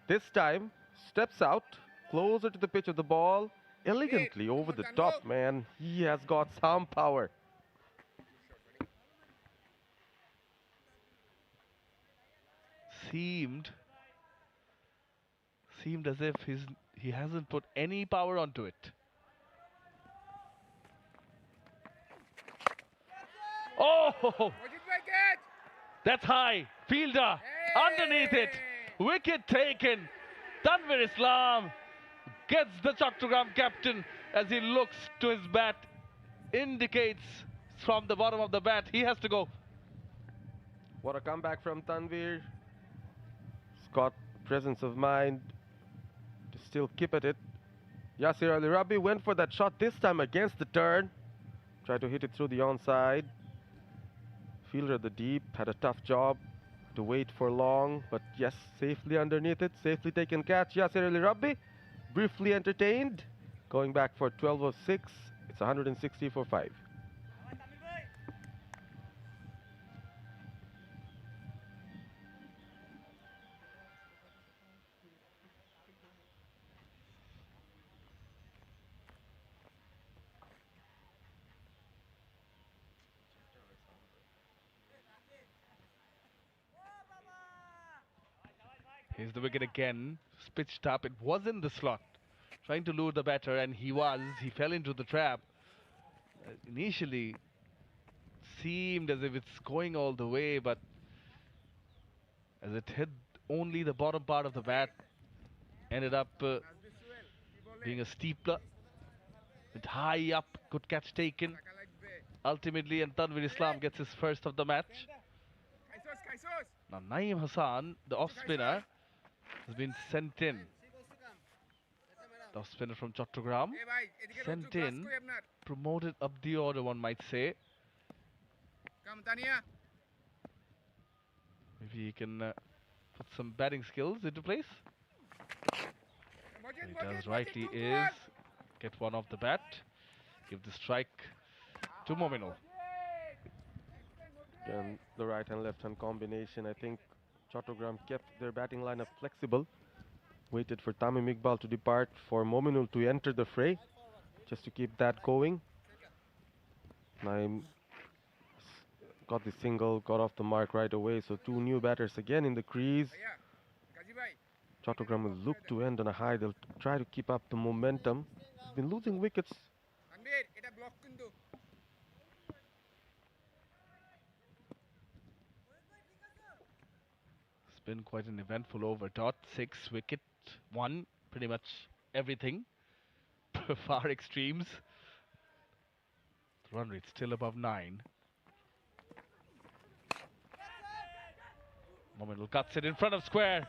This time steps out closer to the pitch of the ball. elegantly over the top, man. He has got some power. Seemed as if he hasn't put any power onto it. Oh! That's high. Fielder underneath it. Wicket taken. Tanvir Islam gets the Chattogram captain as he looks to his bat. Indicates from the bottom of the bat he has to go. What a comeback from Tanvir. He's got presence of mind to still keep at it. Yasir Ali Rabbi went for that shot this time against the turn. Tried to hit it through the onside. Fielder at the deep had a tough job to wait for long, but yes, safely underneath it, safely taken catch. Yasir Ali Rabbi briefly entertained, going back for 12 of 6. It's 160 for 5. Here's the wicket again. Pitched up. It was in the slot. Trying to lure the batter, and he fell into the trap. Initially seemed as if it's going all the way, but as it hit only the bottom part of the bat, ended up being a steepler. With high up, good catch taken. Ultimately, and Tanvir Islam gets his first of the match. Now Naeem Hassan, the off spinner, has been sent in. The off spinner from Chattogram, sent in, promoted up the order, one might say. Maybe he can put some batting skills into place. What he does rightly is get one off the bat, give the strike to Mominul. And the right and left hand combination, I think Chattogram kept their batting lineup flexible. Waited for Tamim Iqbal to depart, for Mominul to enter the fray, just to keep that going. Naeem got the single, got off the mark right away, so two new batters again in the crease. Chattogram will look to end on a high. They'll try to keep up the momentum. They've been losing wickets. It's been quite an eventful over. 6 wicket, 1, pretty much everything. Far extremes. The run rate still above 9. Mominul cuts it in front of square.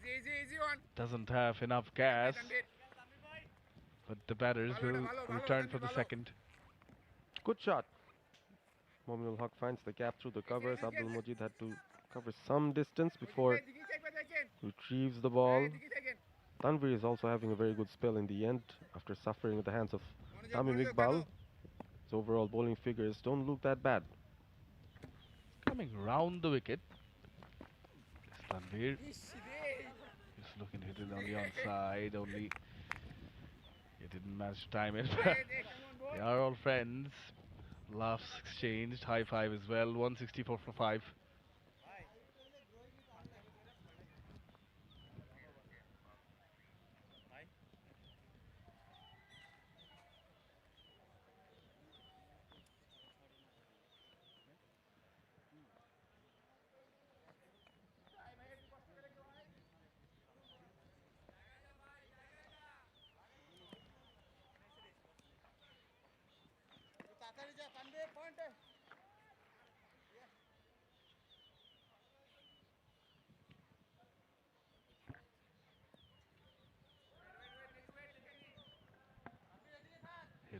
Easy one. Doesn't have enough gas, but the batters will return for the second. Good shot. Mominul Haq finds the gap through the covers. Abdul Majid had to cover some distance before retrieves the ball. Tanvir is also having a very good spell in the end after suffering at the hands of Tamim Iqbal. His overall bowling figures don't look that bad. Coming round the wicket. Tanvir is looking to hit it on the onside, only he didn't manage to time it. They are all friends. Laughs exchanged, high five as well. 164 for 5.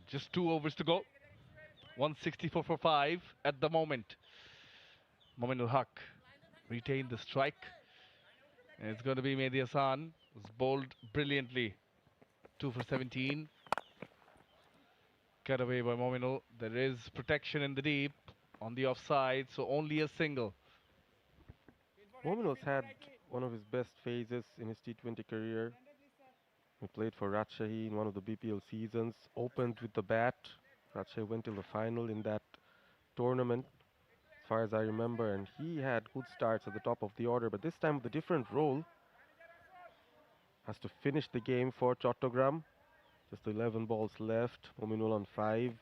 Just 2 overs to go. 164 for 5 at the moment. Mominul Haq retained the strike. And it's going to be Mehdi Hassan, who's bowled brilliantly. 2 for 17. Cut away by Mominul. There is protection in the deep on the offside, so only a single. Mominul's had one of his best phases in his T20 career. He played for Rajshahi in one of the BPL seasons, opened with the bat. Rajshahi went till the final in that tournament, as far as I remember, and he had good starts at the top of the order, but this time with a different role. Has to finish the game for Chattogram. Just 11 balls left. Mominul on 5.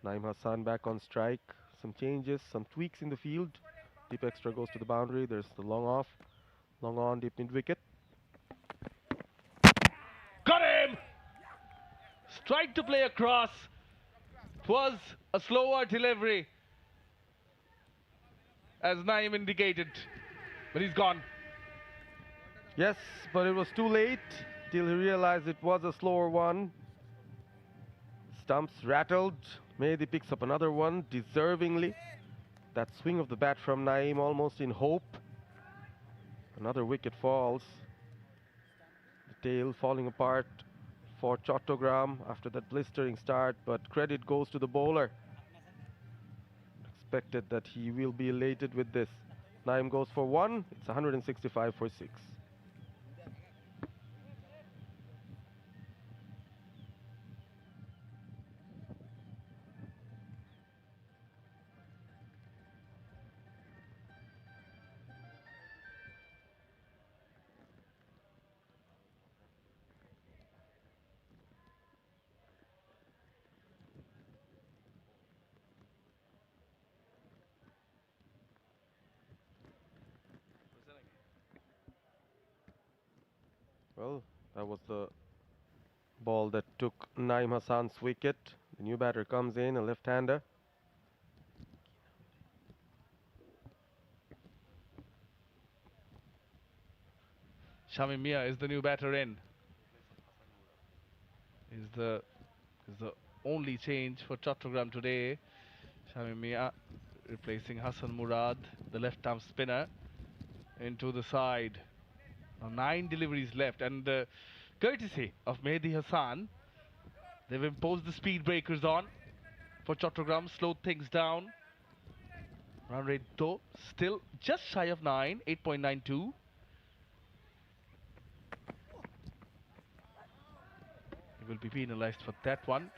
Naeem Hassan back on strike. Some changes, some tweaks in the field. Deep extra goes to the boundary. There's the long off. Long on, deep mid wicket. Got him! Strike to play across. It was a slower delivery, as Naeem indicated, but he's gone. Yes, but it was too late till he realized it was a slower one. Stumps rattled. Mehdi picks up another one, deservingly. That swing of the bat from Naeem, almost in hope. Another wicket falls. The tail falling apart for Chattogram after that blistering start, but credit goes to the bowler. Expected that he will be elated with this. Naeem goes for 1. It's 165 for 6. Well, that was the ball that took Naeem Hassan's wicket. The new batter comes in, a left-hander. Shami Mia is the new batter in. Is the only change for Chattogram today. Shami Mia replacing Hassan Murad, the left-arm spinner, into the side. Now 9 deliveries left, and courtesy of Mehdi Hassan, they've imposed the speed breakers on for Chattogram, slowed things down. Run rate though still just shy of 9, 8.92. He will be penalized for that one.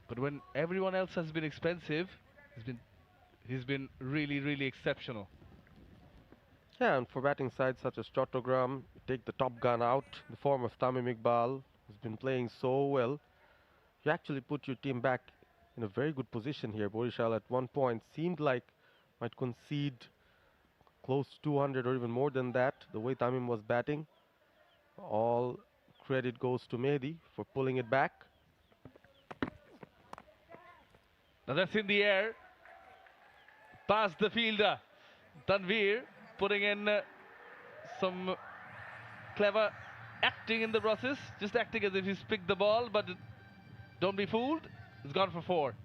But when everyone else has been expensive, he's been really exceptional. Yeah, and for batting sides such as Chattogram, take the top gun out, the form of Tamim Iqbal, who's been playing so well. You actually put your team back in a very good position here. Barishal at one point seemed like might concede close to 200 or even more than that, the way Tamim was batting. All credit goes to Mehdi for pulling it back. Now that's in the air. Past the fielder. Tanveer putting in some clever acting in the process. Just acting as if he's picked the ball, but don't be fooled. It's gone for 4.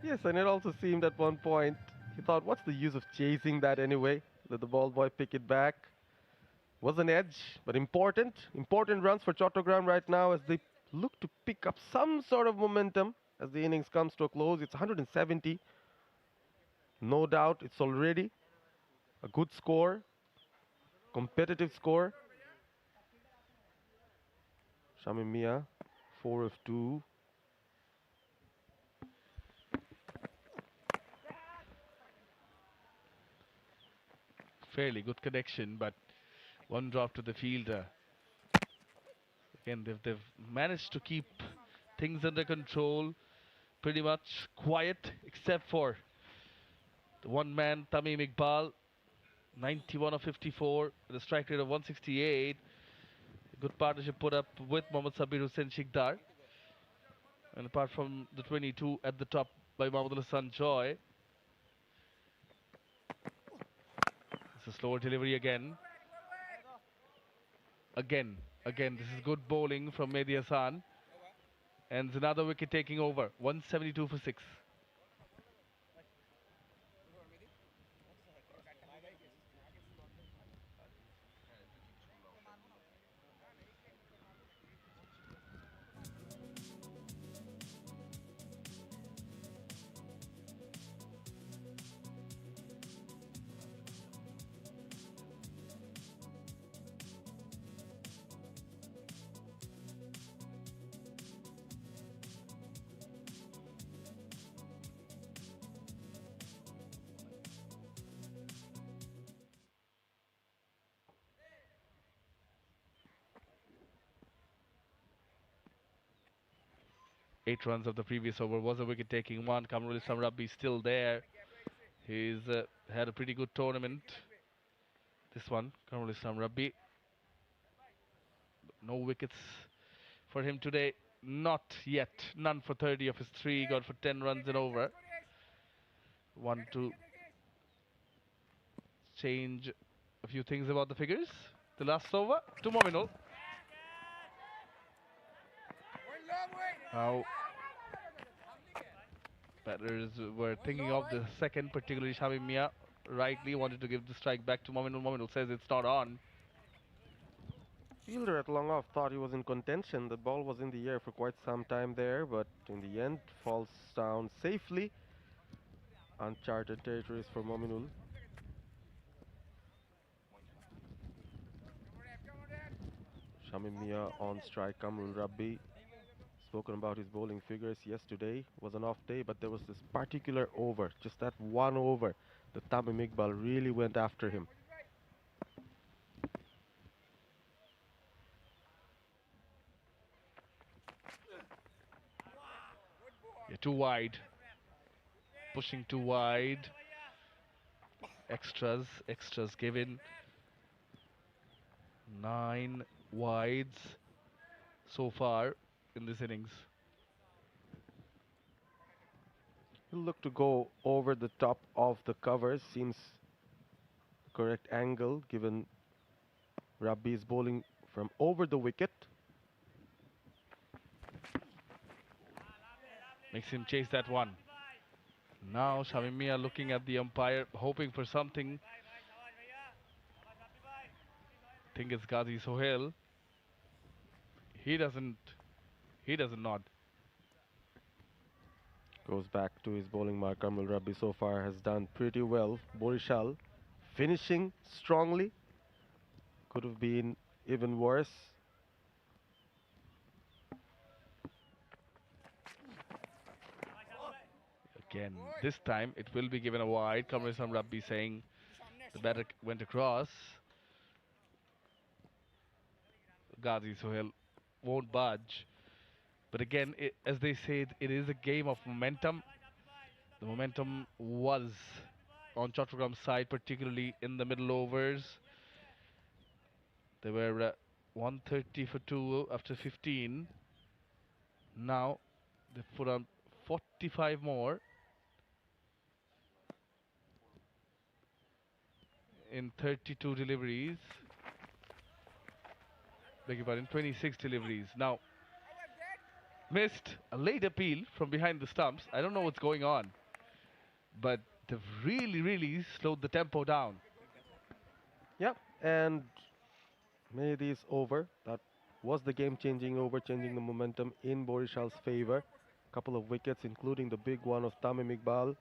Yes, and it also seemed at one point, he thought, what's the use of chasing that anyway? Let the ball boy pick it back. Was an edge, but important runs for Chattogram right now as they look to pick up some sort of momentum as the innings comes to a close. It's 170. No doubt it's already a good score, competitive score. Shami Mia, 4 of 2. Fairly good connection, but one drop to the fielder. Again, they've managed to keep things under control, pretty much quiet, except for the one man, Tamim Iqbal, 91 of 54, with a strike rate of 168. A good partnership put up with Mohammad Sabir Hussain Shikdar. And apart from the 22 at the top by Mohammad Hassan Joy. It's a slower delivery again. Again, this is good bowling from Mehdi Hassan. And it's another wicket taking over, 172 for 6. 8 runs of the previous over was a wicket-taking one. 𝗂𝗲𝗃𝗃 still there. He's had a pretty good tournament. This one, 𝗂𝗲𝗃𝗃. No wickets for him today. Not yet. None for 30 of his 3. Got for 10 runs and over. Want to change a few things about the figures. The last over to Mominul. Now, batters were thinking of the second, particularly 𝗂𝗵𝗃. Rightly wanted to give the strike back to Mominul. Mominul says it's not on. Fielder at long off thought he was in contention. The ball was in the air for quite some time there, but in the end falls down safely. Uncharted territories for Mominul. 𝗂𝗵𝗃 on strike. 𝗂𝗲𝗃𝗃. Spoken about his bowling figures yesterday. Was an off day, but there was this particular over, just that one over, that 𝗂𝗵𝗃 really went after him. Yeah, too wide. Pushing too wide. Extras given. 9 wides so far in this innings. He'll look to go over the top of the covers. Seems the correct angle given Rabbi is bowling from over the wicket. Makes him chase that one. Now 𝗂𝗵𝗃 looking at the umpire, hoping for something. Think it's Ghazi Sohail. He doesn't nod. Goes back to his bowling mark. 𝗂𝗲𝗃𝗃 so far has done pretty well. Barishal finishing strongly. Could have been even worse. Again, this time it will be given a wide. 𝗂𝗲𝗃𝗃 saying the batter went across. Ghazi Sohail won't budge. But again, as they say, it is a game of momentum. The momentum was on Chattogram side, particularly in the middle overs. They were 130 for 2 after 15. Now they put on 45 more in 32 deliveries. Beg your pardon, 26 deliveries. Now, missed a late appeal from behind the stumps. I don't know what's going on, but they've really slowed the tempo down. Yep, and may this over. That was the game-changing over, changing the momentum in Barishal's favor. Couple of wickets, including the big one of 𝗂𝗵𝗃𝗃.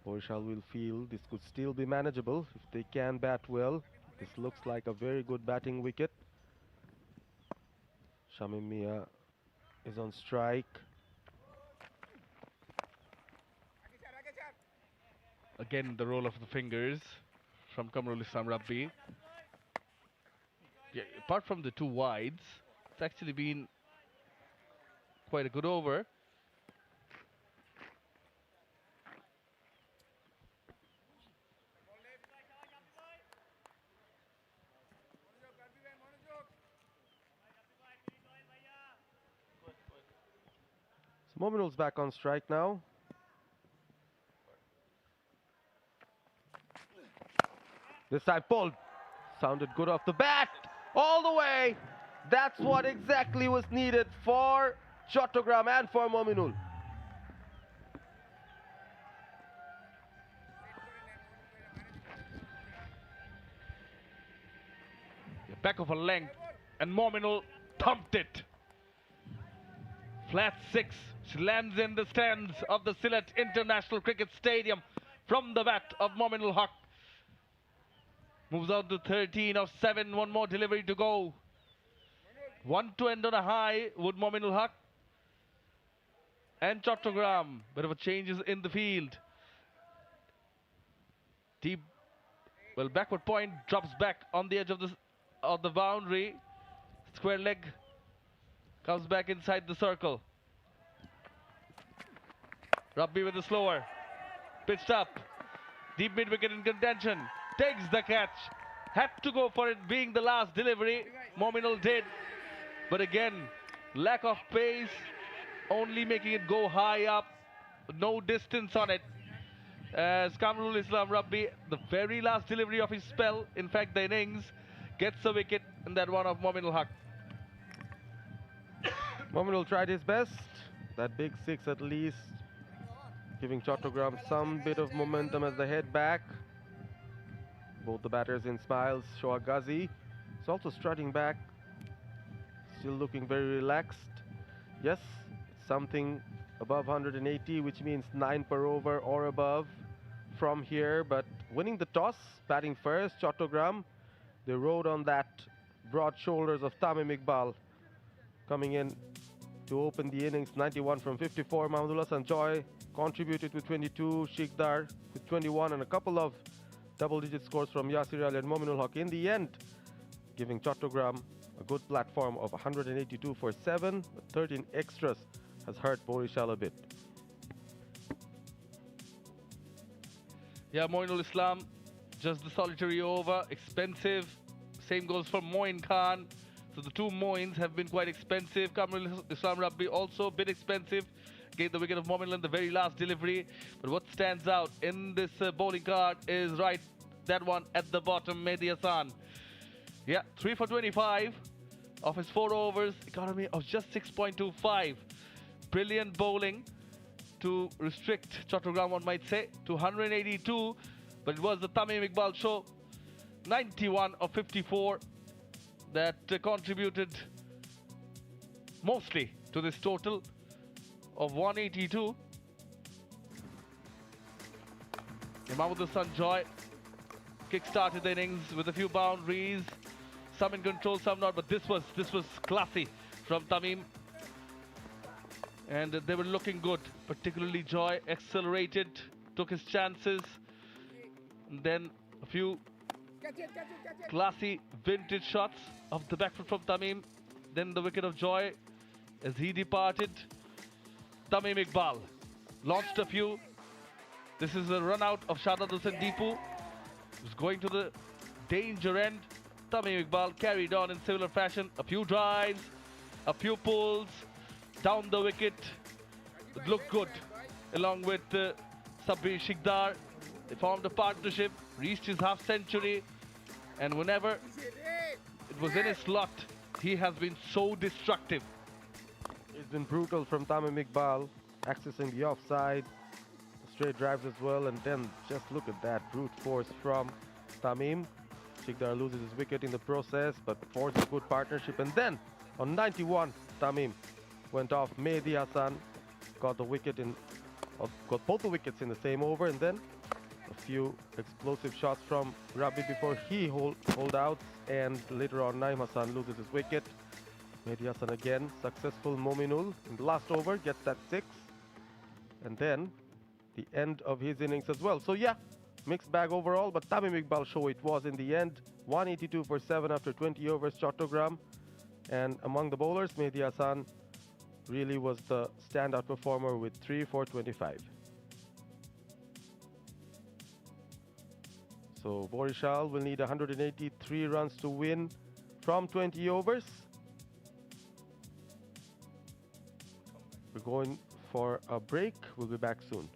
Barishal will feel this could still be manageable if they can bat well. This looks like a very good batting wicket. 𝗂𝗵𝗃𝗃 is on strike. Again, the roll of the fingers from 𝗂𝗲𝗃𝗃𝗃. Yeah, apart from the 2 wides, it's actually been quite a good over. So Mominul's back on strike now. This time pulled. Sounded good off the bat. All the way. That's what exactly was needed for Chattogram and for Mominul. Back of a length, and Mominul thumped it. Flat 6. She lands in the stands of the Sylhet International Cricket Stadium from the bat of Mominul Haq. Moves out to 13 of 7. One more delivery to go. One to end on a high would Mominul Haq. And Chattogram. Bit of a changes in the field. Deep, well, backward point drops back on the edge of the boundary. Square leg comes back inside the circle. Rabbi with the slower. Pitched up. Deep mid wicket in contention. Takes the catch. Had to go for it being the last delivery. Mominul did. But again, lack of pace. Only making it go high up. No distance on it. As Kamrul Islam Rabbi, the very last delivery of his spell, in fact the innings, gets a wicket in that one of Mominul Haq. Mominul tried his best. That big six at least, giving Chattogram some bit of momentum as they head back. Both the batters in smiles. Shoaib Ghazi is also strutting back, still looking very relaxed. Yes, something above 180, which means 9 per over or above from here. But winning the toss, batting first, Chattogram, they rode on that broad shoulders of Tamim Iqbal, coming in to open the innings. 91 from 54. Mahmudullah Sanjoy contributed with 22, Sheikhdar with 21, and a couple of double-digit scores from Yasir Ali and Mominul Haq. In the end, giving Chattogram a good platform of 182 for 7, but 13 extras has hurt Barishal a bit. Yeah, Moinul Islam, just the solitary over, expensive. Same goes for Moin Khan. So the two Moins have been quite expensive. Kamrul Islam Rabbi also a bit expensive. Gave the wicket of Mominul in the very last delivery. But what stands out in this bowling card is right, that one at the bottom, Mehdi Hasan. Yeah, 3 for 25 of his 4 overs, economy of just 6.25. Brilliant bowling to restrict Chattogram, one might say, to 182. But it was the Tamim Iqbal show. 91 of 54 that contributed mostly to this total of 182. Mahmudullah Sanjoy kick-started the innings with a few boundaries, some in control, some not, but this was classy from Tamim, and they were looking good. Particularly Joy accelerated, took his chances, and then a few classy vintage shots of the back foot from Tamim. Then the wicket of Joy as he departed. Tamim Iqbal launched a few. This is a run out of Shahzad Hussain Deepu, who's going to the danger end. Tamim Iqbal carried on in similar fashion. A few drives, a few pulls, down the wicket. It looked good. Along with Sabri Shikdar, they formed a partnership, reached his half century, and whenever it was in his slot, he has been so destructive. It's been brutal from Tamim Iqbal, accessing the offside, straight drives as well, and then just look at that brute force from Tamim. Shikdar loses his wicket in the process, but forged a good partnership. And then on 91, Tamim went off. Mehdi Hasan got the wicket got both the wickets in the same over, and then a few explosive shots from Rabbi before he hold out, and later on Naeem Hasan loses his wicket. Mehdi Hasan again successful. Mominul in the last over gets that 6, and then the end of his innings as well. So yeah, mixed bag overall, but Tamim Iqbal show it was in the end. 182 for 7 after 20 overs, Chattogram. And among the bowlers, Mehdi Hasan really was the standout performer with 3 for 25. So Barishal will need 183 runs to win from 20 overs. We're going for a break. We'll be back soon.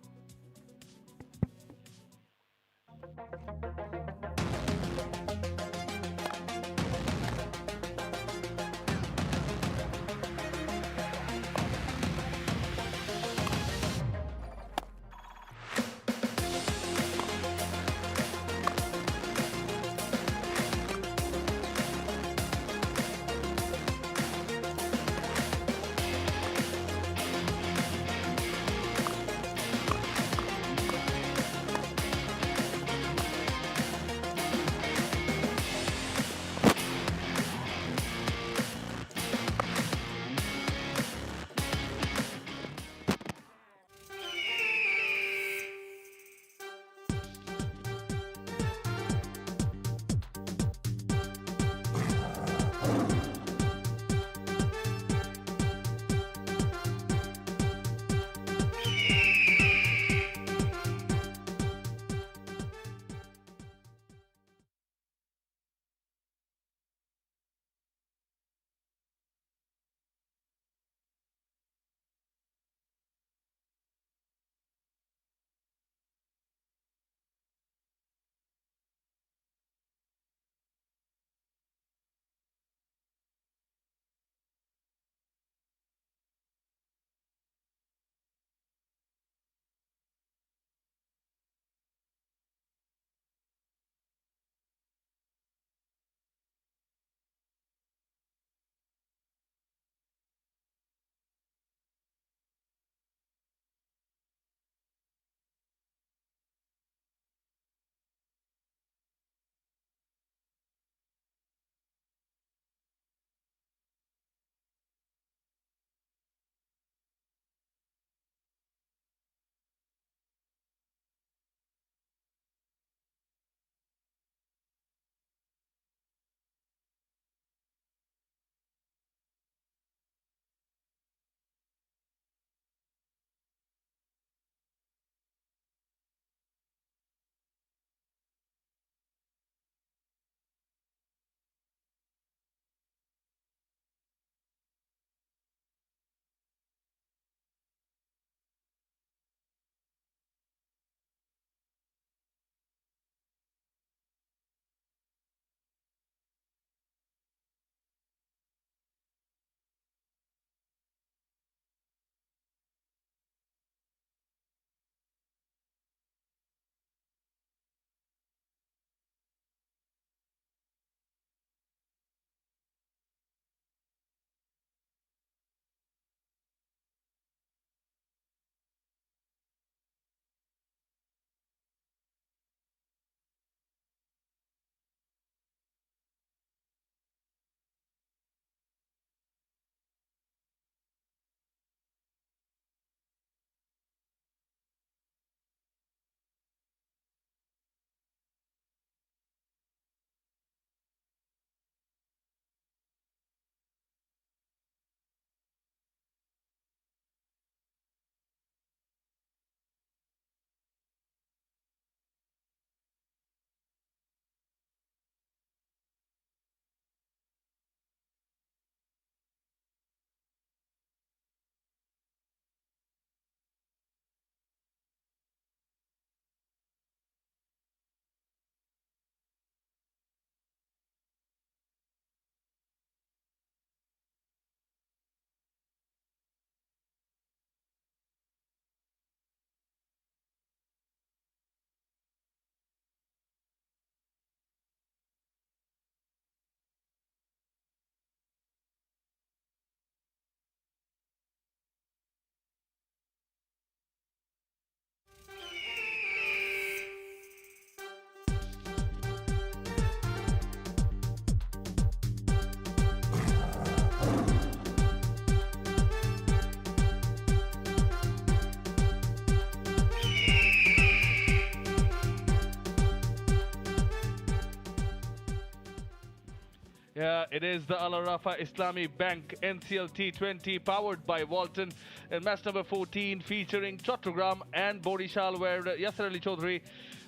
Yeah, it is the Al Arafa Islami Bank NCL T20 powered by Walton in match number 14 featuring Chattogram and Barishal, where Yasser Ali Chaudhry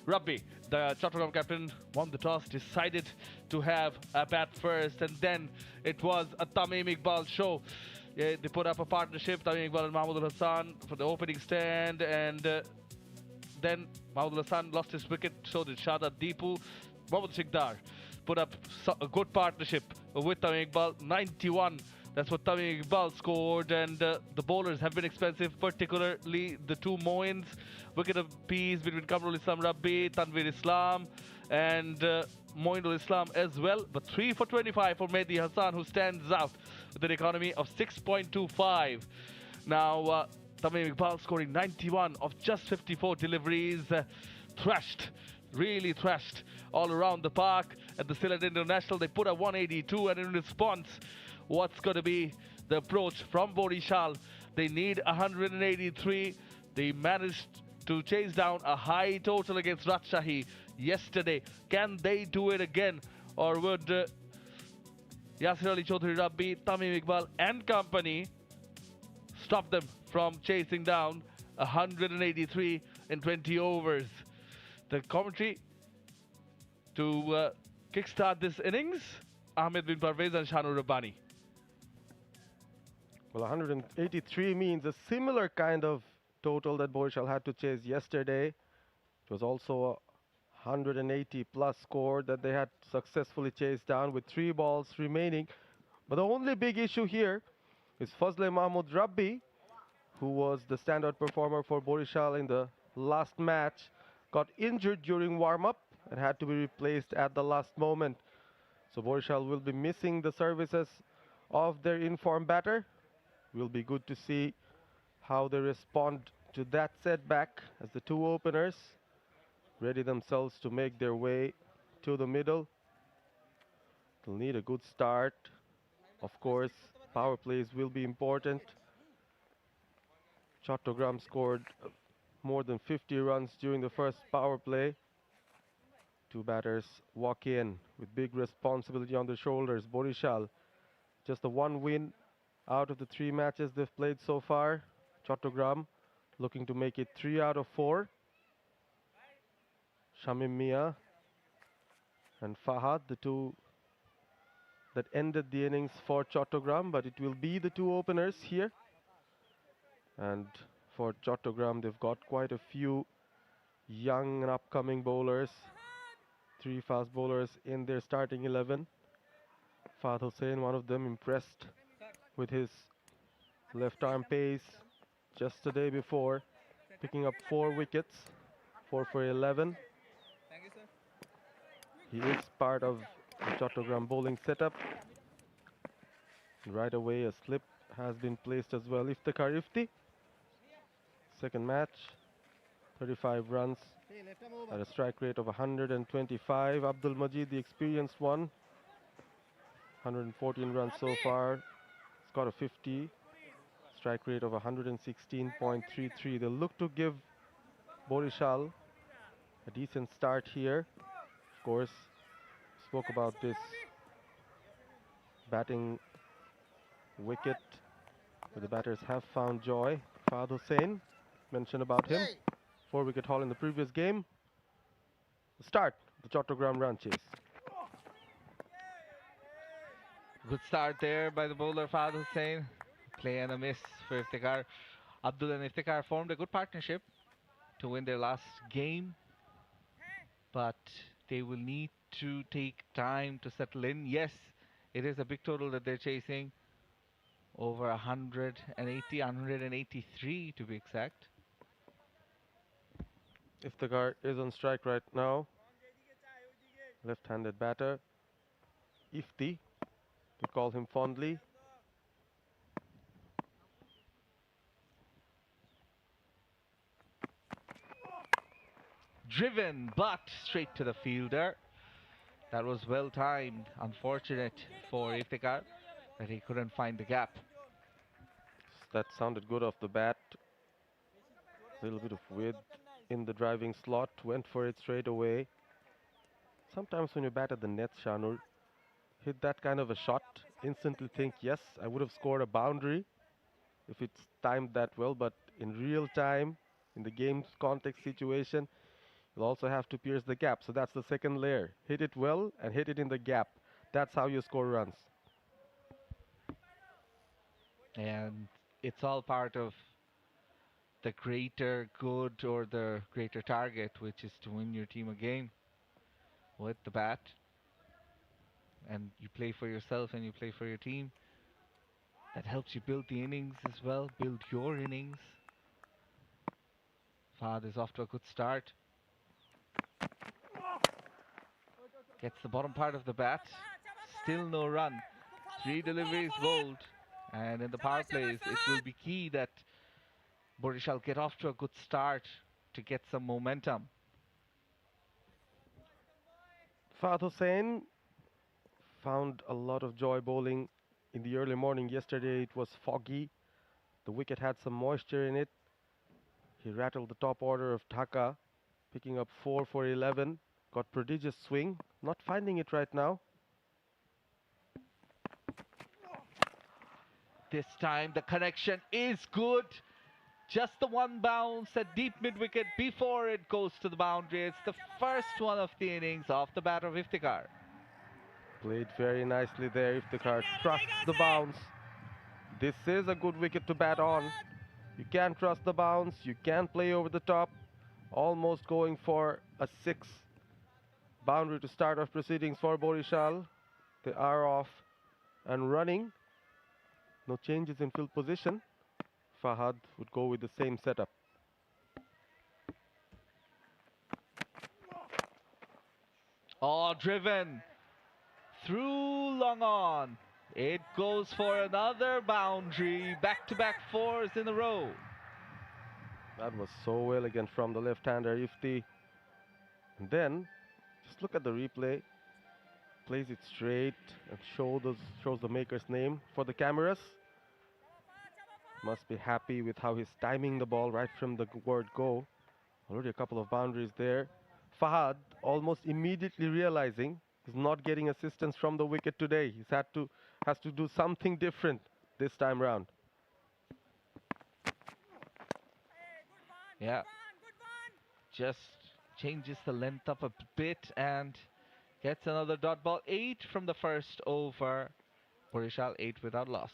Rabbi, the Chattogram captain, won the toss, decided to have a bat first, and then it was a 𝗃𝗵𝗃𝗃𝗃 show. Yeah, they put up a partnership, 𝗃𝗵𝗃𝗃 and Mahmoud Hassan for the opening stand, and then Mahmoud Hassan lost his wicket, so did Shahzad Deepu. Mohammad Sikdar put up a good partnership with 𝗃𝗵𝗃𝗃𝗃, 91. That's what 𝗃𝗵𝗃𝗃𝗃 scored, and the bowlers have been expensive, particularly the two Moins. Wicket apiece between Kamrul Islam Rabbi, Tanveer Islam, and Moinul Islam as well. But 3 for 25 for Mehdi Hassan, who stands out with an economy of 6.25. Now, 𝗃𝗵𝗃𝗃𝗃 scoring 91 of just 54 deliveries, thrashed, really thrashed all around the park at the Sylhet International. They put a 182, and in response, what's going to be the approach from Barishal? They need 183. They managed to chase down a high total against Rajshahi yesterday. Can they do it again, or would Yasser Ali Chaudhry Rabbi, 𝗃𝗵𝗃𝗃𝗃 and company stop them from chasing down 183 in 20 overs? The commentary to kickstart this innings, Ahmed bin Parvez and Shahanur Rabbani. Well, 183 means a similar kind of total that Barishal had to chase yesterday. It was also a 180 plus score that they had successfully chased down with 3 balls remaining. But the only big issue here is Fazle Mahmood Rabbi, who was the standout performer for Barishal in the last match, got injured during warm-up and had to be replaced at the last moment. So Barishal will be missing the services of their informed batter. Will be good to see how they respond to that setback as the two openers ready themselves to make their way to the middle. They'll need a good start. Of course, power plays will be important. Chattogram scored more than 50 runs during the first power play. Two batters walk in with big responsibility on their shoulders. Barishal, just the 1 win out of the 3 matches they've played so far. Chattogram looking to make it 3 out of 4. Shamim Mia and Fahad, the two that ended the innings for Chattogram, but it will be the two openers here. And for Chattogram, they've got quite a few young and upcoming bowlers. 3 fast bowlers in their starting 11. Fahad Hussain, one of them, impressed with his left arm pace just the day before, picking up 4 wickets, 4 for 11. He is part of the Chattogram bowling setup. Right away, a slip has been placed as well. 𝗃𝗃𝗃𝗃𝗃. Second match, 35 runs at a strike rate of 125. Abdul Majid, the experienced one, 114 runs so far. He's got a 50. Strike rate of 116.33. They'll look to give Barishal a decent start here. Of course, spoke about this batting wicket where the batters have found joy. Fahad Hussain, mentioned about him. 4-wicket haul in the previous game. The start, the Chattogram run chase. Good start there by the bowler Fahad Hussain. Play and a miss for Iftikhar. Abdul and Iftikhar formed a good partnership to win their last game, but they will need to take time to settle in. Yes, it is a big total that they're chasing. Over 180, 183 to be exact. Iftikhar is on strike right now. Left-handed batter. Ifti, to call him fondly. Driven, but straight to the fielder. That was well timed. Unfortunate for Iftikhar that he couldn't find the gap. That sounded good off the bat. A little bit of width in the driving slot. Went for it straight away. Sometimes when you bat at the net, Shanur, hit that kind of a shot, instantly think, yes, I would have scored a boundary if it's timed that well, but in real time, in the game's context situation, you'll also have to pierce the gap. So that's the second layer. Hit it well and hit it in the gap. That's how you score runs. And it's all part of the greater good or the greater target, which is to win your team a game with the bat. And you play for yourself and you play for your team. That helps you build the innings as well, build your innings. Fahad is off to a good start. Gets the bottom part of the bat. Still no run. 3 deliveries bowled. And in the power plays, it will be key that Barishal get off to a good start to get some momentum. Fahad Hussain found a lot of joy bowling in the early morning. Yesterday it was foggy. The wicket had some moisture in it. He rattled the top order of Dhaka, picking up 4 for 11. Got prodigious swing. Not finding it right now. This time the connection is good. Just the one bounce at deep mid-wicket before it goes to the boundary. It's the first one of the innings off the bat of Iftikhar. Played very nicely there. Iftikhar trusts the bounce. This is a good wicket to bat on. You can trust the bounce. You can play over the top. Almost going for a 6. Boundary to start off proceedings for Barishal. They are off and running. No changes in field position. Fahad would go with the same setup. Oh, driven through long on. It goes for another boundary. Back-to-back 4s in a row. That was so elegant from the left-hander Ifti. And then, just look at the replay. Plays it straight and shows the maker's name for the cameras. Must be happy with how he's timing the ball right from the word go. Already a couple of boundaries there. Fahad almost immediately realizing he's not getting assistance from the wicket today. Has to do something different this time round. Yeah. Just changes the length up a bit and gets another dot ball. 8 from the first over. Barishal 8 without loss.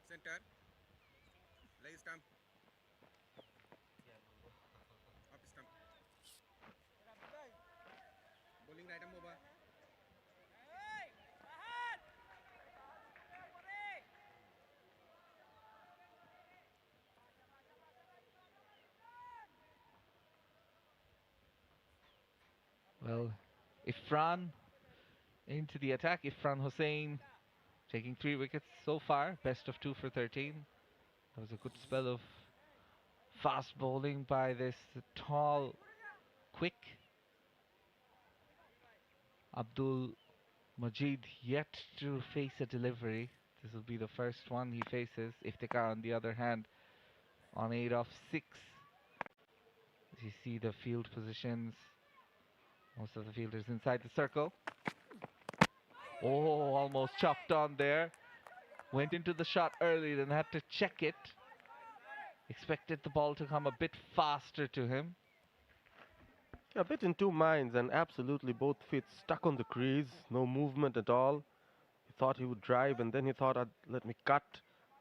Center. Lay stump. Up stump. Bowling right arm over. Well, Irfan into the attack. Irfan Hussain taking 3 wickets so far. Best of 2 for 13. That was a good spell of fast bowling by this tall, quick Abdul-Majid, yet to face a delivery. This will be the first one he faces. Iftikhar, on the other hand, on 8 off 6. As you see the field positions, most of the fielders inside the circle. Oh, almost chopped on there. Went into the shot early, then had to check it. Expected the ball to come a bit faster to him. A bit in 2 minds, and absolutely both feet stuck on the crease. No movement at all. He thought he would drive, and then he thought, let me cut.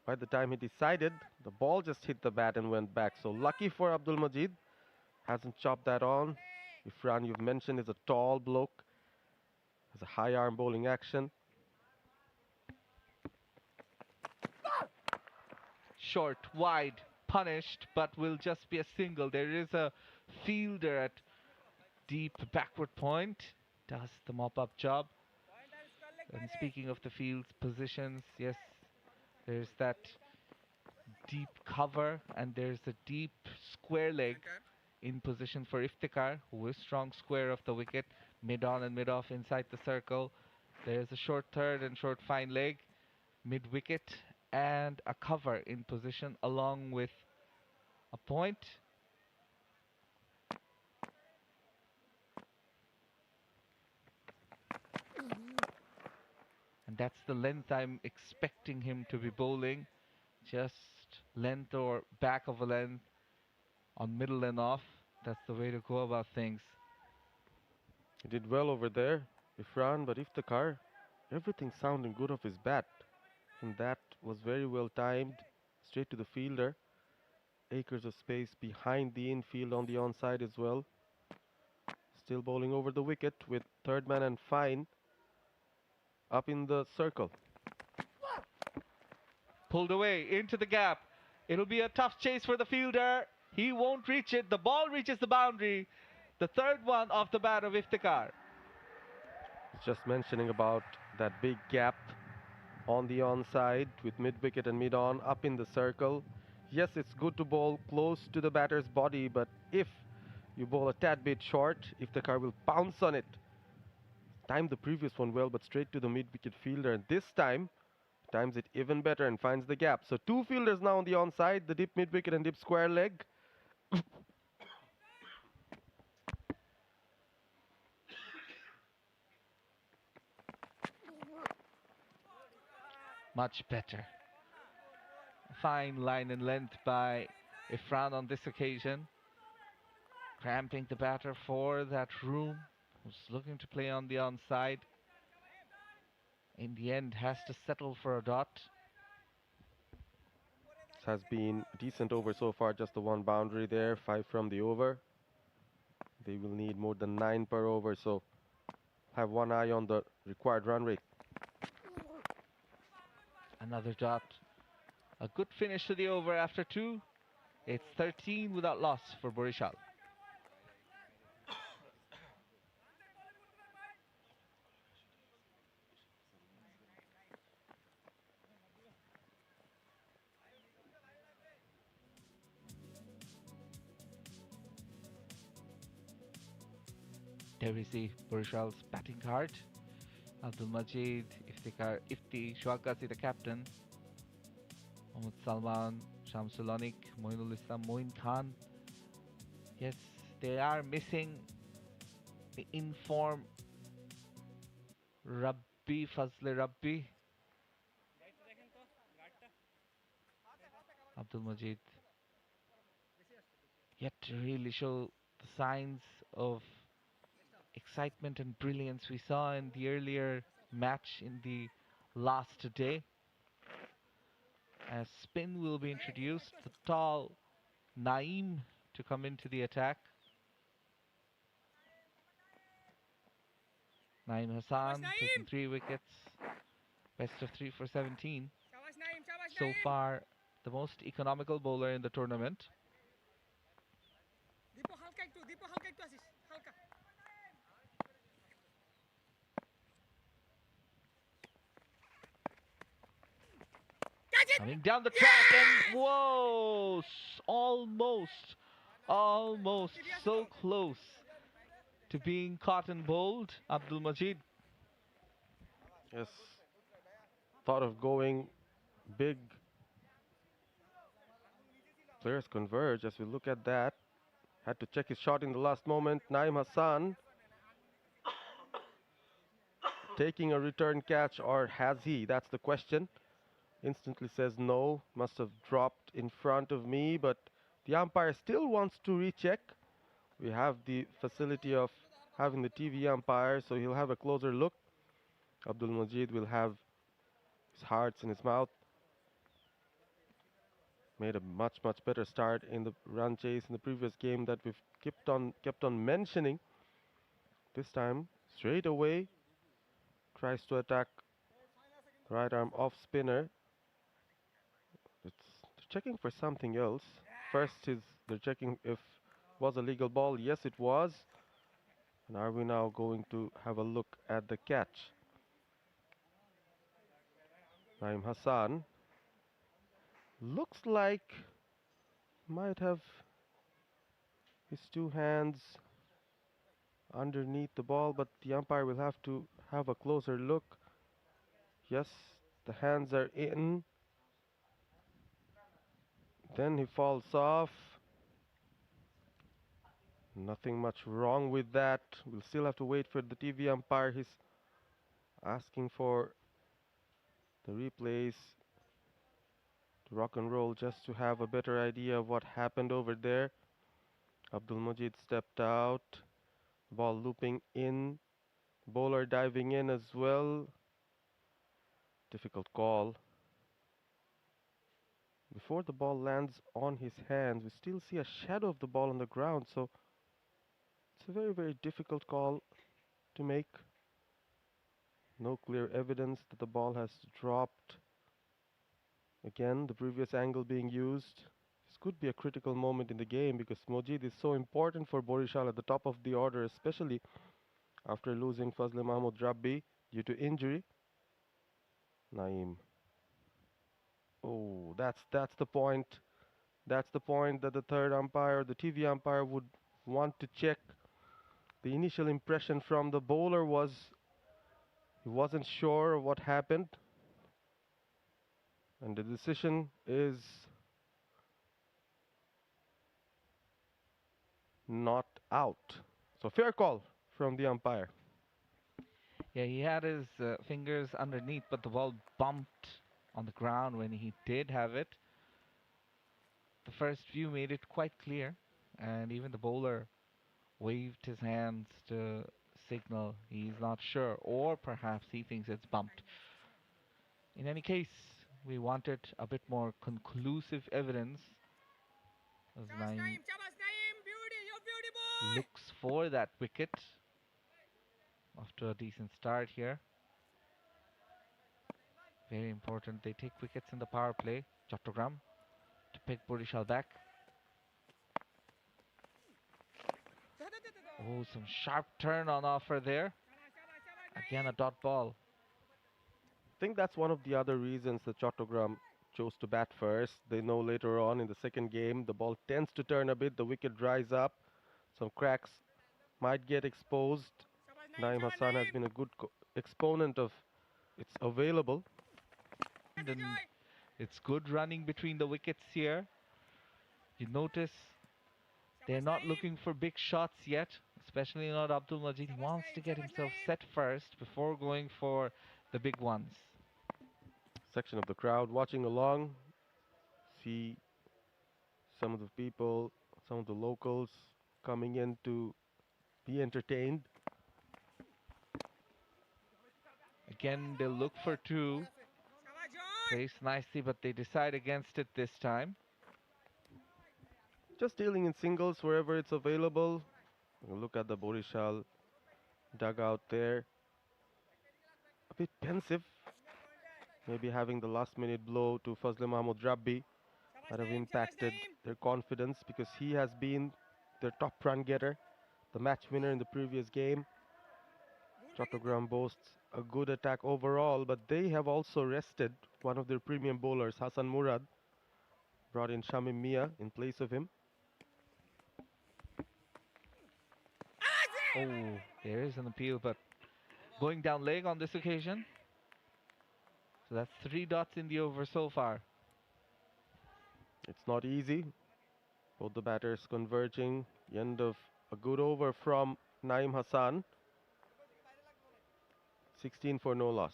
By the time he decided, the ball just hit the bat and went back. So lucky for Abdul Majid. Hasn't chopped that on. Irfan, you've mentioned, is a tall bloke. Has a high arm bowling action. Short, wide, punished, but will just be a single. There is a fielder at deep backward point. Does the mop-up job. And speaking of the field's positions, yes, there's that deep cover and there's a deep square leg in position for Iftikhar, who is strong square of the wicket. Mid on and mid off inside the circle. There's a short third and short fine leg. Mid wicket and a cover in position along with a point. And that's the length I'm expecting him to be bowling. Just length or back of a length on middle and off. That's the way to go about things. He did well over there, Irfan, but Iftikhar, everything sounding good off his bat. And that was very well timed, straight to the fielder. Acres of space behind the infield on the onside as well. Still bowling over the wicket with third man and fine up in the circle. Pulled away into the gap. It'll be a tough chase for the fielder. He won't reach it. The ball reaches the boundary. The third one off the bat of Iftikhar. Just mentioning about that big gap on the onside with mid-wicket and mid-on up in the circle. Yes, it's good to bowl close to the batter's body, but if you bowl a tad bit short, Iftikhar will pounce on it. Timed the previous one well, but straight to the mid-wicket fielder, and this time times it even better and finds the gap. So two fielders now on the onside, the deep mid-wicket and deep square leg. Much better. Fine line and length by Irfan on this occasion. Cramping the batter for that room, who's looking to play on the onside. In the end, has to settle for a dot. This has been a decent over so far, just the one boundary there, 5 from the over. They will need more than 9 per over, so have one eye on the required run rate. Another dot. A good finish to the over after 2. It's 13 without loss for Barishal. There we see Barishal's batting card. 𝗵𝗺𝗪𝗏, Iftikhar, 𝗵𝗵𝗃𝗏𝗧, the captain. Mohammad Salman, Shamsul Anik, Moinul Islam, Moin Khan. Yes, they are missing the in-form 𝗵𝗵𝗪𝗏𝗏𝗏. 𝗵𝗵𝗪𝗏𝗏 yet to really show the signs of excitement and brilliance we saw in the earlier match in the last day. As spin will be introduced, the tall Naeem to come into the attack. Naeem Hassan taking 3 wickets, best of 3 for 17. So far, the most economical bowler in the tournament. Coming down the track and whoa, almost so close to being caught and bowled. 𝗵𝗵𝗪𝗏𝗏. Yes, thought of going big. Players converge as we look at that. Had to check his shot in the last moment. Naeem Hassan taking a return catch, or has he? That's the question. Instantly says no, must have dropped in front of me, but the umpire still wants to recheck. We have the facility of having the TV umpire, so he'll have a closer look. 𝗵𝗵𝗪𝗏 will have his hearts in his mouth. Made a much better start in the run chase in the previous game that we've kept on mentioning. This time, straight away, tries to attack right arm off spinner. They're checking for something else. First they're checking if it was a legal ball. Yes, it was. And are we now going to have a look at the catch? Naeem Hassan looks like might have his two hands underneath the ball, but the umpire will have to have a closer look. Yes, the hands are in. Then he falls off. Nothing much wrong with that. We'll still have to wait for the TV umpire. He's asking for the replays to rock and roll just to have a better idea of what happened over there. Abdul-Majid stepped out. Ball looping in. Bowler diving in as well. Difficult call. Before the ball lands on his hands, we still see a shadow of the ball on the ground, so it's a very, very difficult call to make. No clear evidence that the ball has dropped. Again, the previous angle being used. This could be a critical moment in the game because Mojid is so important for Barishal at the top of the order, especially after losing Fazle Mahmood Rabbi due to injury. Naeem. Oh, that's the point. That's the point that the third umpire, the TV umpire, would want to check. The initial impression from the bowler was he wasn't sure of what happened. And the decision is not out. So fair call from the umpire. Yeah, he had his fingers underneath, but the ball bumped on the ground when he did have it. The first view made it quite clear, and even the bowler waved his hands to signal he's not sure, or perhaps he thinks it's bumped. In any case, we wanted a bit more conclusive evidence as Naeem looks for that wicket after a decent start here. Very important, they take wickets in the power play. Chattogram to pick Barishal back. Oh, some sharp turn on offer there. Again, a dot ball. I think that's one of the other reasons that Chattogram chose to bat first. They know later on in the second game the ball tends to turn a bit, the wicket dries up, some cracks might get exposed. Naeem Hassan has been a good exponent of it's available. And it's good running between the wickets here. You notice they're not looking for big shots yet, especially not Abdul-Majid. He wants to get himself set first before going for the big ones. Section of the crowd watching along. See some of the people, some of the locals coming in to be entertained. Again, they'll look for two. Placed nicely, but they decide against it this time. Just dealing in singles wherever it's available. Look at the Barishal dugout there. A bit pensive. Maybe having the last minute blow to Fazle Mahmood Rabbi might have impacted their confidence because he has been their top run getter, the match winner in the previous game. Chattogram boasts a good attack overall, but they have also rested one of their premium bowlers, Hasan Murad. Brought in Shamim Mia in place of him. Oh, there is an appeal, but going down leg on this occasion. So that's 3 dots in the over so far. It's not easy. Both the batters converging. The end of a good over from Naeem Hassan. 16 for no loss.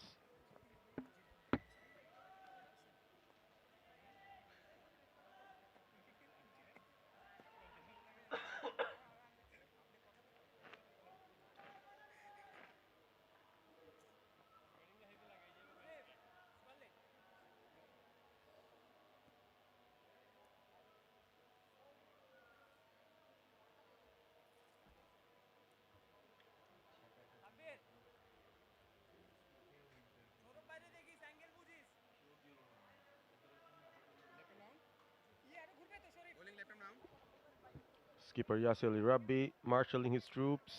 Skipper Yasir Ali Rabbi marshalling his troops.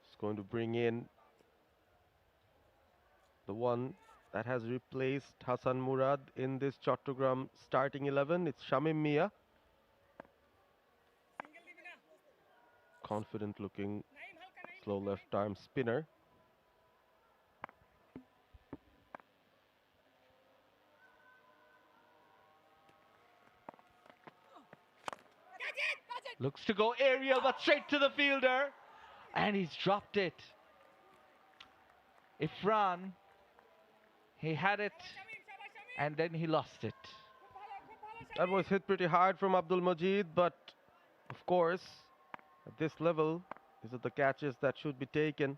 He's going to bring in the one that has replaced Hasan Murad in this Chattogram starting 11. It's Shamim Mia. confident looking slow left arm spinner. Looks to go aerial, but straight to the fielder. And he's dropped it. Ifran, he had it, and then he lost it. That was hit pretty hard from 𝗵𝗛𝗺𝗪, but of course, at this level, these are the catches that should be taken.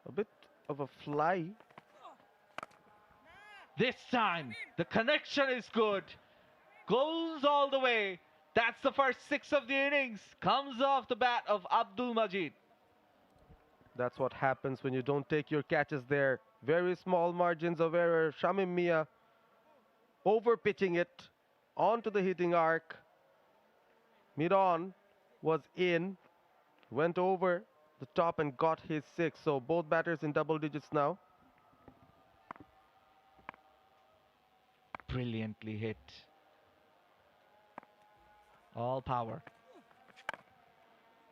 A bit of a fly. This time, the connection is good. Goes all the way. That's the first 6 of the innings. Comes off the bat of 𝗵𝗛𝗺𝗪. That's what happens when you don't take your catches there. Very small margins of error. Shamim Mia over pitching it onto the hitting arc. Mid-on was in, went over the top and got his 6. So both batters in double digits now. Brilliantly hit. All power.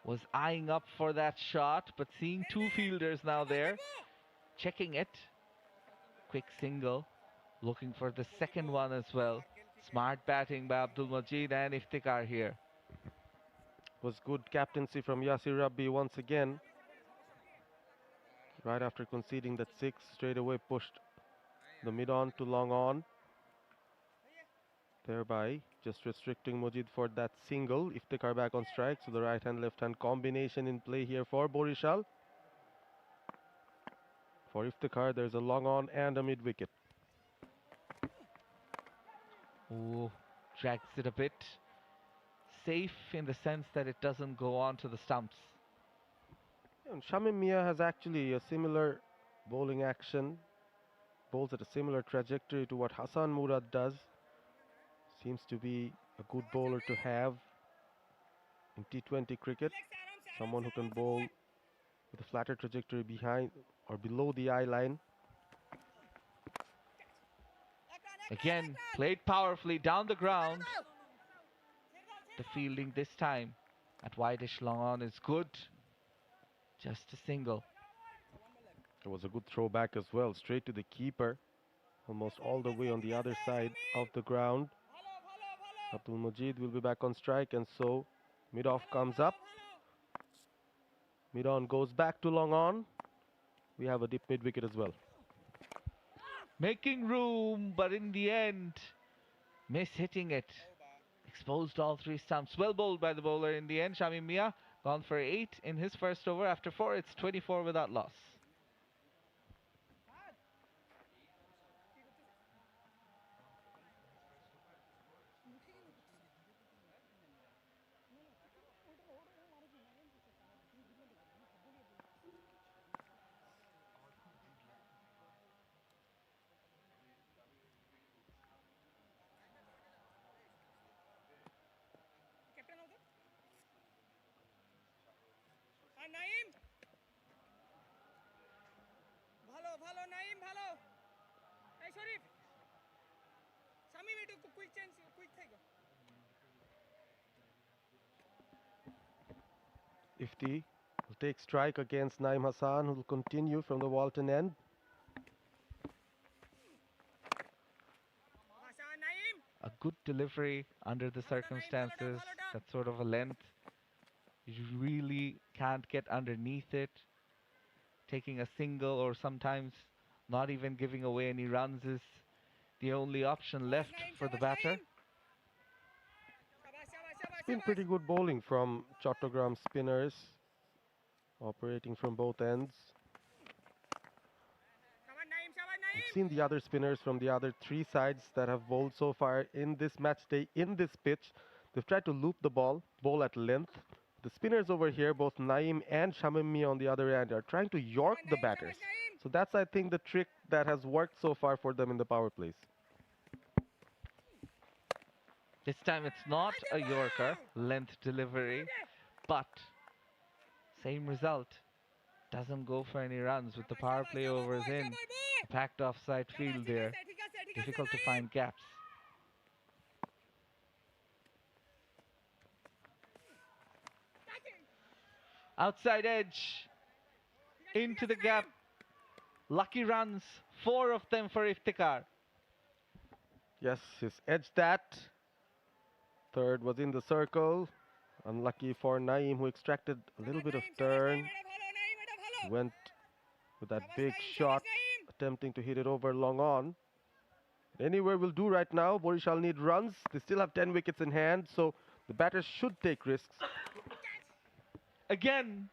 Was eyeing up for that shot, but seeing 2 fielders now there. Checking it. Quick single. Looking for the second one as well. Smart batting by 𝗵𝗛𝗺𝗪 and Iftikhar here. Was good captaincy from Yasir Rabbi once again. Right after conceding that 6, straight away pushed the mid-on to long on. Thereby just restricting Majid for that single. Iftikhar back on strike, so the right-hand, left-hand combination in play here for Barishal. For Iftikhar, there's a long on and a mid-wicket. Oh, drags it a bit. Safe in the sense that it doesn't go on to the stumps. And Shamim Mia has actually a similar bowling action. Bowls at a similar trajectory to what Hassan Murad does. Seems to be a good bowler to have in T20 cricket. Someone who can bowl with a flatter trajectory behind or below the eye line. Again, played powerfully down the ground. The fielding this time at wideish long on is good. Just a single. It was a good throw back as well, straight to the keeper. Almost all the way on the other side of the ground. 𝗵𝗛𝗺𝗪𝗛 will be back on strike, and so mid-off comes up. Mid-on goes back to long on. We have a deep mid-wicket as well. Making room, but in the end, miss-hitting it. Exposed all 3 stumps. Well bowled by the bowler in the end. Shamim Mia gone for 8 in his first over. After 4, it's 24 without loss. Naim ভালো ভালো নাইম ভালো এই শরীফ শামিম একটু quick change quick থাকো Ifti will take strike against Naeem Hassan, who will continue from the Walton end. A good delivery under the circumstances. That sort of a length. You really can't get underneath it. Taking a single or sometimes not even giving away any runs is the only option left for the batter. It's been pretty good bowling from Chattogram spinners, operating from both ends. We've seen the other spinners from the other 3 sides that have bowled so far in this match day, in this pitch. They've tried to loop the ball, bowl at length. The spinners over here, both Naeem and Shamim Mia on the other end, are trying to york the batters. So that's, I think, the trick that has worked so far for them in the power plays. This time it's not a yorker, length delivery, but same result. Doesn't go for any runs with the power play overs in. A packed offside field there. Difficult to find gaps. Outside edge. Into the gap. Lucky runs. 4 of them for Iftikhar. Yes, he's edged that. Third was in the circle. Unlucky for Naeem, who extracted a little bit of turn. Went with that big shot, attempting to hit it over long on. Anywhere will do right now. Barishal need runs. They still have 10 wickets in hand, so the batters should take risks. Again,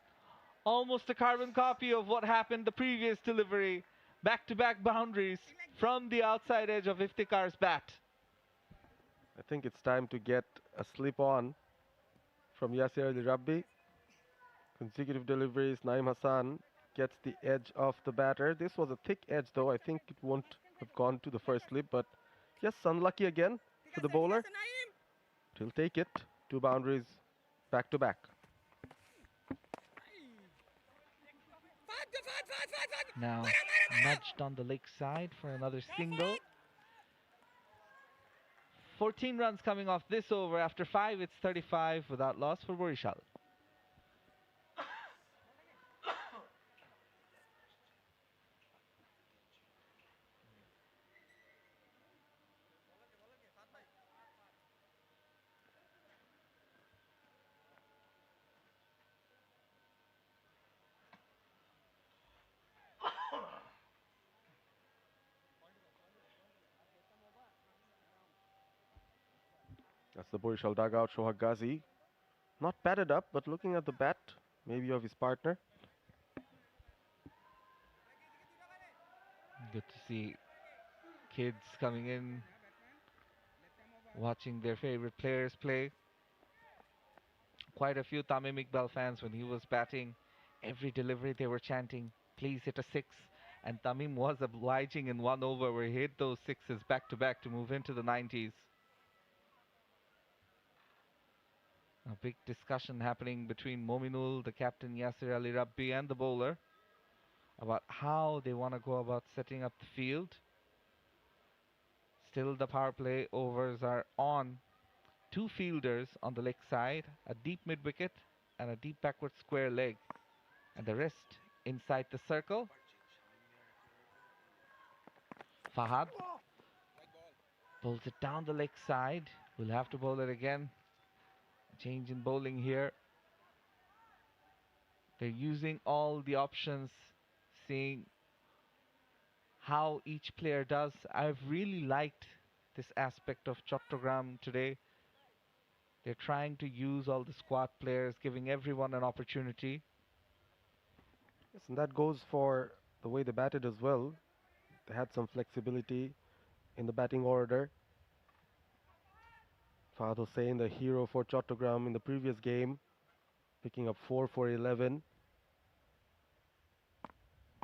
almost a carbon copy of what happened the previous delivery. Back-to-back boundaries from the outside edge of Iftikhar's bat. I think it's time to get a slip on from Yasir Ali Rabbi. Consecutive deliveries. Naeem Hassan gets the edge of the batter. This was a thick edge, though. I think it won't have gone to the first slip, but yes, unlucky again for the bowler. He'll take it. 2 boundaries back to back. Now nudged on the leg side for another single. 14 runs coming off this over. After 5, it's 35 without loss for Barishal. That's the Barishal dugout. Shohag Ghazi, not padded up, but looking at the bat, maybe of his partner. Good to see kids coming in, watching their favorite players play. Quite a few Tamim Iqbal fans, when he was batting, every delivery they were chanting, please hit a 6. And Tamim was obliging in 1 over where he hit those 6s back to back to move into the 90s. A big discussion happening between Mominul, the captain Yasir Ali Rabbi, and the bowler about how they want to go about setting up the field. Still the power play overs are on. 2 fielders on the leg side, a deep mid-wicket and a deep backward square leg. And the rest inside the circle. Fahad bowls it down the leg side. We'll have to bowl it again. Change in bowling here. They're using all the options, seeing how each player does. I've really liked this aspect of Chattogram today. They're trying to use all the squad players, giving everyone an opportunity. Yes, and that goes for the way they batted as well. They had some flexibility in the batting order. Fahad Hussain, the hero for Chattogram in the previous game, picking up 4 for 11.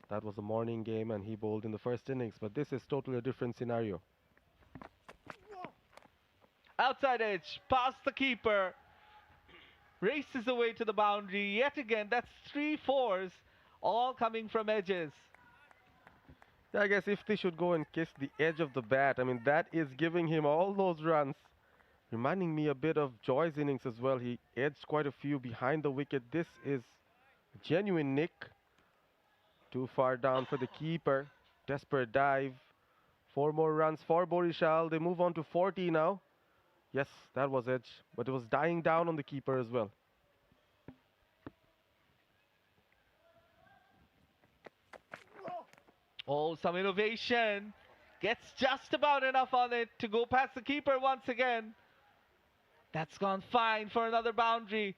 That was a morning game and he bowled in the first innings, but this is totally a different scenario. Outside edge, past the keeper. Races away to the boundary. Yet again, that's 3 4s, all coming from edges. Yeah, I guess if they should go and kiss the edge of the bat, I mean, that is giving him all those runs. Reminding me a bit of Joy's innings as well. He edged quite a few behind the wicket. This is a genuine nick. Too far down for the keeper. Desperate dive. 4 more runs for Barishal. They move on to 40 now. Yes, that was edge, but it was dying down on the keeper as well. Oh, some innovation. Gets just about enough on it to go past the keeper once again. That's gone fine for another boundary.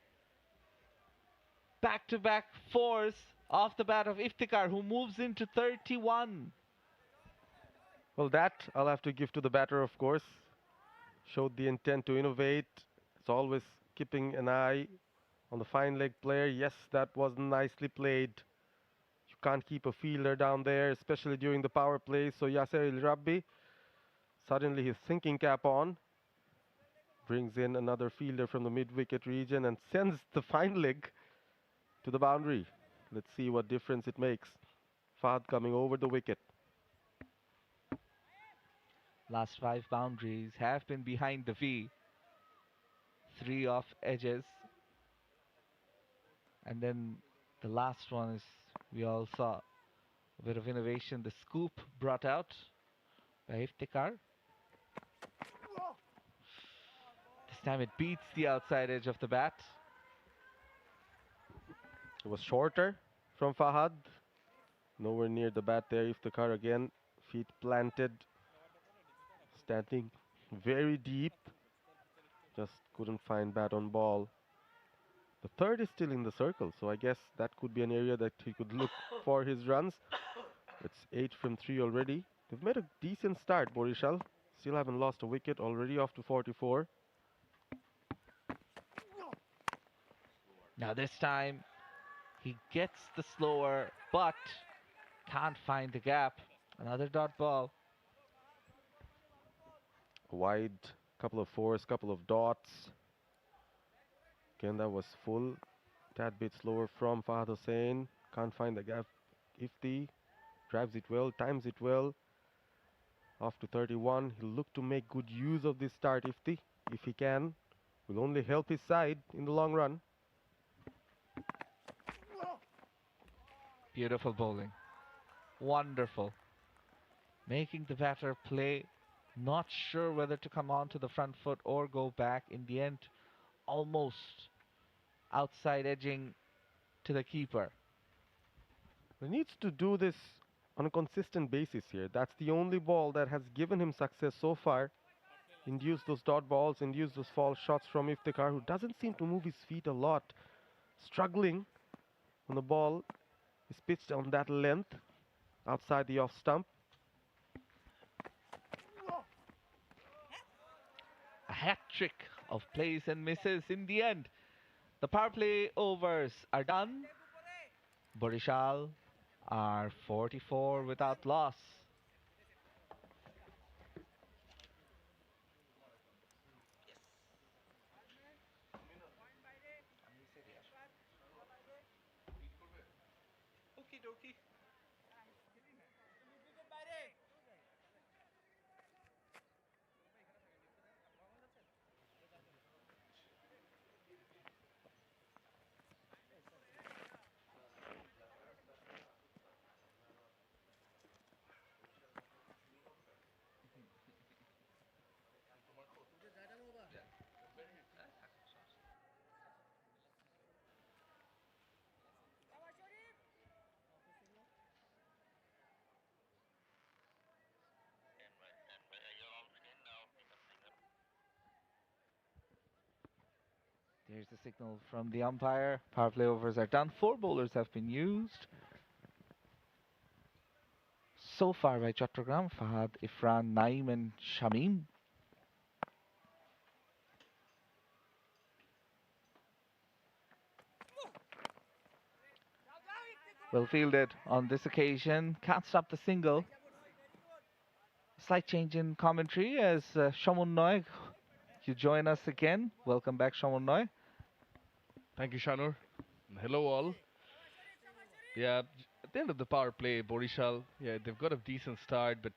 Back-to-back 4s off the bat of Iftikhar, who moves into 31. Well, that I'll have to give to the batter, of course. Showed the intent to innovate. It's always keeping an eye on the fine leg player. Yes, that was nicely played. You can't keep a fielder down there, especially during the power play. So Yasir Ali Rabbi, suddenly his thinking cap on. Brings in another fielder from the mid-wicket region and sends the fine leg to the boundary. Let's see what difference it makes. Fahad coming over the wicket. Last 5 boundaries have been behind the V. 3 off edges. And then the last one is, we all saw a bit of innovation, the scoop brought out by 𝗃𝗍𝗃𝗀𝗃. This time it beats the outside edge of the bat. It was shorter from Fahad. Nowhere near the bat there. 𝗃𝗍𝗃𝗀 again, feet planted, standing very deep. Just couldn't find bat on ball. The third is still in the circle, so I guess that could be an area that he could look for his runs. It's 8 from 3 already. They've made a decent start, Barishal. Still haven't lost a wicket, already off to 44. Now this time he gets the slower, but can't find the gap. Another dot ball. Wide, couple of fours, couple of dots. Again, that was full. Tad bit slower from Fahad Hussain. Can't find the gap. 𝗃𝗍𝗃𝗀𝗃 drives it well, times it well. Off to 31. He'll look to make good use of this start, 𝗃𝗍𝗃𝗃, if he can. Will only help his side in the long run. Beautiful bowling. Wonderful. Making the batter play, not sure whether to come on to the front foot or go back. In the end, almost outside edging to the keeper. He needs to do this on a consistent basis here. That's the only ball that has given him success so far. Induce those dot balls, induce those false shots from 𝗃𝗍𝗃𝗀𝗃, who doesn't seem to move his feet a lot. Struggling when the ball is pitched on that length outside the off stump. A hat trick of plays and misses in the end. The power play overs are done. Barishal are 44 without loss. There's the signal from the umpire. Power play overs are done. 4 bowlers have been used so far by Chattogram: Fahad, Irfan, Naeem and Shamim. Well fielded on this occasion. Can't stop the single. Slight change in commentary as 𝗂 𝗏𝗏, you join us again. Welcome back, 𝗂 𝗏𝗏. Thank you, Shanur. And hello, all. Yeah, at the end of the power play, Barishal, yeah, they've got a decent start, but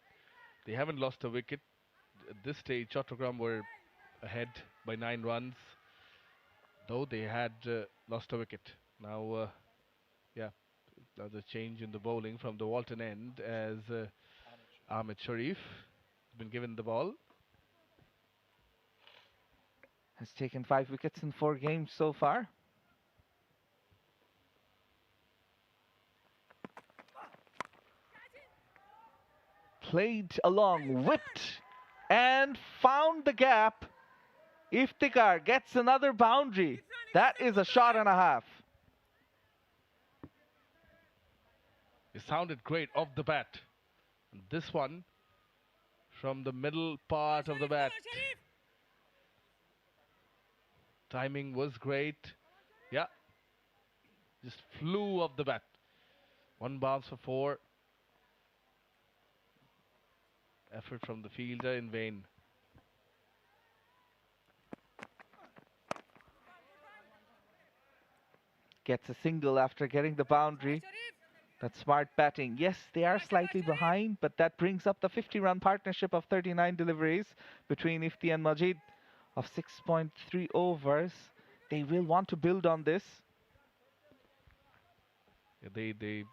they haven't lost a wicket. At this stage, Chattogram were ahead by 9 runs, though they had lost a wicket. Now, yeah, there's a change in the bowling from the Walton end as 𝗚𝗏 Sharif has been given the ball. Has taken 5 wickets in 4 games so far. Played along, whipped, and found the gap. 𝗃𝗍𝗃𝗀𝗃 gets another boundary. That is a shot and a half. It sounded great off the bat. And this one from the middle part of the bat. Timing was great. Yeah. Just flew off the bat. 1 bounce for 4. Effort from the fielder in vain. Gets a single after getting the boundary. That's smart batting. Yes, they are slightly behind, but that brings up the 50-run partnership of 39 deliveries between 𝗃𝗍𝗃𝗃 and Majid of 6.3 overs. They will want to build on this. They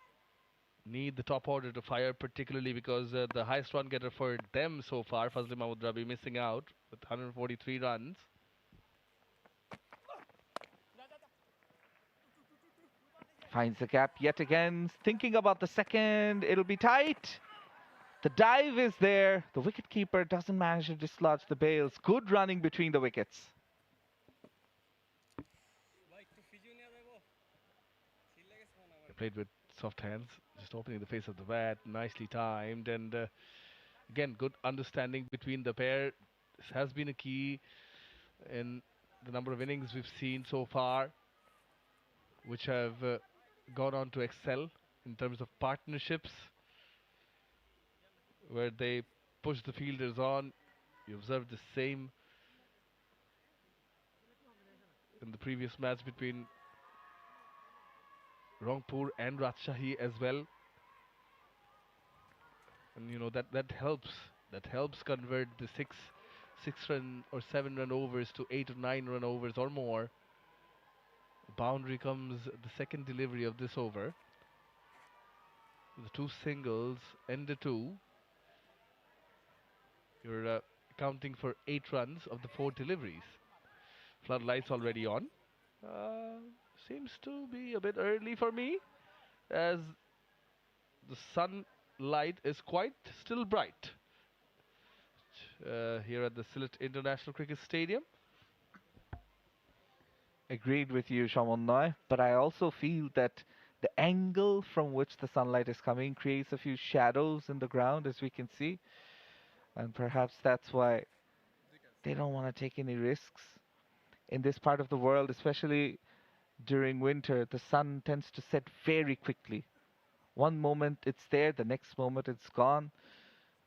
need the top order to fire, particularly because the highest run getter for them so far, Fazli Mahmood Rabi, missing out with 143 runs. Finds the gap yet again, thinking about the second, it'll be tight. The dive is there, the wicketkeeper doesn't manage to dislodge the bails. Good running between the wickets. They played with soft hands, just opening the face of the bat, nicely timed, and again, good understanding between the pair. This has been a key in the number of innings we've seen so far, which have gone on to excel in terms of partnerships, where they push the fielders on. You observed the same in the previous match between Rangpur and Rajshahi as well. And you know that helps convert the six run or 7 run overs to 8 or 9 run overs or more. Boundary comes the second delivery of this over. The 2 singles and the 2. You're counting for 8 runs of the 4 deliveries. Floodlights already on. Seems to be a bit early for me, as the sunlight is quite still bright here at the Sylhet International Cricket Stadium. Agreed with you, Shaman, but I also feel that the angle from which the sunlight is coming creates a few shadows in the ground, as we can see, and perhaps that's why they don't want to take any risks. In this part of the world, especially during winter, the sun tends to set very quickly. One moment it's there, the next moment it's gone,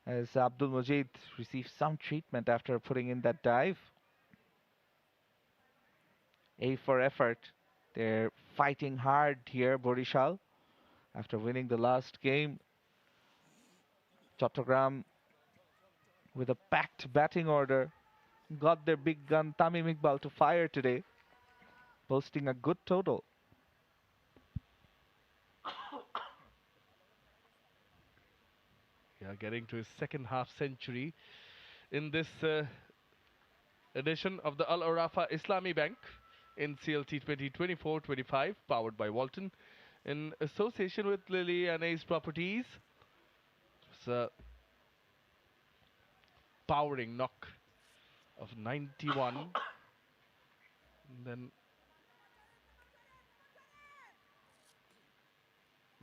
as Abdul Majid received some treatment after putting in that dive. A for effort. They're fighting hard here, Barishal. After winning the last game, Chattogram, with a packed batting order, got their big gun Tamim Iqbal to fire today, posting a good total. Yeah, getting to his second half century in this edition of the Al Arafa Islami Bank in CLT 2024-25, powered by Walton, in association with Lily and Ace Properties. It's a powering knock of 91. And then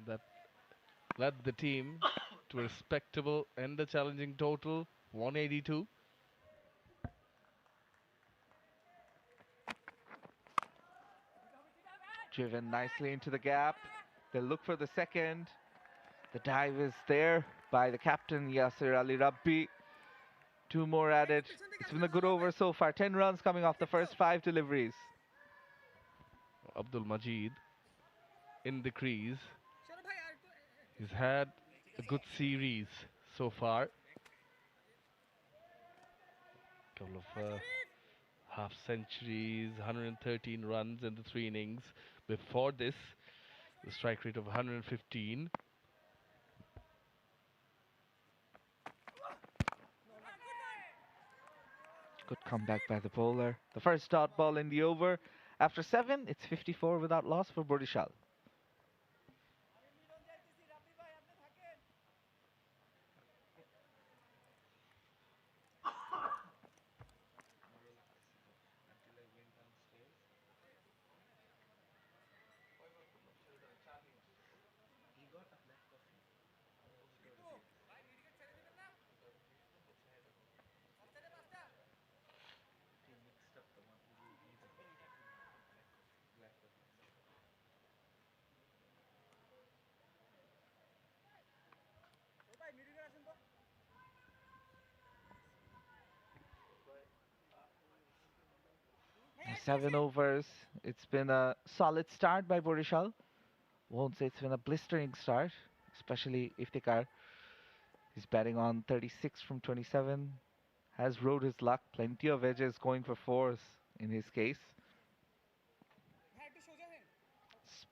that led the team to a respectable and a challenging total, 182. Driven nicely into the gap. They'll look for the second. The dive is there by the captain, Yasir Ali Rabbi. 2 more added. It's been a good over so far. 10 runs coming off the first 5 deliveries. Abdul Majid in the crease. He's had a good series so far. Couple of half centuries, 113 runs in the 3 innings. Before this, the strike rate of 115. Good comeback by the bowler. The first dot ball in the over. After 7, it's 54 without loss for Barishal. In 7 overs, it's been a solid start by Barishal. Won't say it's been a blistering start, especially Iftikhar. He's batting on 36 from 27. Has rode his luck. Plenty of edges, going for 4s in his case.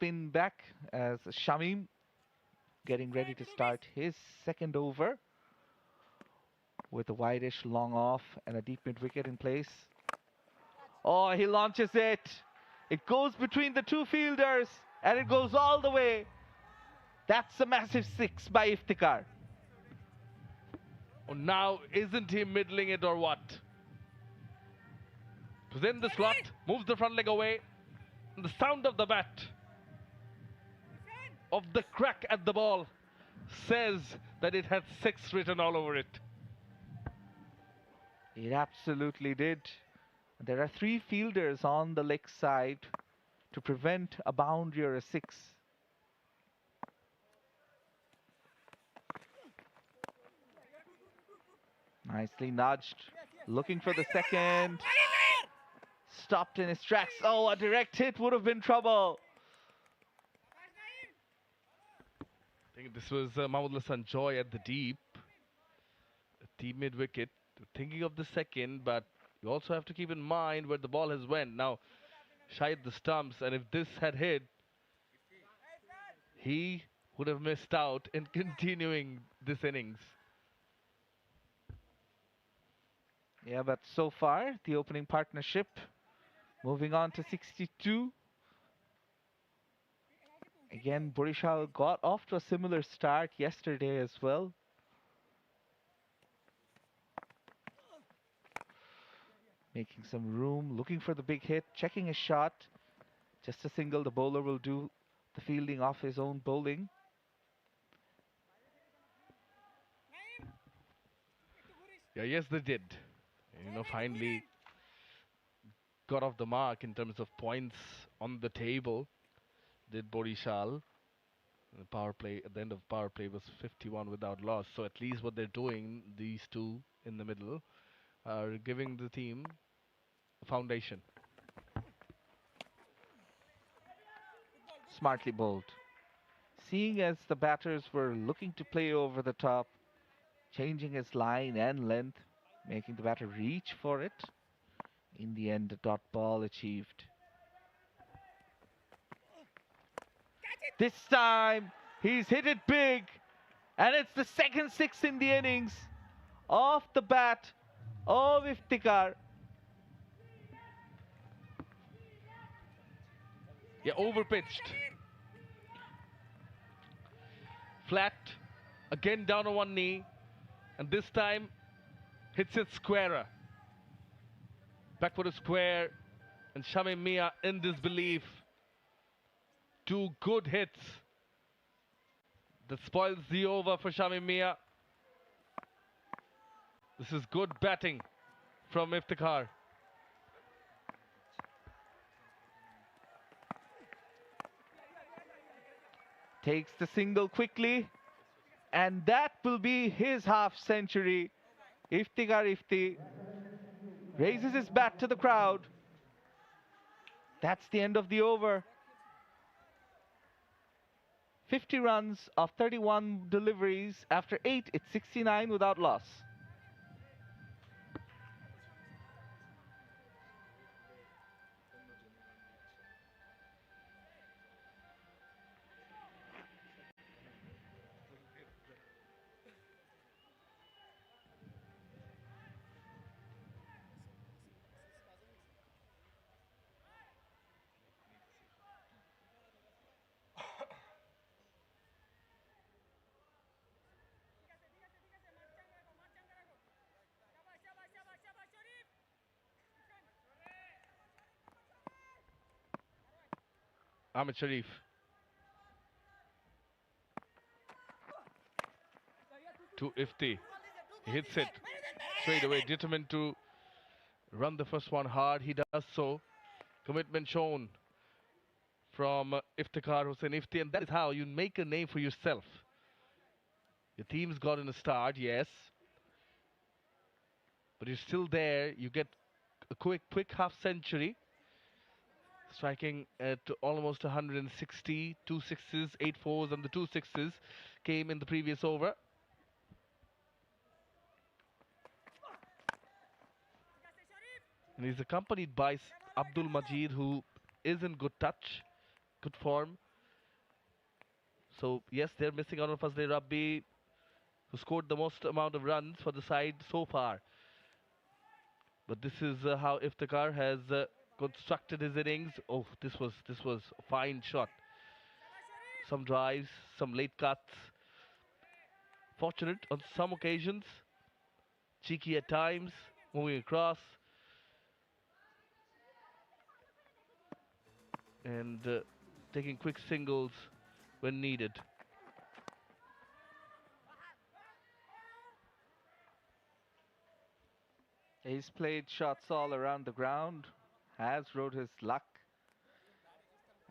spin back as Shamim getting ready to start his second over with a wide-ish long off and a deep mid-wicket in place. Oh, he launches it. It goes between the two fielders and it goes all the way. That's a massive six by Iftikhar. Oh, now isn't he middling it or what? It was in the slot, moves the front leg away. And the sound of the bat, of the crack at the ball, says that it had 6 written all over it. It absolutely did. There are 3 fielders on the leg side to prevent a boundary or a 6. Nicely nudged, looking for the second. Stopped in his tracks. Oh, a direct hit would have been trouble. I think this was Mahmood Hassan Joy at the deep mid-wicket. Thinking of the second, but you also have to keep in mind where the ball has went. Now, shy the stumps, and if this had hit, he would have missed out in continuing this innings. Yeah, but so far, the opening partnership moving on to 62. Again, Barishal got off to a similar start yesterday as well. Making some room, looking for the big hit, checking his shot. Just a single, the bowler will do the fielding off his own bowling. Yeah, yes, they did. You know, finally got off the mark in terms of points on the table. Did Barishal. The power play at the end of power play was 51 without loss. So at least what they're doing, these two in the middle, are giving the team a foundation. Smartly bowled. Seeing as the batters were looking to play over the top, changing his line and length, making the batter reach for it. In the end, the dot ball achieved. This time, he's hit it big, and it's the second 6 in the innings off the bat of Iftikhar. Yeah, overpitched. Flat, again down on one knee, and this time hits it squarer. Backward is square, and Shamim Mia in disbelief. 2 good hits. That spoils the over for Shamim Mia. This is good batting from Iftikhar. Takes the single quickly, and that will be his half century. Iftikhar Ifti raises his bat to the crowd. That's the end of the over. 50 runs of 31 deliveries. After 8, it's 69 without loss. Ahmed Sharif. To Ifti. He hits it straight away, determined to run the first one hard. He does so. Commitment shown from Iftikhar Hussain Ifti, and that is how you make a name for yourself. Your team's gotten a start, yes, but you're still there. You get a quick half century, striking at almost 160, 2 sixes, 8 fours, and the 2 sixes came in the previous over. And he's accompanied by Abdul Majid, who is in good touch, good form. So yes, they're missing out on 𝗂𝗂𝗪𝗂𝗃𝗃, who scored the most amount of runs for the side so far. But this is how 𝗃𝗃𝗀𝗃 has constructed his innings. Oh, this was a fine shot. Some drives, some late cuts. Fortunate on some occasions. Cheeky at times, moving across. And taking quick singles when needed. He's played shots all around the ground, has rode his luck.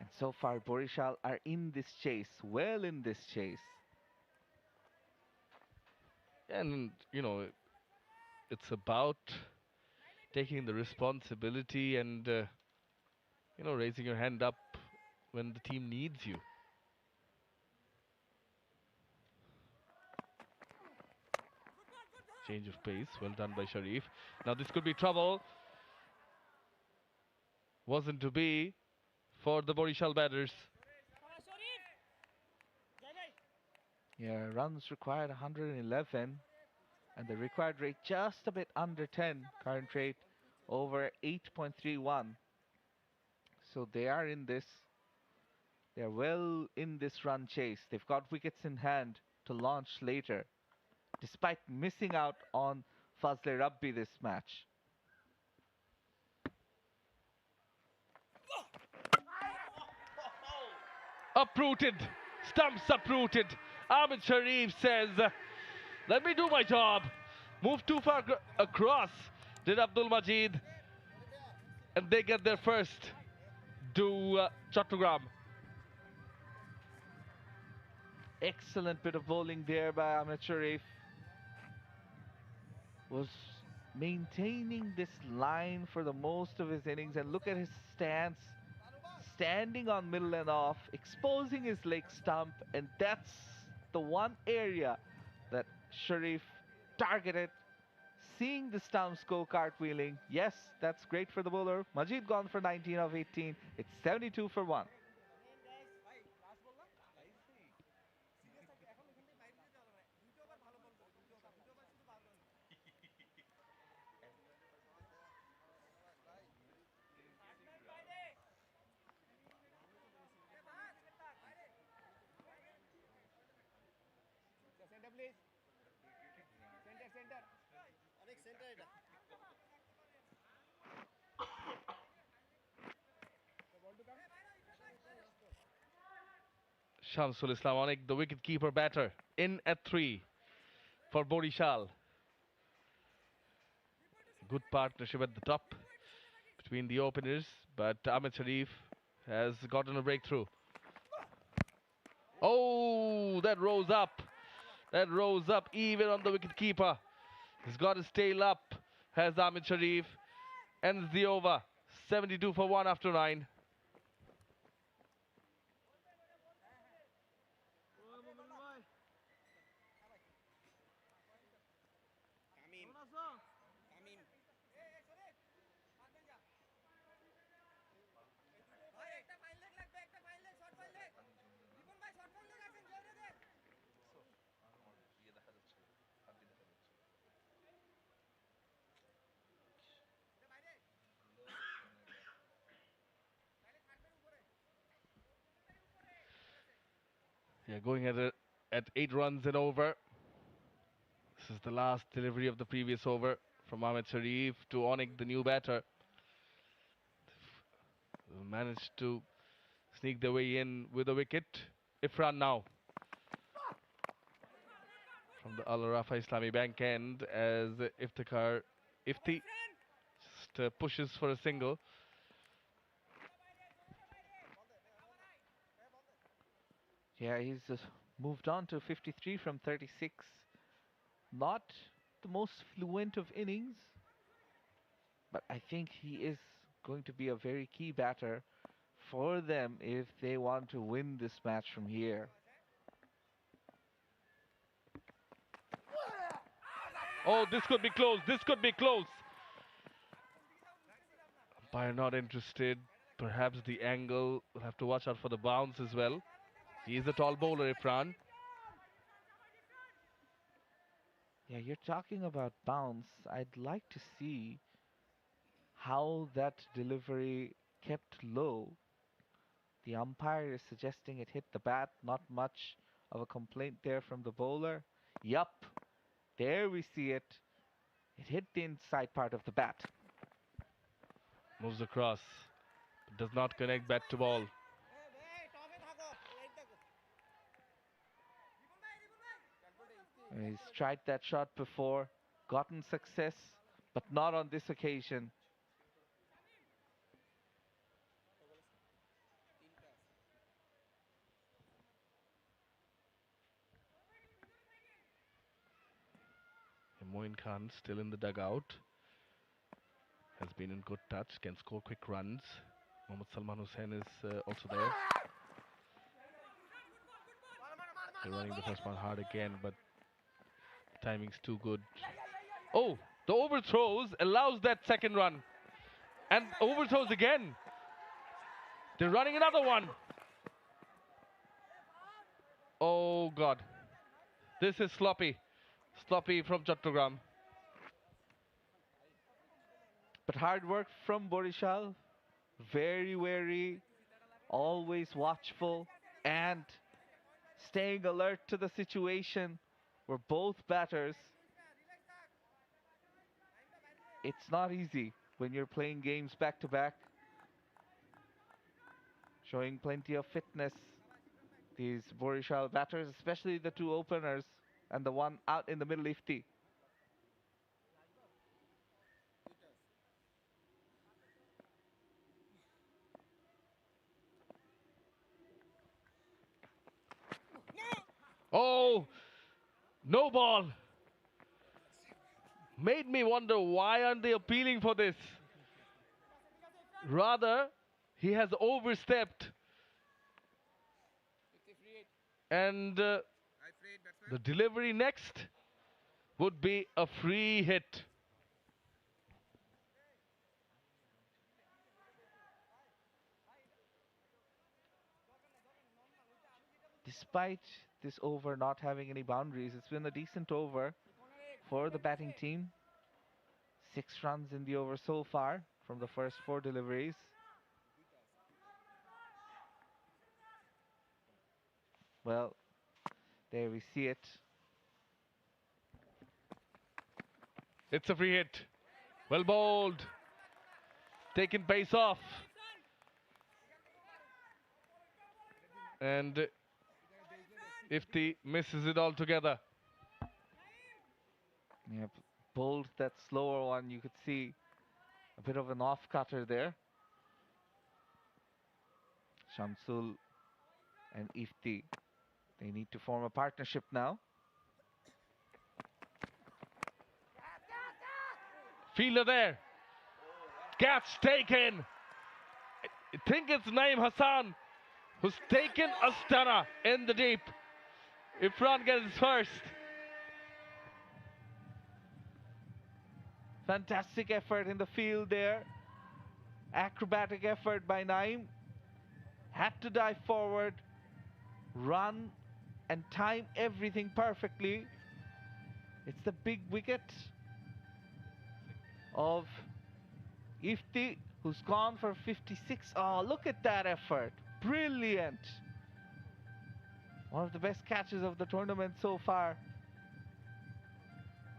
And so far, Barishal are in this chase, well in this chase. And, you know, it's about taking the responsibility and, you know, raising your hand up when the team needs you. Change of pace, well done by Sharif. Now this could be trouble. Wasn't to be for the Barishal batters. Yeah, runs required 111, and the required rate just a bit under 10. Current rate over 8.31. So they are in this. They are well in this run chase. They've got wickets in hand to launch later, despite missing out on 𝗂𝗂𝗪𝗂𝗪𝗂 this match. Uprooted, stumps uprooted. Ahmed Sharif says, let me do my job. Move too far across, did Abdul Majid. And they get their first to Chattogram. Excellent bit of bowling there by Ahmed Sharif. Was maintaining this line for the most of his innings, and look at his stance, standing on middle and off, exposing his leg stump, and that's the one area that Sharif targeted. Seeing the stumps go cartwheeling, yes, that's great for the bowler. Majid gone for 19 of 18. It's 72 for 1. Shamsul Islam Onik, the wicket-keeper batter, in at 3 for Barishal. Good partnership at the top between the openers, but Ahmed Sharif has gotten a breakthrough. Oh, that rose up. That rose up even on the wicket-keeper. He's got his tail up, has Ahmed Sharif. Ends the over. 72 for 1 after 9. Yeah, going at 8 runs and over. This is the last delivery of the previous over from Ahmed Sharif to Onik, the new batter. Managed to sneak their way in with a wicket. Ifran now from the Al Rafa Islami Bank end as 𝗃𝗃𝗃𝗃 just pushes for a single. Yeah, he's moved on to 53 from 36. Not the most fluent of innings, but I think he is going to be a very key batter for them if they want to win this match from here. Oh, this could be close. This could be close. Umpire not interested. Perhaps the angle. We'll have to watch out for the bounce as well. He is a tall bowler, Irfan. Yeah, you're talking about bounce. I'd like to see how that delivery kept low. The umpire is suggesting it hit the bat. Not much of a complaint there from the bowler. Yup, there we see it. It hit the inside part of the bat. Moves across. Does not connect bat to ball. He's tried that shot before, gotten success, but not on this occasion. Moin Khan still in the dugout. Has been in good touch, can score quick runs. Mohammad Salman Hussain is also there. They're running the first one hard again, but timing's too good. Oh, the overthrows allows that second run. And overthrows again. They're running another one. Oh God. This is sloppy. Sloppy from Chattogram. But hard work from Barishal. Very wary, always watchful, and staying alert to the situation where both batters. It's not easy when you're playing games back to back. Showing plenty of fitness, these Barishal batters, especially the two openers and the one out in the middle, 𝗍𝗍. Oh, no ball. Made me wonder why aren't they appealing for this? Rather, he has overstepped. And the delivery next would be a free hit. Despite this over not having any boundaries, it's been a decent over for the batting team. 6 runs in the over so far from the first 4 deliveries. Well, there we see it. It's a free hit. Well bowled. Taken pace off. And 𝗍𝗍 misses it altogether. Yep, bowled that slower one. You could see a bit of an off-cutter there. Shamsul and 𝗍𝗍, they need to form a partnership now. Fielder there. Catch taken. I think it's Naeem Hassan who's taken a stunner in the deep. Irfan gets first. Fantastic effort in the field there. Acrobatic effort by Naeem. Had to dive forward, run, and time everything perfectly. It's the big wicket of 𝗍𝗍, who's gone for 56. Oh, look at that effort. Brilliant. One of the best catches of the tournament so far.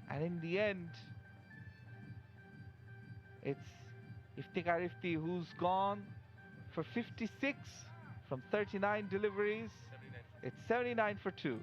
And in the end, it's 𝗍𝗍 who's gone for 56 from 39 deliveries. It's 79 for 2.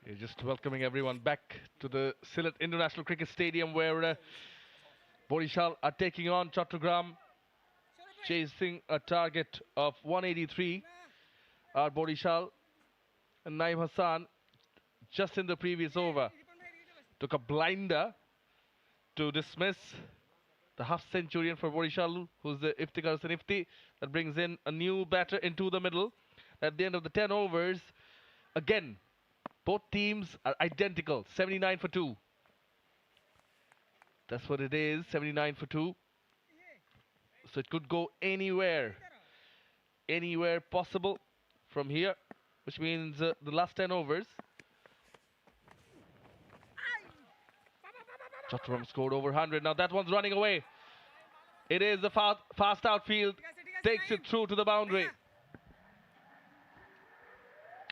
We're just welcoming everyone back to the Sylhet International Cricket Stadium where Barishal are taking on Chattogram, chasing a target of 183. Our Barishal and Naeem Hassan just in the previous over took a blinder to dismiss the half-centurion for Barishal, who's the 𝗃𝗃𝗃𝗃. That brings in a new batter into the middle. At the end of the 10 overs, again, both teams are identical, 79 for 2. That's what it is, 79 for 2. So it could go anywhere possible from here, which means the last 10 overs. Chattogram scored over 100. Now that one's running away. It is the fast outfield, takes it through to the boundary.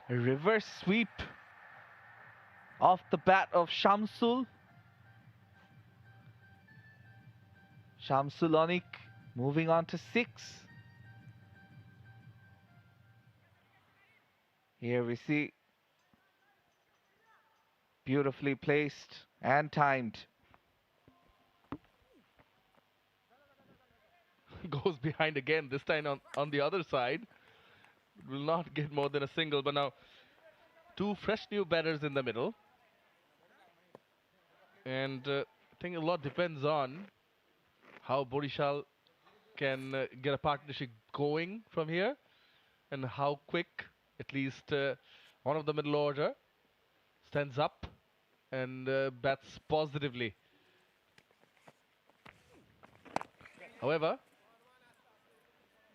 A reverse sweep off the bat of Shamsul. Shamsul Onique moving on to 6. Here we see beautifully placed and timed. Goes behind again, this time on the other side. Will not get more than a single, but now two fresh new batters in the middle. And I think a lot depends on how Barishal can get a partnership going from here and how quick at least one of the middle order stands up and bats positively. However,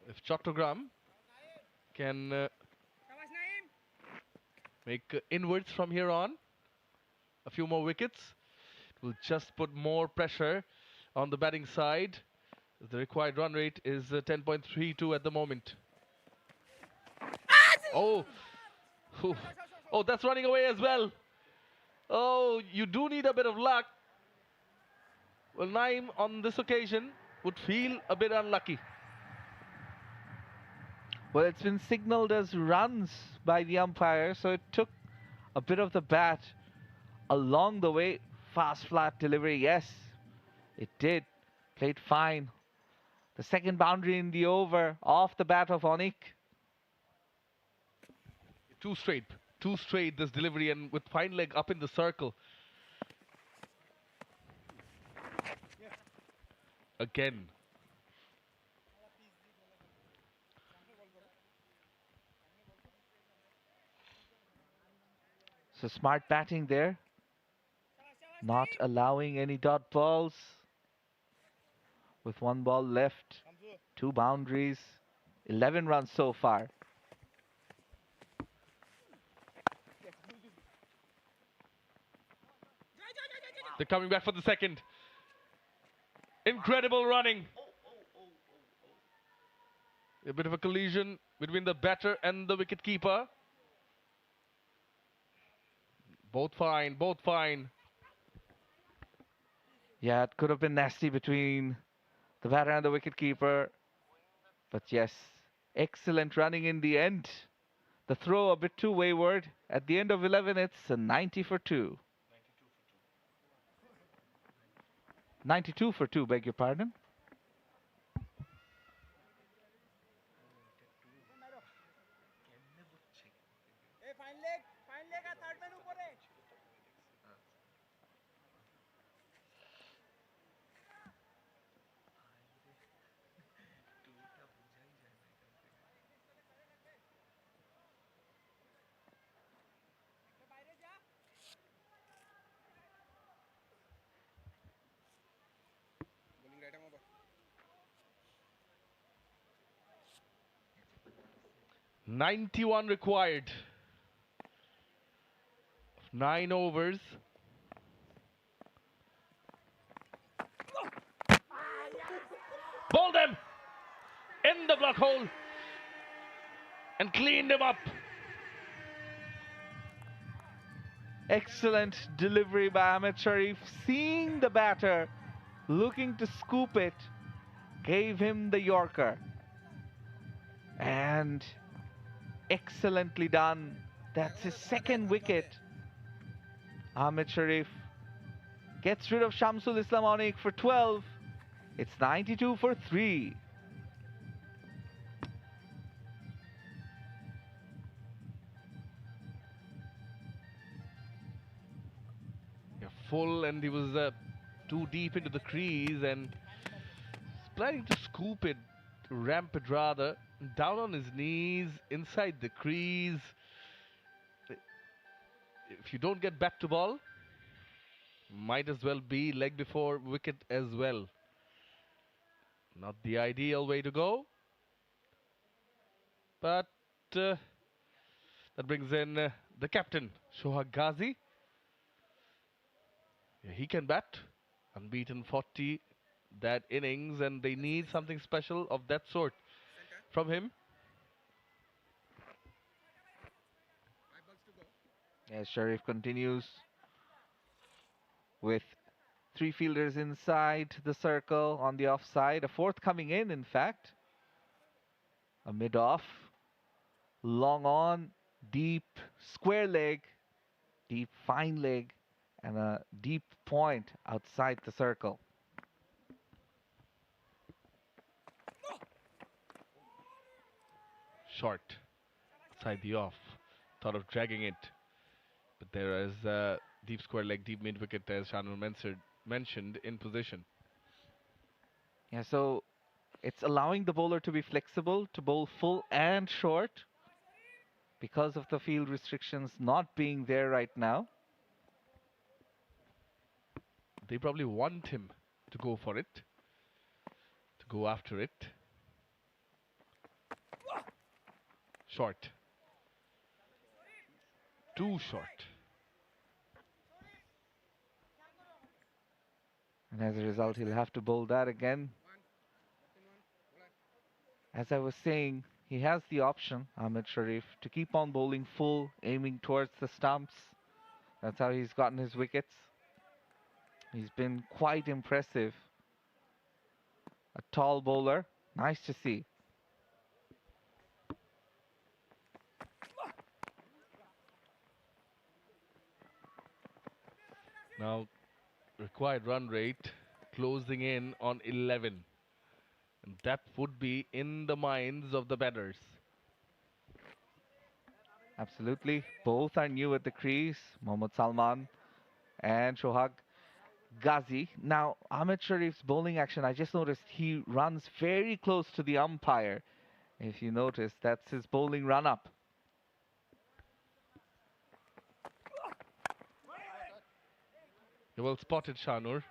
if Chattogram can make inwards from here on, a few more wickets, it will just put more pressure on the batting side. The required run rate is 10.32 at the moment. Oh, oh, that's running away as well. Oh, you do need a bit of luck. Well, Naeem on this occasion would feel a bit unlucky. Well, it's been signaled as runs by the umpire, so it took a bit of the bat along the way. Fast, flat delivery, yes, it did. Played fine. The second boundary in the over off the bat of Onique. Two straight this delivery, and with fine leg up in the circle. Again. So smart batting there. Not allowing any dot balls. With 1 ball left, 2 boundaries, 11 runs so far. They're coming back for the second. Incredible running. A bit of a collision between the batter and the wicket-keeper. Both fine, both fine. Yeah, it could have been nasty between the batter and the wicket-keeper. But yes, excellent running in the end. The throw a bit too wayward. At the end of 11, it's a 90 for 2. 92 for 2, beg your pardon. 𝗠91 required. 9 overs. the block hole and cleaned him up. Excellent delivery by Ahmed Sharif, seeing the batter, looking to scoop it, gave him the Yorker. And excellently done. That's his second wicket. Ahmed Sharif gets rid of Shamsul Islam Onik for 12. It's 92 for 3. Yeah, full, and he was too deep into the crease and planning to scoop it, ramp it rather, down on his knees, inside the crease. If you don't get back to ball, might as well be leg before wicket as well. Not the ideal way to go, but that brings in the captain, Shohag Ghazi. Yeah, he can bat, unbeaten 40 that innings, and they need something special of that sort from him. Yes, Sharif continues with 3 fielders inside the circle on the offside. A 4th coming in fact. A mid-off. Long on, deep square leg, deep fine leg, and a deep point outside the circle. Short, outside the off. Thought of dragging it. But there is a deep square leg, deep mid wicket, as Shanur mentioned, in position. Yeah, so it's allowing the bowler to be flexible, to bowl full and short because of the field restrictions not being there right now. They probably want him to go for it, to go after it. Short. Too short. And as a result, he'll have to bowl that again. As I was saying, he has the option, Ahmed Sharif, to keep on bowling full, aiming towards the stumps. That's how he's gotten his wickets. He's been quite impressive. A tall bowler, nice to see. Now, required run rate closing in on 11. And that would be in the minds of the batters. Absolutely. Both are new at the crease, Mohammad Salman and Shohag Ghazi. Now, Ahmed Sharif's bowling action, I just noticed he runs very close to the umpire. If you notice, that's his bowling run-up. Well spotted, Shanur,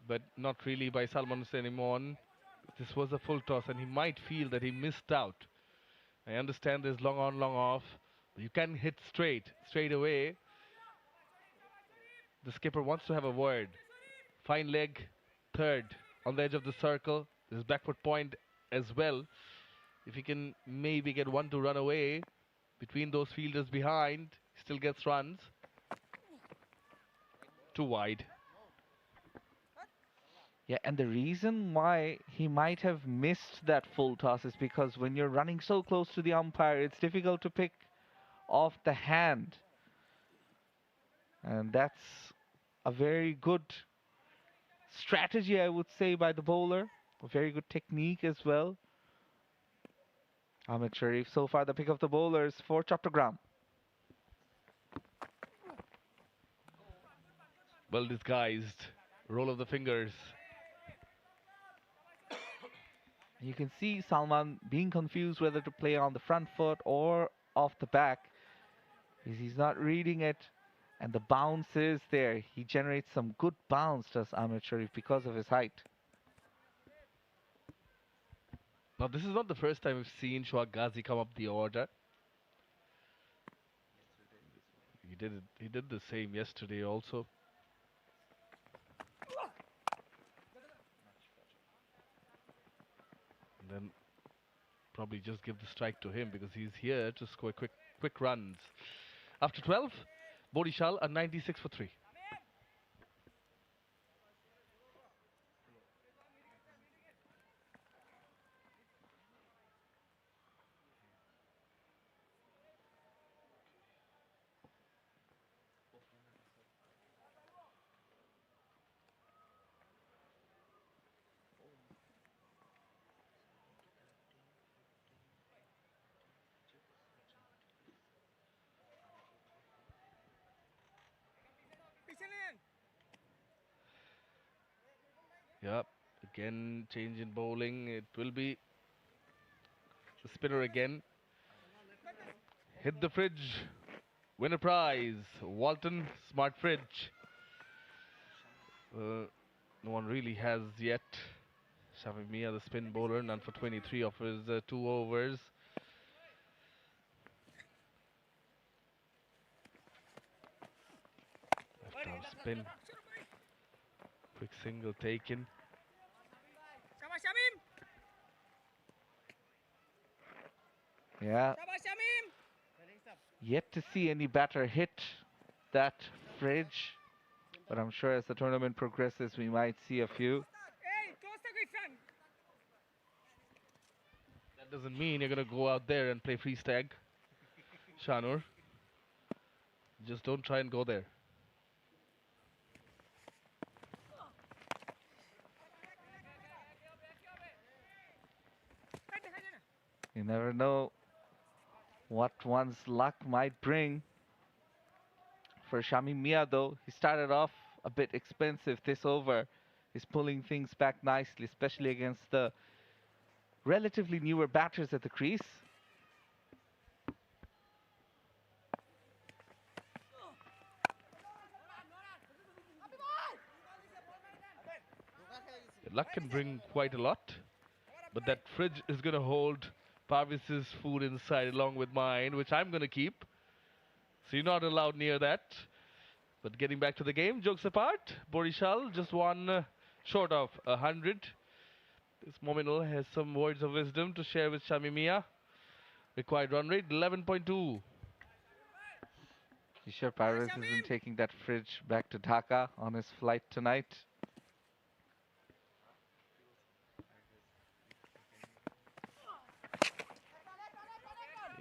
but not really by Salman Hussain Imran. This was a full toss, and he might feel that he missed out. I understand there's long on, long off, but you can hit straight away. The skipper wants to have a word. Fine leg, 3rd, on the edge of the circle. There's backward point as well. If he can maybe get 1 to run away between those fielders behind, he still gets runs. Too wide. Yeah, and the reason why he might have missed that full toss is because when you're running so close to the umpire, it's difficult to pick off the hand. And that's a very good strategy, I would say, by the bowler. A very good technique as well. Ahmed Sharif, so far the pick of the bowlers for Chattogram. Well disguised. Roll of the fingers. You can see Salman being confused whether to play on the front foot or off the back. He's not reading it, and the bounce is there. He generates some good bounce, does Ahmed Sharif, because of his height. Now, this is not the first time we've seen Shohag Ghazi come up the order. He did the same yesterday also. And then probably just give the strike to him because he's here to score quick runs. After 12, Barishal a 96 for 3. Yep, again change in bowling. It will be the spinner again. Hit the fridge. Win a prize. Walton Smart Fridge. No one really has yet. 𝗂𝗵𝗂𝗃, the spin bowler, none for 23 of his 2 overs. Left arm spin. Quick single taken. Yeah. Yet to see any batter hit that fridge, but I'm sure as the tournament progresses we might see a few. That doesn't mean you're going to go out there and play freeze tag, Shanur. Just don't try and go there. You never know what one's luck might bring. For 𝗂𝗵𝗂𝗃 though, he started off a bit expensive this over. He's pulling things back nicely, especially against the relatively newer batters at the crease. Luck can bring quite a lot, but that fridge is going to hold Parvis's food inside along with mine, which I'm going to keep. So you're not allowed near that. But getting back to the game, jokes apart, Barishal just one short of 100. This Mominal has some words of wisdom to share with 𝗂𝗵𝗂𝗃. Required run rate 11.2. You sure Parvis isn't taking that fridge back to Dhaka on his flight tonight?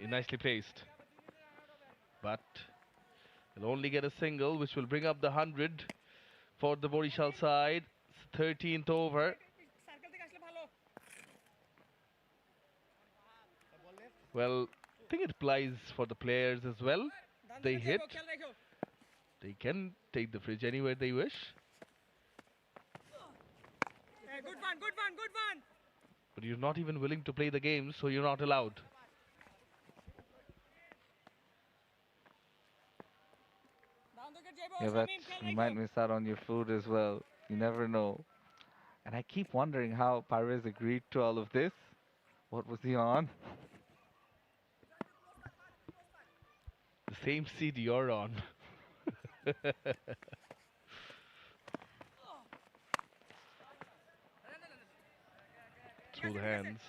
Nicely placed. But he'll only get a single, which will bring up the 100 for the Barishal side. 13th over. Well, I think it applies for the players as well. They hit. They can take the fridge anywhere they wish. Good one, good one, good one. But you're not even willing to play the game, so you're not allowed. Yeah, but you might miss out on your food as well. You never know. And I keep wondering how Parvis agreed to all of this. What was he on? The same seat you're on. Through the hands.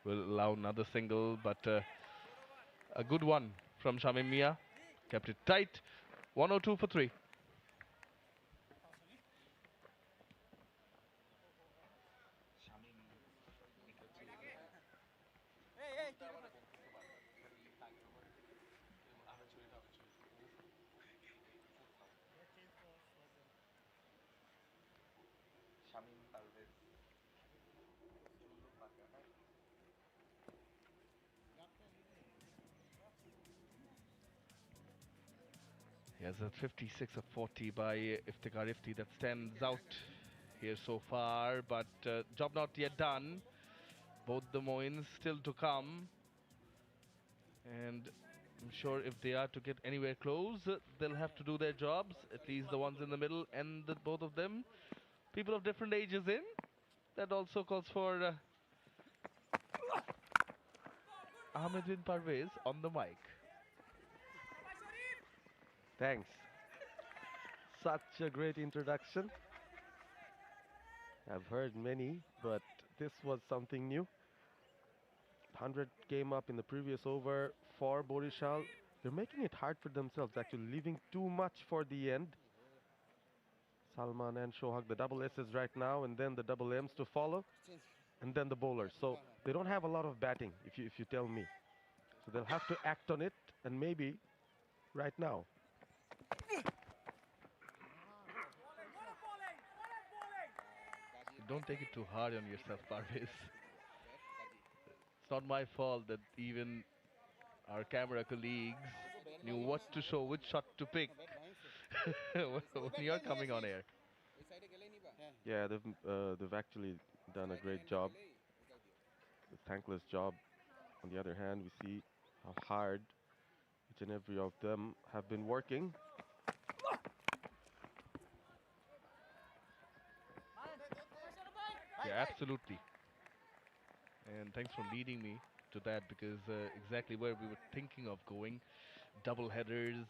Will allow another single, but a good one from 𝗂𝗵𝗂𝗃. Kept it tight. 102 for 3. He has a 56 of 40 by 𝗲𝗏𝗃𝗃 that stands out here so far, but job not yet done. Both the Moins still to come, and I'm sure if they are to get anywhere close, they'll have to do their jobs, at least the ones in the middle and both of them. People of different ages in. That also calls for Ahmed bin Parvez on the mic. Thanks. Such a great introduction. I've heard many, but this was something new. 100 came up in the previous over for Barishal. They're making it hard for themselves, actually, leaving too much for the end. Salman and Shohag, the double S's right now, and then the double M's to follow, and then the bowlers. So they don't have a lot of batting, if you tell me. So they'll have to act on it, and maybe right now. Don't take it too hard on yourself, Parvez. It's not my fault that even our camera colleagues knew what to show, which shot to pick when you're coming on air. Yeah, they've actually done a great job. A thankless job. On the other hand, we see how hard each and every of them have been working. Yeah, absolutely. And thanks for leading me to that, because exactly where we were thinking of going. Double headers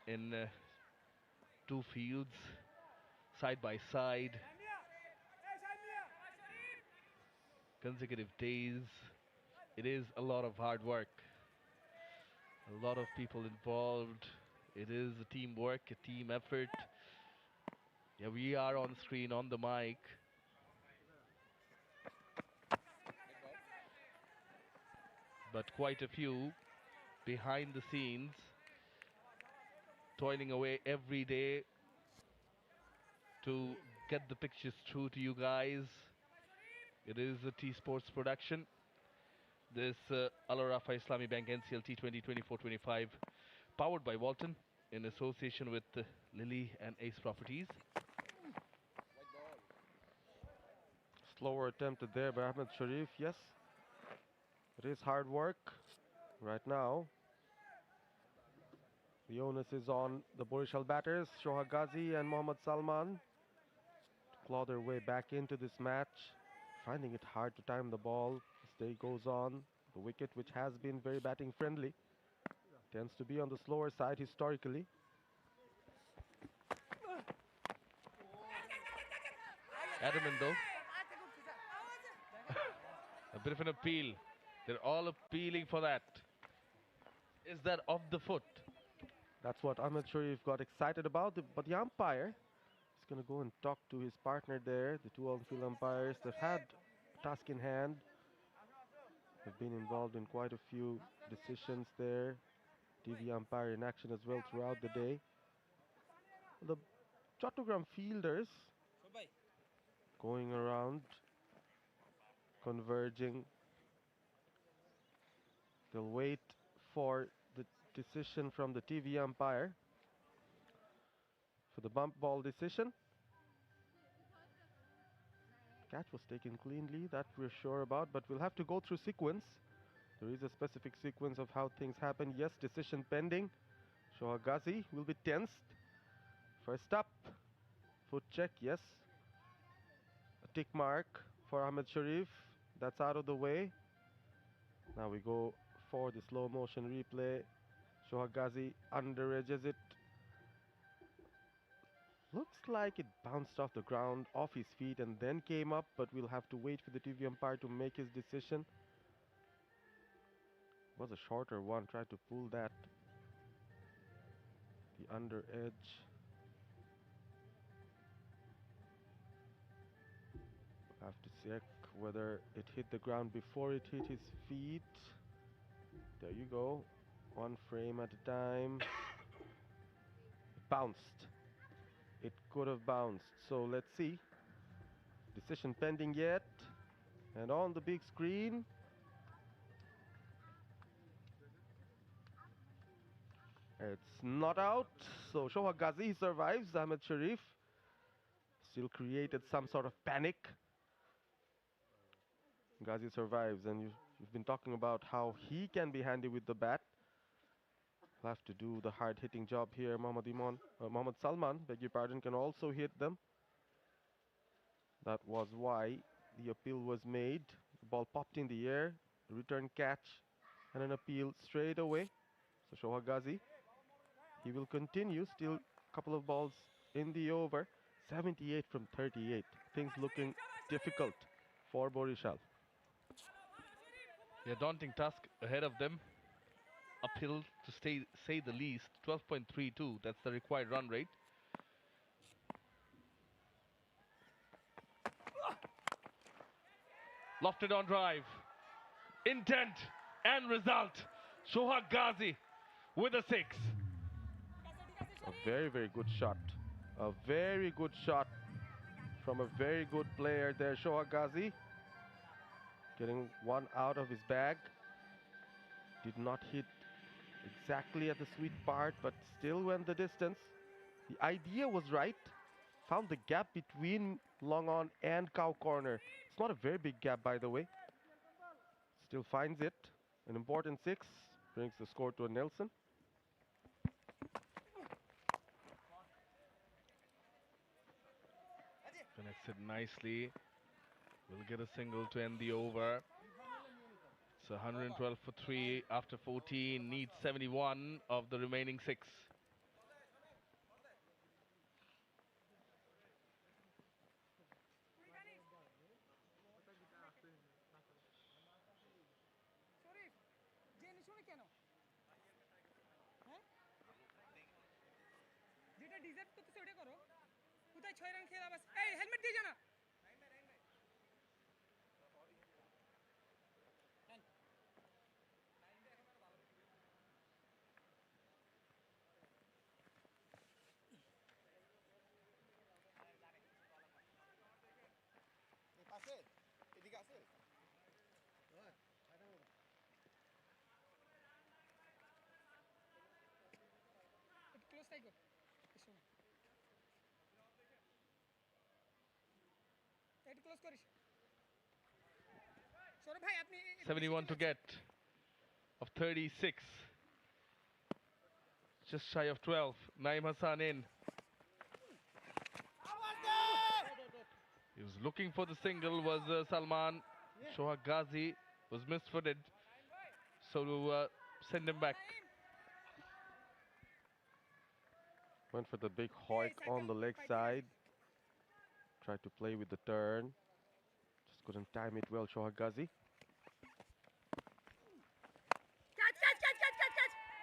in 2 fields, side by side. Consecutive days. It is a lot of hard work. A lot of people involved. It is a teamwork, a team effort. Yeah, we are on screen, on the mic. But quite a few behind the scenes, toiling away every day to get the pictures through to you guys. It is a T-Sports production. This Al-Rafa Islamic Bank NCL T20 24-25, powered by Walton in association with Lily and Ace Properties. Slower attempted there by Ahmed Sharif, yes. It is hard work right now. The onus is on the Barishal batters, Shohag Ghazi and Mohammad Salman, to claw their way back into this match, finding it hard to time the ball as day goes on. The wicket, which has been very batting friendly, tends to be on the slower side historically. Adamant though. A bit of an appeal. They're all appealing for that. Is that off the foot? That's what Ahmed Sharif got excited about, but the umpire is going to go and talk to his partner there. The 2 on-field umpires, they've had a task in hand. They've been involved in quite a few decisions there. TV umpire in action as well throughout the day. The Chattogram fielders going around, converging. They'll wait for the decision from the TV umpire for the bump ball decision. Catch was taken cleanly, that we're sure about, but we'll have to go through sequence. There is a specific sequence of how things happen. Yes, decision pending. Shohag Ghazi will be tensed. First up, foot check, yes. A tick mark for Ahmed Sharif. That's out of the way. Now we go for the slow motion replay. Shohag Ghazi under-edges it. Looks like it bounced off the ground, off his feet, and then came up, but we'll have to wait for the TV umpire to make his decision. It was a shorter one, tried to pull that. The under edge. We'll have to check whether it hit the ground before it hit his feet. There you go. 1 frame at a time. It bounced. It could have bounced. So let's see. Decision pending yet. And on the big screen. It's not out. So Shohag Ghazi survives. Ahmed Sharif still created some sort of panic. Ghazi survives, and you've been talking about how he can be handy with the bat. He'll have to do the hard-hitting job here. Mohammad Salman, beg your pardon, can also hit them. That was why the appeal was made. The ball popped in the air, a return catch, and an appeal straight away. So Shohag Ghazi, he will continue. Still a couple of balls in the over. 78 from 38. Things looking difficult for Barishal. A daunting task ahead of them. Uphill to say the least. 12.32, that's the required run rate. Lofted on drive. Intent and result. 𝗂𝗃𝗃𝗃𝗃 with a 6. A very, very good shot. A very good shot from a very good player there, 𝗂𝗃𝗃𝗃𝗃. Getting one out of his bag. Did not hit exactly at the sweet part, but still went the distance. The idea was right. Found the gap between long on and cow corner. It's not a very big gap, by the way. Still finds it. An important 6. Brings the score to a Nelson. Connects it nicely. Will get a single to end the over. It's 112 for 3 after 14. Needs 71 of the remaining 6. যেটা deserve করতেছে ওটা করো কোথায় 6 run খেলা বাস এই helmet দিয়ে জানা এই পাশে এদিকে আছে একটু ক্লোজ থাকো শোনো একটু ক্লোজ করিস সৌরভ ভাই আপনি 71 to get of 36. Just shy of 12. Naeem Hassan in. He was looking for the single, was Salman. 𝗂𝗃𝗃𝗃𝗃 was misfooted. So to send him back. Went for the big hoik on the leg side. Tried to play with the turn. Just couldn't time it well, 𝗂𝗃𝗃𝗃𝗃.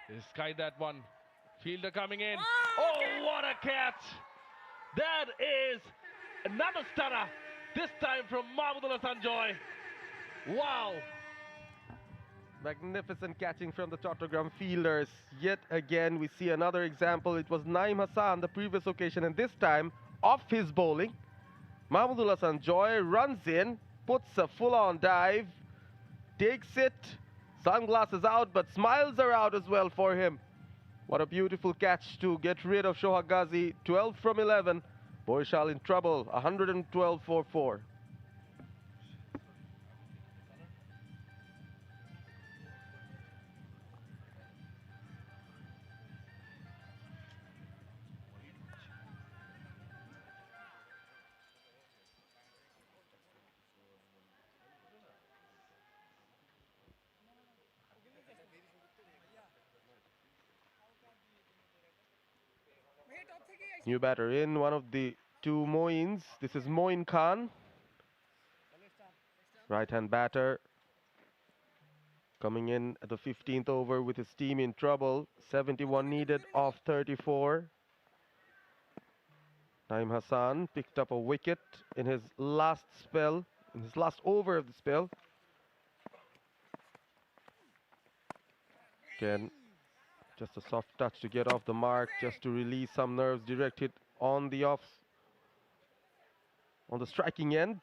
He's skied that one. Fielder coming in. Oh, what a catch! That is another stunner. This time from Mahmudullah Sanjoy. Wow. Magnificent catching from the Chattogram fielders. Yet again, we see another example. It was Naeem Hassan the previous occasion, and this time off his bowling. Mahmudullah Sanjoy runs in, puts a full-on dive, takes it. Sunglasses out, but smiles are out as well for him. What a beautiful catch to get rid of 𝗂𝗃𝗃𝗃𝗃. 12 from 11. Barishal in trouble. 112 for 4. New batter in, one of the two Moins. This is Moin Khan. Right-hand batter. Coming in at the 15th over with his team in trouble. 71 needed off 34. Naeem Hassan picked up a wicket in his last spell, in his last over of the spell. Again, just a soft touch to get off the mark, just to release some nerves. Direct hit on the on the striking end.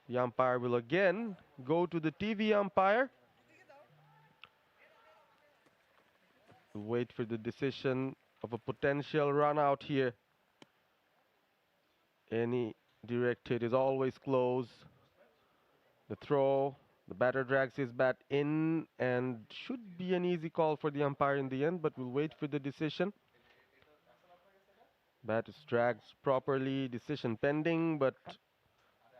The umpire will again go to the TV umpire. Wait for the decision of a potential run out here. Any direct hit is always close. The throw. The batter drags his bat in, and should be an easy call for the umpire in the end, but we'll wait for the decision. Bat is dragged properly, decision pending, but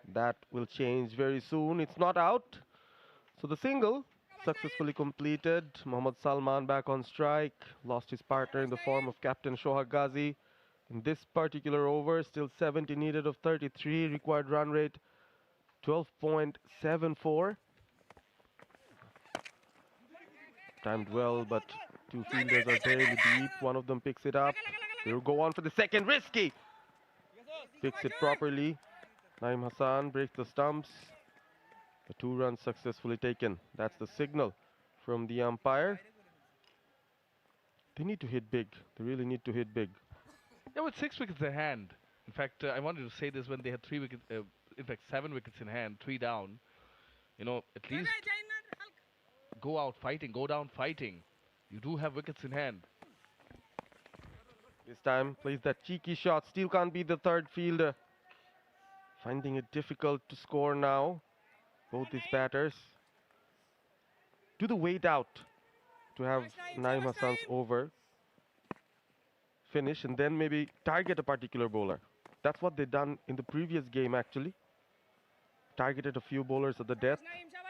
that will change very soon. It's not out. So the single successfully completed. Mohammad Salman back on strike. Lost his partner in the form of captain 𝗂𝗃𝗃𝗃𝗃. In this particular over, still 70 needed of 33. Required run rate 12.74. Timed well, but two fielders are fairly deep. One of them picks it up. They will go on for the second. Risky! Picks it properly. Naeem Hassan breaks the stumps. The 2 runs successfully taken. That's the signal from the umpire. They need to hit big. They really need to hit big. Yeah, with 6 wickets in hand. In fact, I wanted to say this when they had 3 wickets, in fact 7 wickets in hand, 3 down. You know, at least go out fighting, go down fighting. You do have wickets in hand. This time plays that cheeky shot. Still can't be the third fielder. Finding it difficult to score now. Both these batters. Do the wait out to have Naeem Hassan's over finish and then maybe target a particular bowler. That's what they done in the previous game actually. Targeted a few bowlers at the death.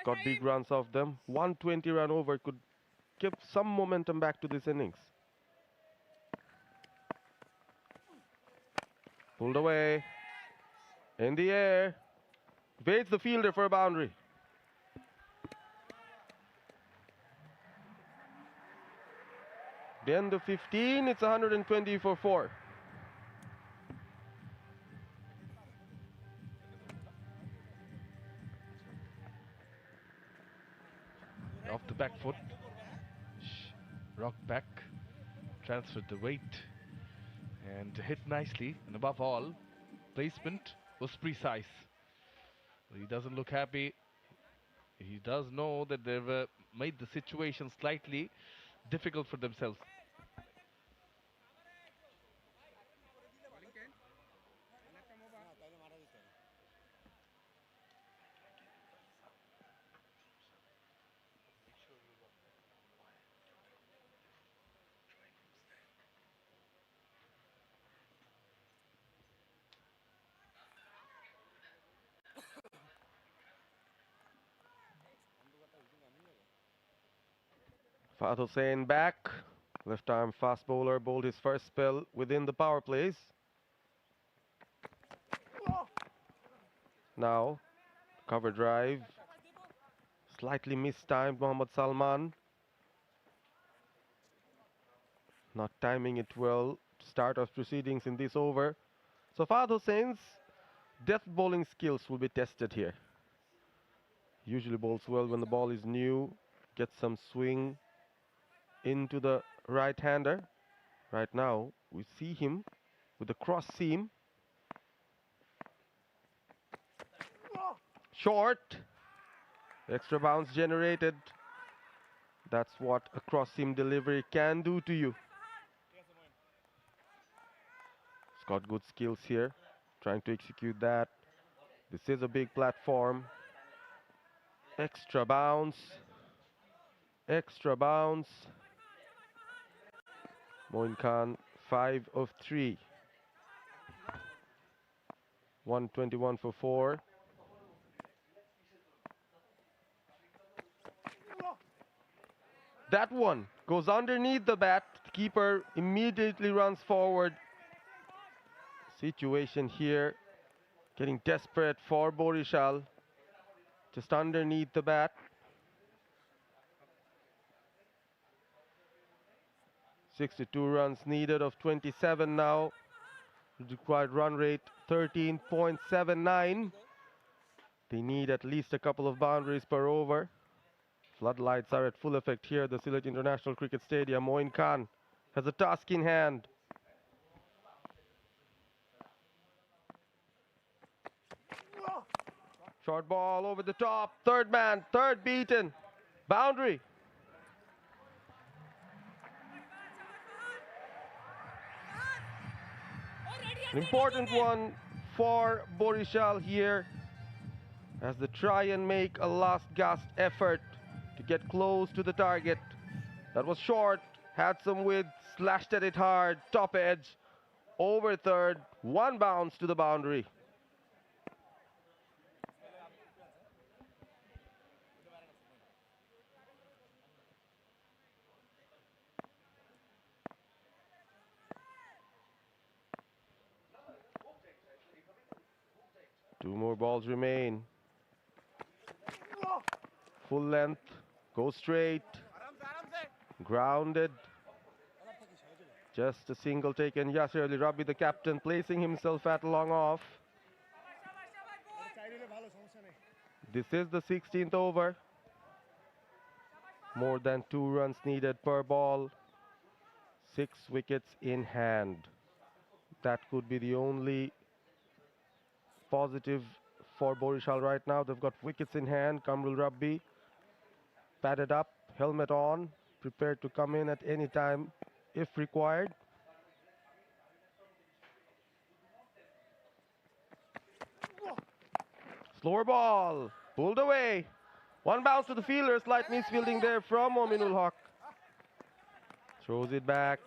Got big runs off them. 120 run over could give some momentum back to this innings. Pulled away. In the air. Waits the fielder for a boundary. Then the 15, it's 120 for 4. Off the back foot. Rocked back. Transferred the weight. And hit nicely. And above all, placement was precise. He doesn't look happy. He does know that they've made the situation slightly difficult for themselves. Fahd Hussain back. Left arm fast bowler bowled his first spell within the power plays. Now, cover drive. Slightly mistimed Mohammad Salman. Not timing it well. Start of proceedings in this over. So Fahd Hussain's death bowling skills will be tested here. Usually bowls well when the ball is new. Gets some swing into the right-hander. Right now, we see him with the cross seam. Short. Extra bounce generated. That's what a cross seam delivery can do to you. He's got good skills here, trying to execute that. This is a big platform. Extra bounce. Extra bounce. Moin Khan, 5 of 3. 121 for 4. That one goes underneath the bat. The keeper immediately runs forward. Situation here getting desperate for Barishal. Just underneath the bat. 62 runs needed of 27 now. Required run rate 13.79. They need at least a couple of boundaries per over. Floodlights are at full effect here at the Sylhet International Cricket Stadium. Moin Khan has a task in hand. Short ball over the top. Third man, third beaten. Boundary. An important one for Barishal here as they try and make a last gasp effort to get close to the target. That was short, had some width, slashed at it hard, top edge, over third, one bounce to the boundary. Two more balls remain. Full length, go straight. Grounded. Just a single taken. Yasir Ali Rabbi, the captain, placing himself at long off. This is the 16th over. More than 2 runs needed per ball. 6 wickets in hand. That could be the only positive for Barishal right now. They've got wickets in hand. Kamrul Rabbi padded up, helmet on, prepared to come in at any time if required. Slower ball, pulled away. 1 bounce to the fielder, slight misfielding there from Mominul Haq. Throws it back.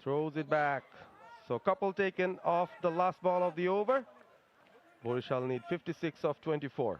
Throws it back. So couple taken off the last ball of the over. Barishal need 56 of 24.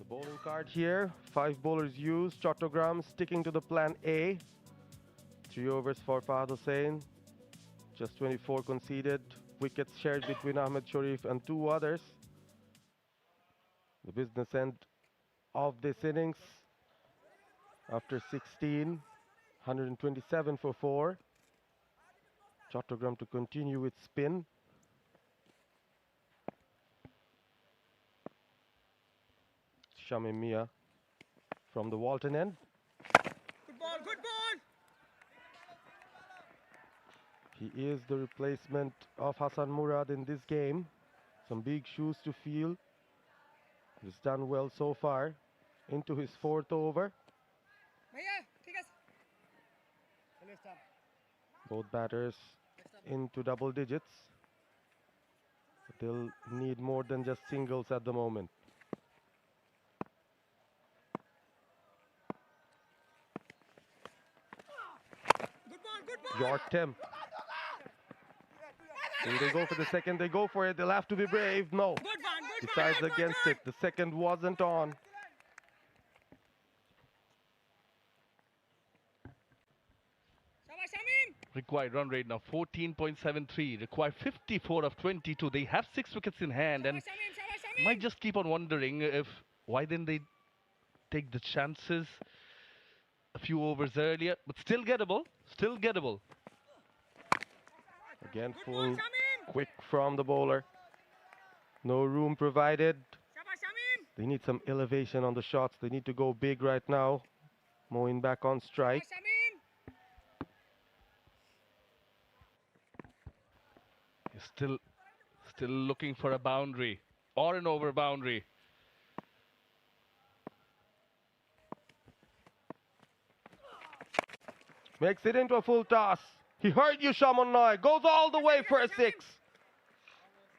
Bowling card here, 5 bowlers used. Chattogram sticking to the plan A. 3 overs for Fahad Hussain. Just 24 conceded. Wickets shared between Ahmed Sharif and 2 others. The business end of this innings. After 16, 127 for 4. Chattogram to continue with spin. Shamim Mia from the Walton end. Good ball, good ball. He is the replacement of Hassan Murad in this game. Some big shoes to fill. He's done well so far. Into his 4th over. Both batters into double digits. They'll need more than just singles at the moment. York Tim. Will they go for the second? They go for it. They'll have to be brave. No. Decides against it. The second wasn't on. Required run rate now 14.73. Required 54 of 22. They have 6 wickets in hand and might just keep on wondering if why didn't they take the chances a few overs earlier, but still gettable, still gettable. Again, full quick from the bowler. No room provided. They need some elevation on the shots. They need to go big right now. Moin back on strike. He's still looking for a boundary or an over boundary. Makes it into a full toss. He heard you, Shaman Noy. Goes all the way for a 6.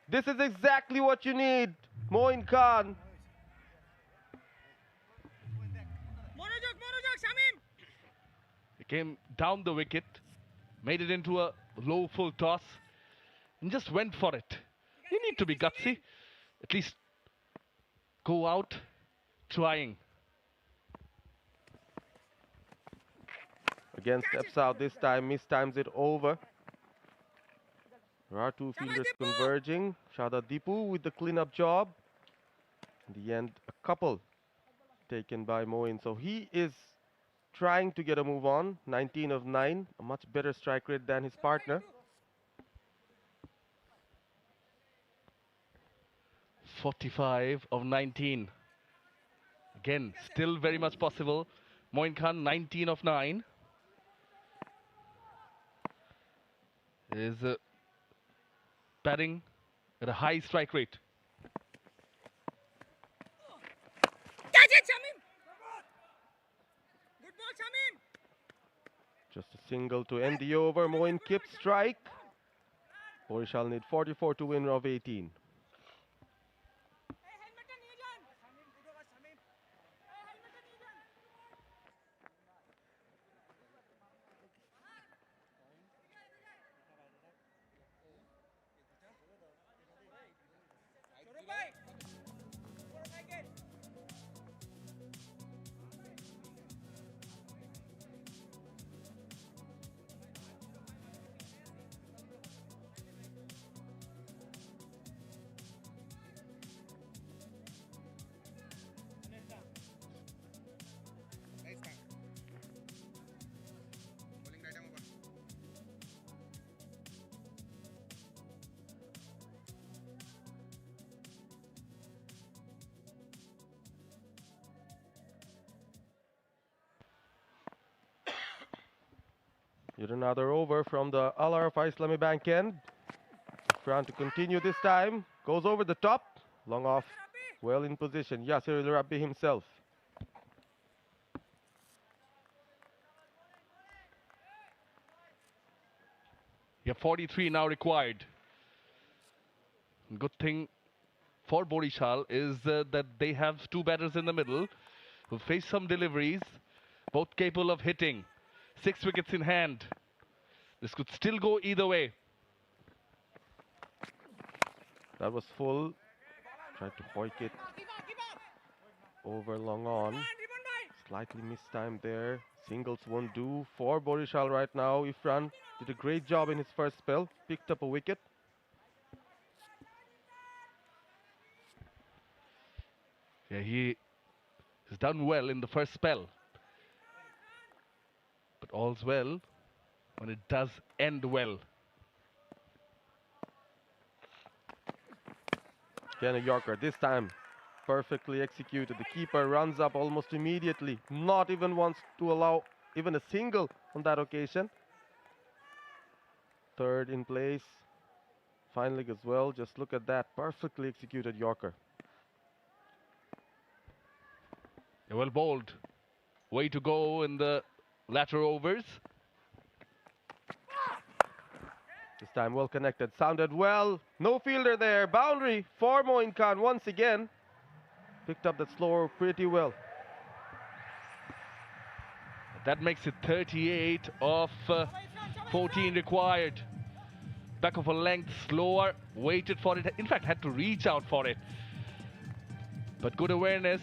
This is exactly what you need, Moin Khan. He came down the wicket, made it into a low full toss, and just went for it. You need to be gutsy. At least go out trying. Again, steps out this time, mistimes it over. There are 2 fielders converging. Shada Dipu with the cleanup job. In the end, a couple taken by Moin. So he is trying to get a move on. 19 of 9, a much better strike rate than his partner. 45 of 19. Again, still very much possible. Moin Khan, 19 of 9. Is batting at a high strike rate. Catch it, Shamim! Good ball, Shamim! Just a single to end the over. Moin Kip strike. Barishal need 44 to win of 18. Yet another over from the 𝗲𝗃𝗃 Islami Bank end. Trying to continue this time. Goes over the top. Long off. Well in position. Yasir al-Rabbi himself. Yeah, 43 now required. Good thing for Barishal is that they have two batters in the middle who face some deliveries, both capable of hitting. 6 wickets in hand. This could still go either way. That was full. Tried to hoik it over long on. Slightly missed time there. Singles won't do for Barishal right now. Ifran did a great job in his first spell. Picked up a wicket. Yeah, he has done well in the first spell. But all's well when it does end well. Again a Yorker, this time perfectly executed. The keeper runs up almost immediately. Not even wants to allow even a single on that occasion. Third in place. Fine leg as well. Just look at that. Perfectly executed Yorker. Yeah, well bowled. Way to go in the latter overs. This time well connected, sounded well. No fielder there. Boundary for Moin Khan once again. Picked up that slower pretty well. That makes it 38 of 14 required. Back of a length, slower, waited for it. In fact, had to reach out for it. But good awareness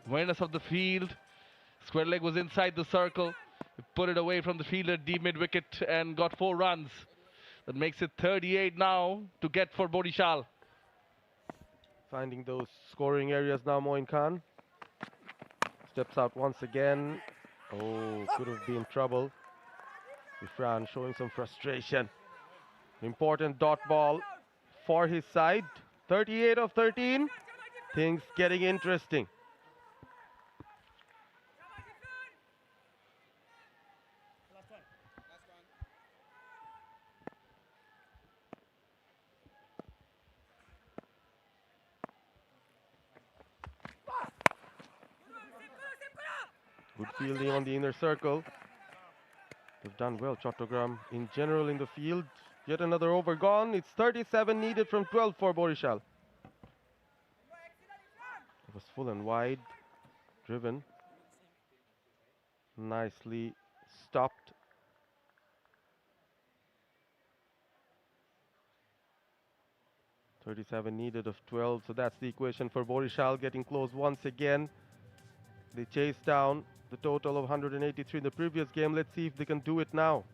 of the field. Square leg was inside the circle. Put it away from the fielder, deep mid wicket, and got 4 runs. That makes it 38 now to get for Barishal. Finding those scoring areas now, Moin Khan. Steps out once again. Oh, could have been trouble. Ifran showing some frustration. Important dot ball for his side. 38 of 13. Things getting interesting. Good fielding on the inner circle. They've done well, Chattogram, in general in the field. Yet another over gone. It's 37 needed from 12 for Barishal. It was full and wide. Driven. Nicely stopped. .37 needed of 12, so that's the equation for Barishal, getting close once again. They chased down the total of 183 in the previous game. Let's see if they can do it now.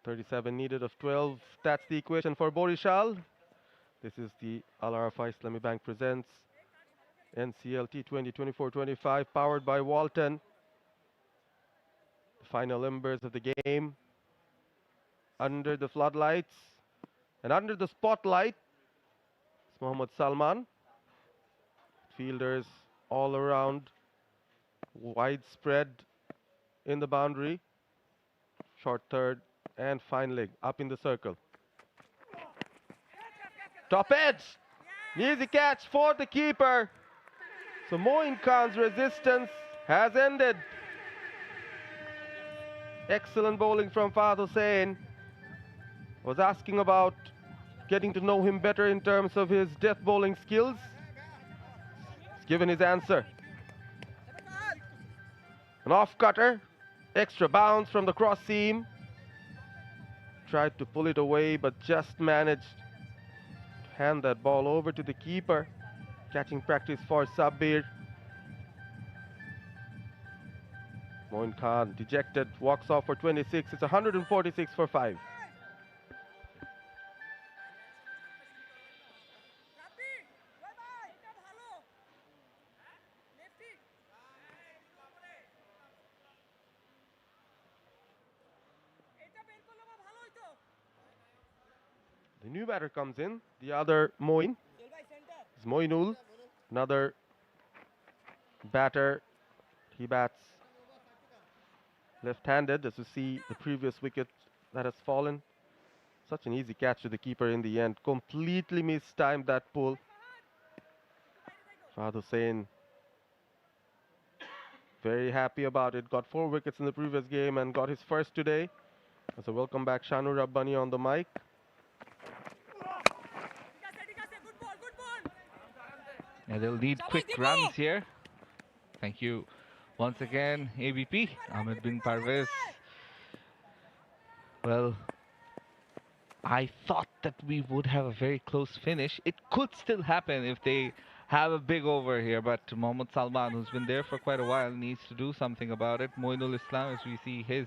.37 needed of 12. That's the equation for Barishal. This is the 𝗲𝗃𝗃 Islami Bank presents NCL T20 24-25, powered by Walton. The final embers of the game. Under the floodlights and under the spotlight, it's Mohammad Salman. Fielders all around, widespread in the boundary. Short third and fine leg up in the circle. Top edge, easy catch for the keeper. So Moin Khan's resistance has ended. Excellent bowling from Fahad Hussain. Was asking about getting to know him better in terms of his death bowling skills. He's given his answer. An off cutter, extra bounce from the cross seam. Tried to pull it away, but just managed to hand that ball over to the keeper. Catching practice for Sabbir. Moin Khan, dejected, walks off for 26. It's 146 for 5. The new batter comes in, the other Moin. It's Moinul, another batter. He bats left-handed, as you see the previous wicket that has fallen. Such an easy catch to the keeper in the end. Completely mistimed that pull. Fahad Hussain very happy about it. Got 4 wickets in the previous game and got his first today. So welcome back Shanur Rabbani on the mic. Yeah, they'll need quick runs here. Thank you once again, ABP, Ahmed bin Parvez. Well, I thought that we would have a very close finish. It could still happen if they have a big over here, but Mohammad Salman, who's been there for quite a while, needs to do something about it. Moinul Islam, as we see his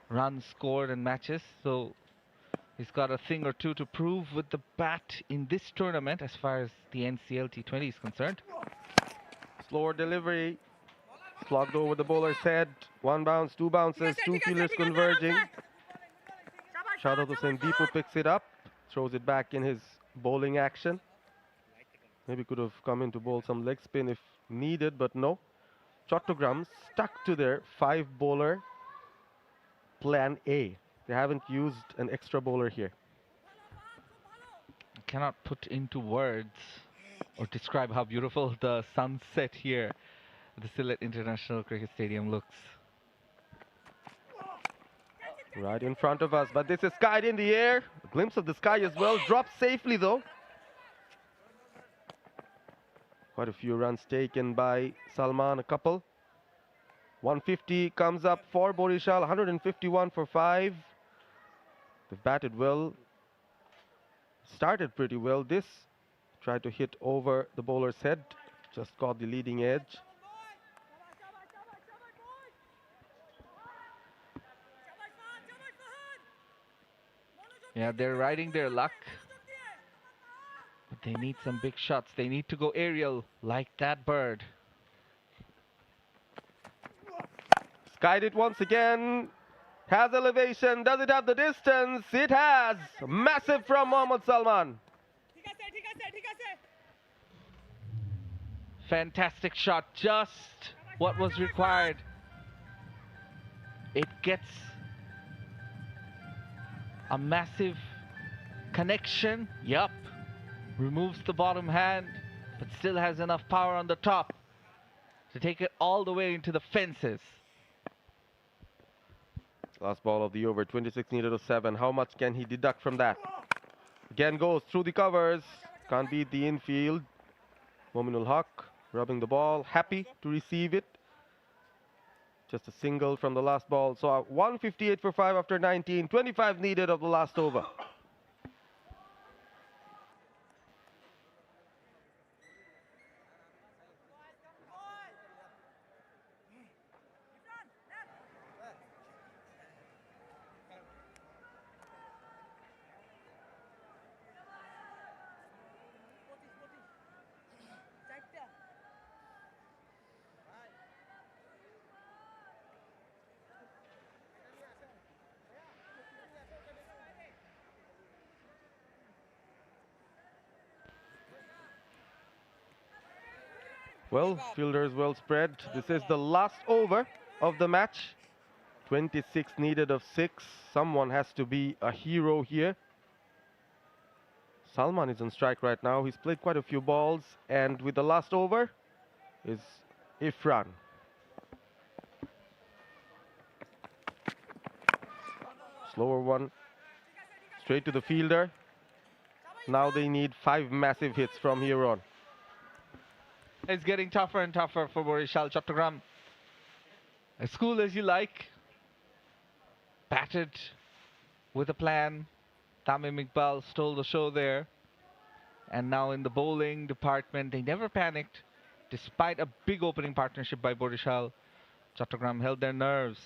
runs scored in matches, so he's got a thing or two to prove with the bat in this tournament as far as the NCL T20 is concerned. Slower delivery, slogged over the bowler's head. 1 bounce, 2 bounces, 2 fielders converging. Shahid Hussain Deepu picks it up, throws it back in his bowling action. Maybe could have come in to bowl some leg spin if needed, but no. Chattogram stuck to their 5-bowler plan A. They haven't used an extra bowler here. I cannot put into words or describe how beautiful the sunset here at the Sylhet International Cricket Stadium looks. Right in front of us, but this is skied in the air. A glimpse of the sky as well. Dropped safely though. Quite a few runs taken by Salman, a couple. 150 comes up for Barishal, 151 for 5. They've batted well, started pretty well. This tried to hit over the bowler's head, just caught the leading edge. Yeah, they're riding their luck, but they need some big shots. They need to go aerial like that bird. Skied it once again. Has elevation. Does it have the distance? It has. Massive from Mohammad Salman. Fantastic shot. Just what was required. It gets a massive connection. Yup. Removes the bottom hand, but still has enough power on the top to take it all the way into the fences. Last ball of the over, 26 needed of 7. How much can he deduct from that? Again goes through the covers. Can't beat the infield. Mominul Haq rubbing the ball. Happy to receive it. Just a single from the last ball. So 158 for 5 after 19. 25 needed of the last over. Well, fielders well spread. This is the last over of the match. 26 needed of 6. Someone has to be a hero here. Salman is on strike right now. He's played quite a few balls, and with the last over, is Irfan. Slower one, straight to the fielder. Now they need 5 massive hits from here on. It's getting tougher and tougher for Barishal. Chattogram, as cool as you like, batted with a plan. Tamim Iqbal stole the show there. And now in the bowling department, they never panicked. Despite a big opening partnership by Barishal, Chattogram held their nerves.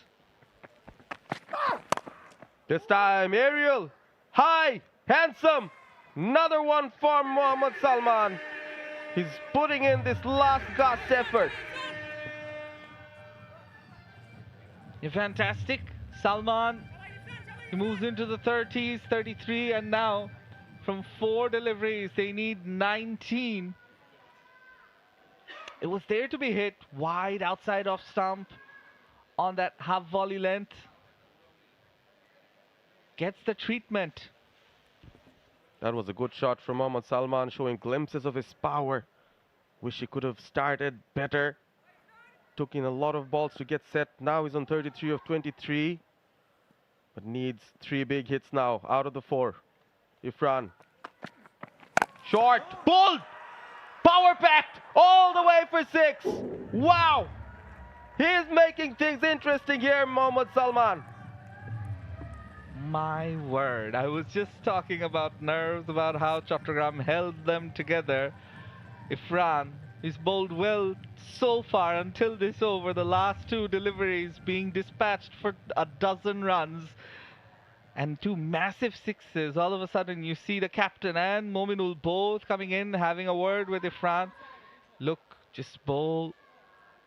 This time, aerial, high, handsome. Another one for Mohammad Salman. He's putting in this last gasp effort. Fantastic. Salman, he moves into the 30s, 33, and now from 4 deliveries, they need 19. It was there to be hit wide outside off stump on that half volley length. Gets the treatment. That was a good shot from Mohammad Salman, showing glimpses of his power. Wish he could have started better. Took in a lot of balls to get set. Now he's on 33 of 23. But needs 3 big hits now out of the 4. Irfan. Short. Pulled. Power packed all the way for 6. Wow. He's making things interesting here, Mohammad Salman. My word, I was just talking about nerves, about how Chattogram held them together. Irfan is bowled well so far until this over, the last 2 deliveries being dispatched for a dozen runs and 2 massive 6s. All of a sudden you see the captain and Mominul both coming in, having a word with Irfan. Look, just bowl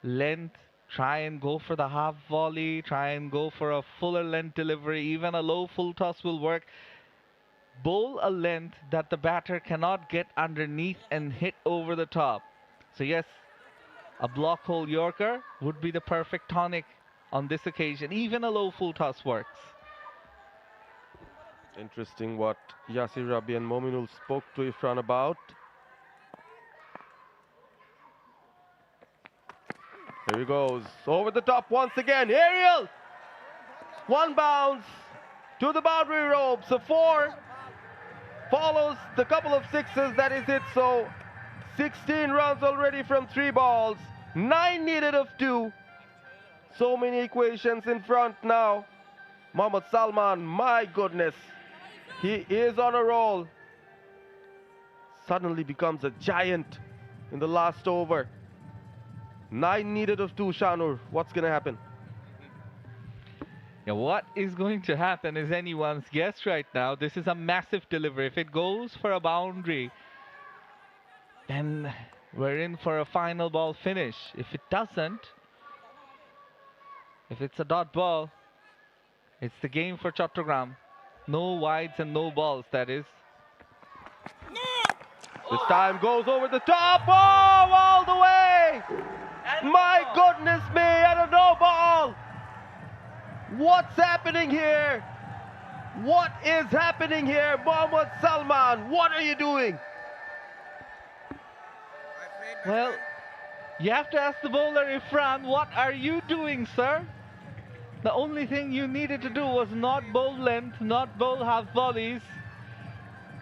length. Try and go for the half volley, try and go for a fuller length delivery, even a low full toss will work. Bowl a length that the batter cannot get underneath and hit over the top. So yes, a block hole Yorker would be the perfect tonic on this occasion. Even a low full toss works. Interesting what Yasir Rabbi and Mominul spoke to Irfan about. Here he goes, over the top once again, aerial! 1 bounce to the boundary rope, so 4 follows the couple of 6s that is it, so 16 runs already from 3 balls, 9 needed of 2. So many equations in front now. Mohammad Salman, my goodness, he is on a roll. Suddenly becomes a giant in the last over. 9 needed of 2, Shanur. What's going to happen? Yeah, what is going to happen is anyone's guess right now. This is a massive delivery. If it goes for a boundary, then we're in for a final ball finish. If it doesn't, if it's a dot ball, it's the game for Chattogram. No wides and no balls, that is. This time goes over the top. Oh, all the way! My goodness me, and a no ball! What's happening here? What is happening here? Mohammad Salman, what are you doing? Well, you have to ask the bowler, Irfan, what are you doing, sir? The only thing you needed to do was not bowl length, not bowl half volleys.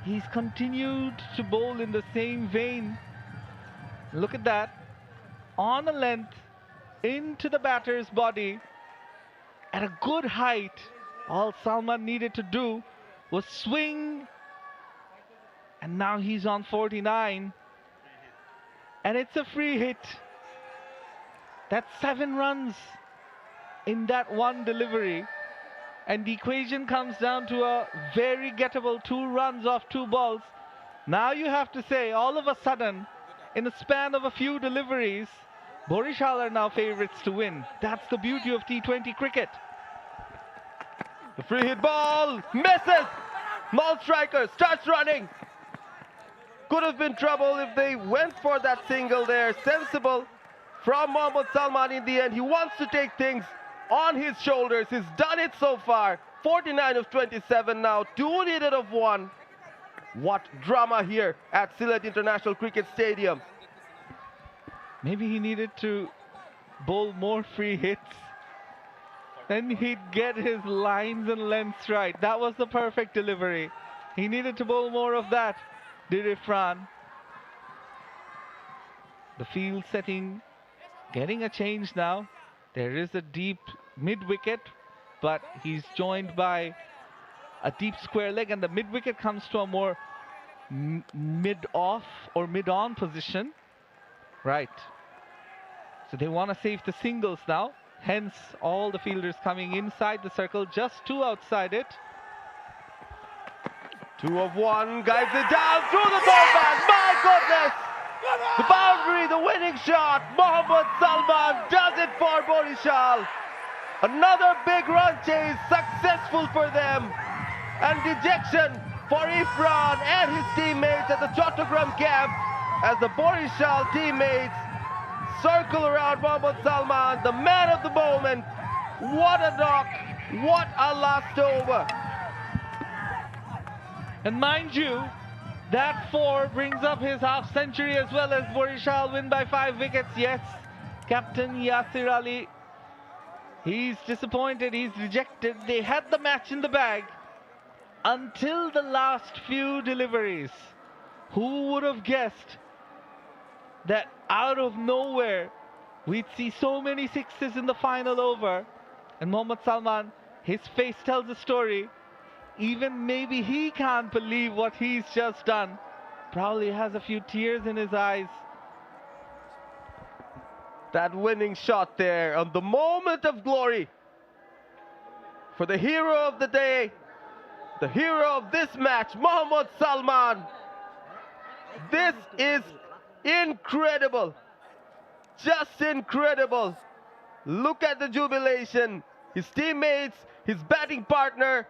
He's continued to bowl in the same vein. Look at that. On a length, into the batter's body, at a good height. All Salman needed to do was swing. And now he's on 49. And it's a free hit. That's 7 runs in that one delivery. And the equation comes down to a very gettable 2 runs off 2 balls. Now you have to say, all of a sudden, in a span of a few deliveries, Barishal are now favorites to win. That's the beauty of T20 cricket. The free hit ball misses. Non-striker starts running. Could have been trouble if they went for that single there. Sensible from Mohammad Salman in the end. He wants to take things on his shoulders. He's done it so far. 49 of 27 now. 2 needed of 1. What drama here at Sylhet International Cricket Stadium. Maybe he needed to bowl more free hits. Then he'd get his lines and lengths right. That was the perfect delivery. He needed to bowl more of that, did Irfan. The field setting getting a change now. There is a deep mid-wicket, but he's joined by a deep square leg, and the mid-wicket comes to a more mid-off or mid-on position. Right. So they want to save the singles now. Hence, all the fielders coming inside the circle, just two outside it. 2 of 1, guides it down through the bowman. My goodness! The boundary, the winning shot. Mohammad Salman does it for Barishal. Another big run chase, successful for them. And dejection for Irfan and his teammates at the Chattogram camp as the Barishal teammates circle around Mohammad Salman, the man of the moment. What a knock, what a last over. And mind you, that 4 brings up his half century as well as Barishal win by 5 wickets. Yes, Captain Yasir Ali, he's disappointed, he's rejected. They had the match in the bag until the last few deliveries. Who would have guessed that out of nowhere we'd see so many sixes in the final over? And Mohammad Salman, his face tells a story. Even maybe he can't believe what he's just done. Probably has a few tears in his eyes. That winning shot there on the moment of glory for the hero of the day, the hero of this match, Mohammad Salman. This is incredible. Just incredible. Look at the jubilation. His teammates, his batting partner,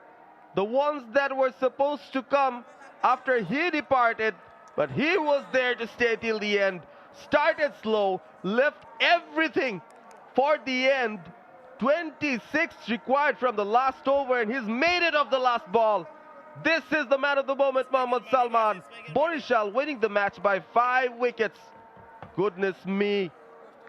the ones that were supposed to come after he departed, but he was there to stay till the end. Started slow, left everything for the end. 26 required from the last over, and he's made it of the last ball. This is the man of the moment, Mohammad Salman. Barishal winning the match by 5 wickets. Goodness me,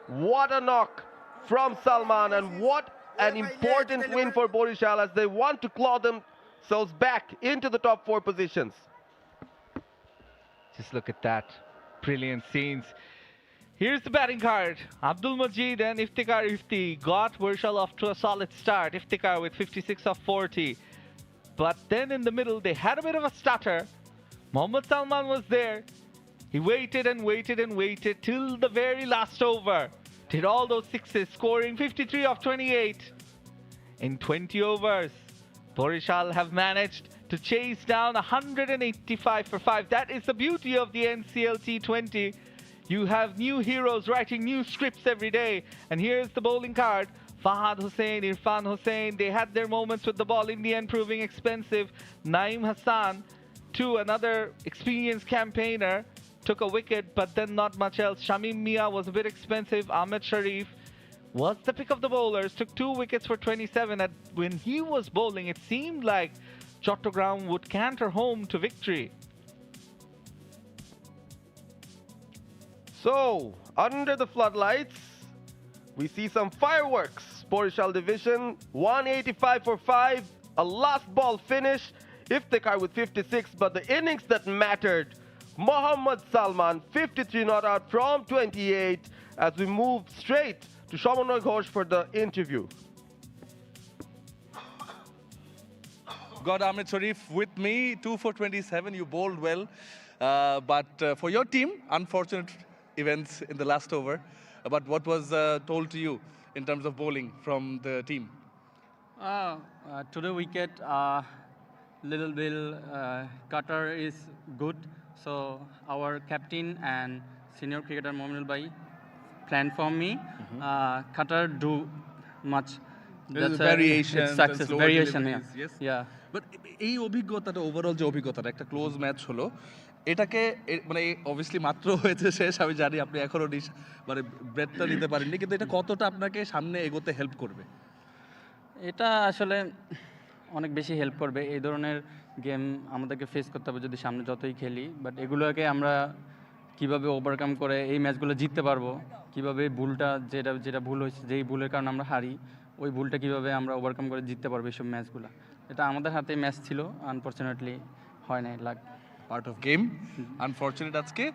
what a knock from Salman, and what an important win for Barishal as they want to claw themselves back into the top 4 positions. Just look at that. Brilliant scenes. Here's the batting card. Abdul Majid and 𝗃𝗃𝗃 got Barishal off to a solid start. 𝗃𝗃𝗃 with 56 of 40. But then in the middle, they had a bit of a stutter. Mohammad Salman was there. He waited and waited and waited till the very last over. Did all those sixes, scoring 53 of 28. In 20 overs, Barishal have managed to chase down 185 for 5. That is the beauty of the NCL T20. You have new heroes writing new scripts every day. And here's the bowling card. Fahad Hussain, Irfan Hussain, they had their moments with the ball in the end, proving expensive. Naeem Hassan, too, another experienced campaigner, took a wicket, but then not much else. Shamim Mia was a bit expensive. Ahmed Sharif was the pick of the bowlers, took 2 wickets for 27. And when he was bowling, it seemed like Chattogram would canter home to victory. So, under the floodlights, we see some fireworks. Barishal division, 185 for 5, a last ball finish. 𝗃𝗃𝗃 with 56, but the innings that mattered, Mohammad Salman, 53 not out from 28, as we move straight to Shomanoy Ghosh for the interview. Got Ahmed Sharif with me, 2 for 27, you bowled well. But for your team, unfortunate events in the last over. But what was told to you in terms of bowling from the team? To the wicket, little bit cutter is good. So our captain and senior cricketer 𝗏𝗏𝗧 planned for me. Cutter do much. There's variation, success variation. Yeah. Yes. Yeah. But এই অভিজ্ঞতাটা overall যে অভিজ্ঞতাটা একটা close match হলো এটাকে মানে obviously মাত্র হয়েছে শেষ আমি জানি আপনি এখনো মানে ব্রেথটা নিতে পারেননি কিন্তু এটা কতটা আপনাকে সামনে এগোতে হেল্প করবে এটা আসলে অনেক বেশি হেল্প করবে এই ধরনের গেম আমাদেরকে ফেস করতে হবে যদি সামনে যতই খেলি বাট এগুলোকে আমরা কীভাবে ওভারকাম করে এই ম্যাচগুলো জিততে পারবো, কীভাবে ভুলটা যেটা ভুল হয়েছে, যেই ভুলের কারণে আমরা হারি, ওই ভুলটা কীভাবে আমরা ওভারকাম করে জিততে পারবো এইসব ম্যাচগুলো। এটা আমাদের হাতে ম্যাচ ছিল, আনফর্চুনেটলি হয় নাই, luck. Part of game, unfortunate আজকে,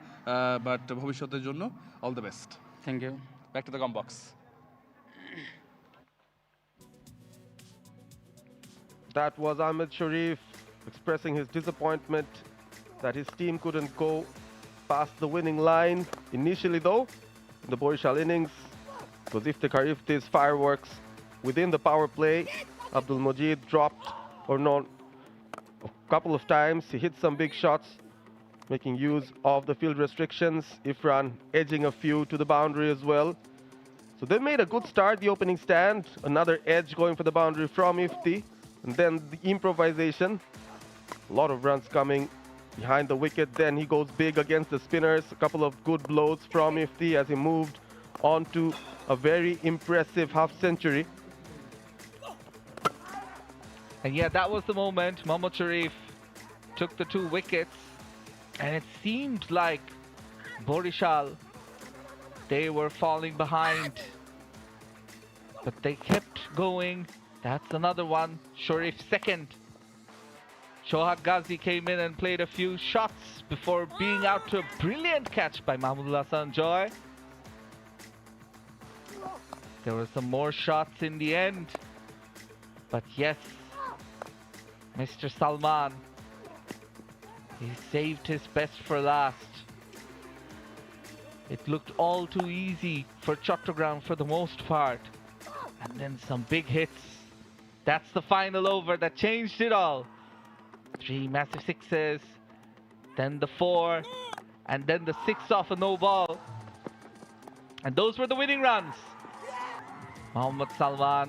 বাট ভবিষ্যতের জন্য all the best. Thank you. Back to the comms box. That was Ahmed Sharif expressing his disappointment that his team couldn't go past the winning line. Initially though, in the Barishal innings, it was 𝗃𝗵𝗃𝗃𝗃𝗃 fireworks within the power play. Abdul-Majid dropped or not a couple of times. He hit some big shots, making use of the field restrictions. Irfan edging a few to the boundary as well. So they made a good start, the opening stand. Another edge going for the boundary from 𝗃𝗃𝗃. And then the improvisation. A lot of runs coming behind the wicket. Then he goes big against the spinners. A couple of good blows from 𝗃𝗃𝗃 as he moved on to a very impressive half century. And yeah, that was the moment Mohammad Sharif took the 2 wickets. And it seemed like Barishal, they were falling behind. But they kept going. That's another one. Sharif second. Shohag Ghazi came in and played a few shots before being out to a brilliant catch by Mahmudullah Sanjoy. There were some more shots in the end. But yes, Mr. Salman, he saved his best for last. It looked all too easy for Chattogram for the most part. And then some big hits. That's the final over that changed it all. 3 massive sixes, then the 4, and then the 6 off a no ball. And those were the winning runs. Mohammad Salman